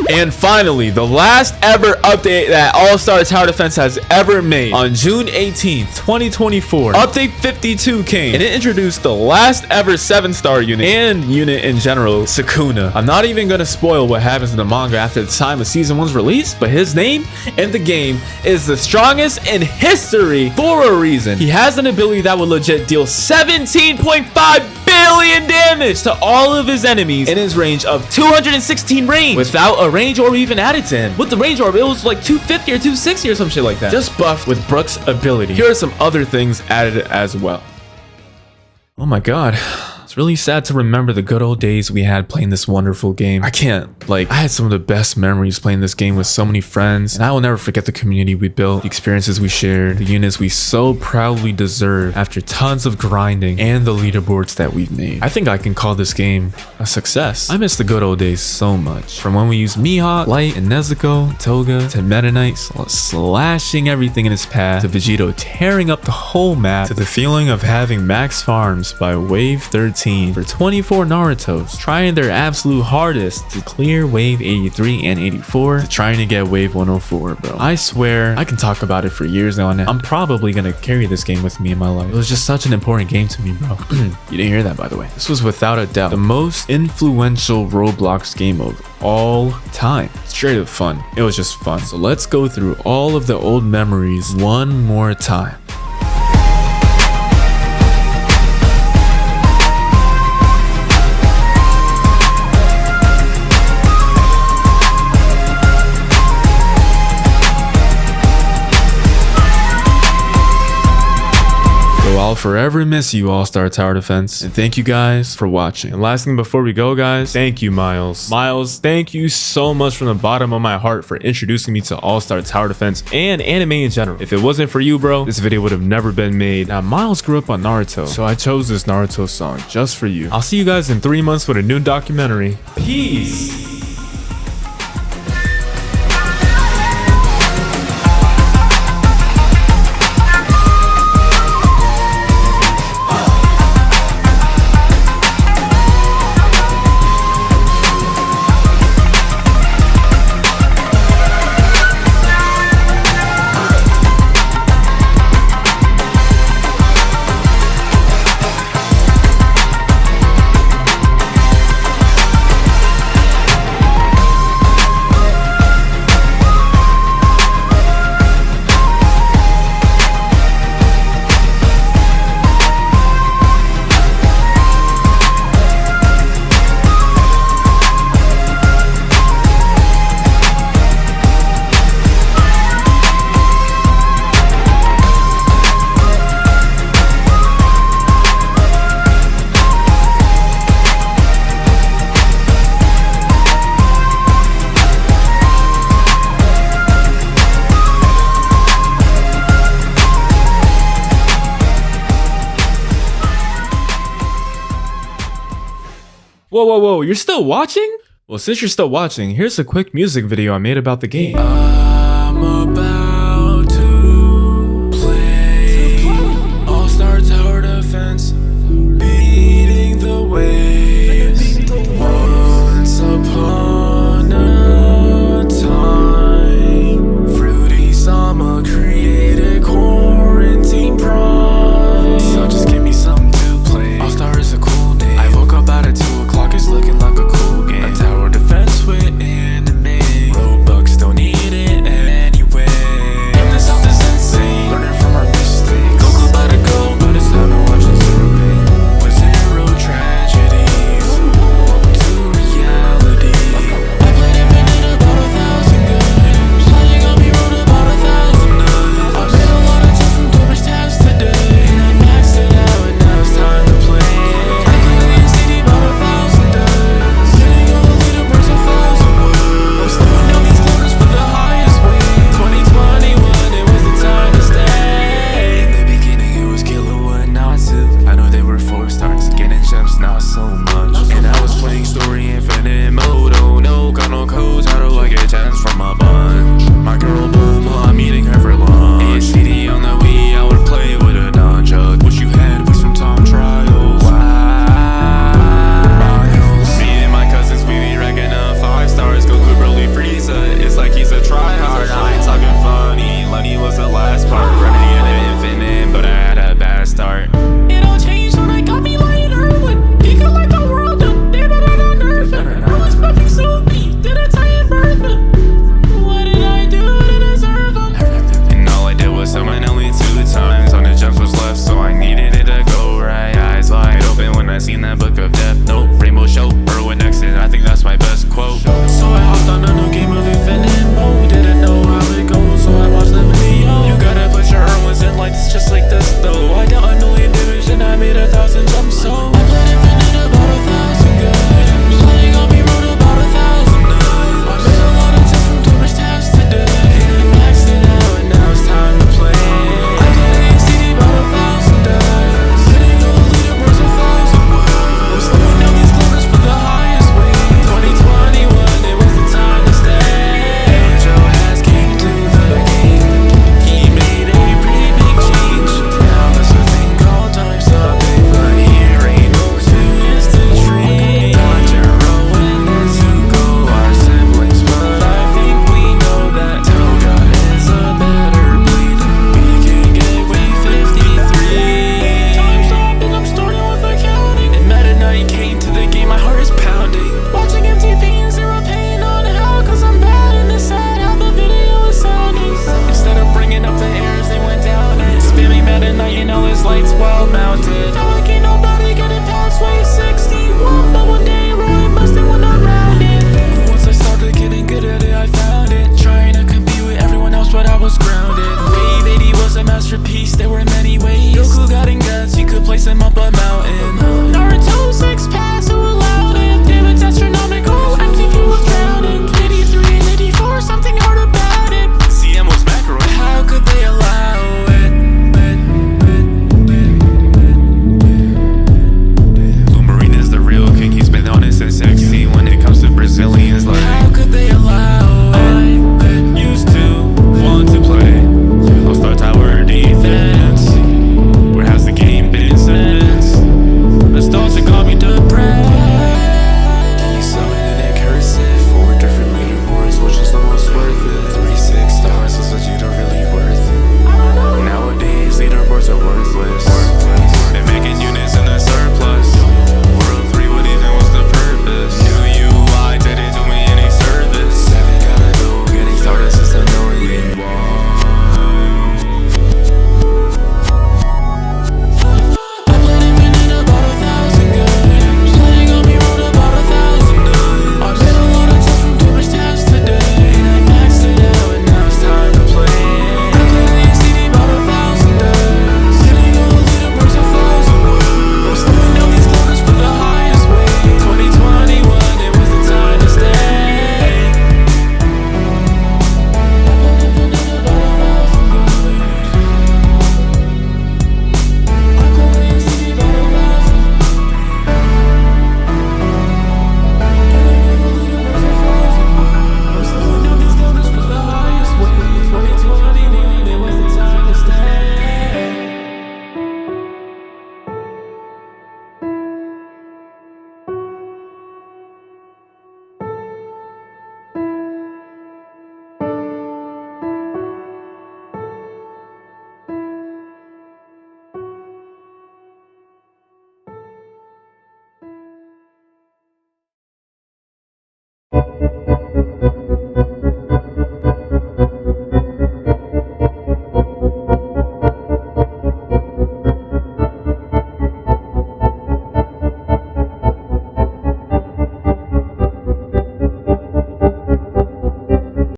And finally, the last ever update that All-Star Tower Defense has ever made. On June 18th, 2024, Update 52 came, and it introduced the last ever 7-star unit and unit in general, Sukuna. I'm not even gonna spoil what happens in the manga after the time of Season 1's release, but his name in the game is the strongest in history for a reason. He has an ability that will legit deal 17.5 billion damage to all of his enemies in his range of 216 range without a range orb even added to him. With the range orb, it was like 250 or 260 or some shit like that. Just buffed with Brook's ability. Here are some other things added as well. Oh my god. It's really sad to remember the good old days we had playing this wonderful game. I had some of the best memories playing this game with so many friends, and I will never forget the community we built, the experiences we shared, the units we so proudly deserve after tons of grinding, and the leaderboards that we've made. I think I can call this game a success. I miss the good old days so much. From when we used Mihawk, Light, and Nezuko, Toga, to Meta Knight slashing everything in its path, to Vegito tearing up the whole map, to the feeling of having max farms by wave 13 for 24 Narutos, trying their absolute hardest to clear wave 83 and 84, to trying to get wave 104, bro. I swear, I can talk about it for years now, and I'm probably gonna carry this game with me in my life. It was just such an important game to me, bro. You didn't hear that, by the way. This was without a doubt the most influential Roblox game of all time. Straight up fun. It was just fun. So let's go through all of the old memories one more time. I'll I'll forever miss you, All-Star Tower Defense. And thank you guys for watching. And last thing before we go, guys, thank you, Myles. Myles, thank you so much from the bottom of my heart for introducing me to All-Star Tower Defense and anime in general. If it wasn't for you, bro, this video would have never been made. Now, Myles grew up on Naruto, so I chose this Naruto song just for you. I'll see you guys in 3 months with a new documentary. Peace! Whoa, you're still watching? Well, since you're still watching, here's a quick music video I made about the game.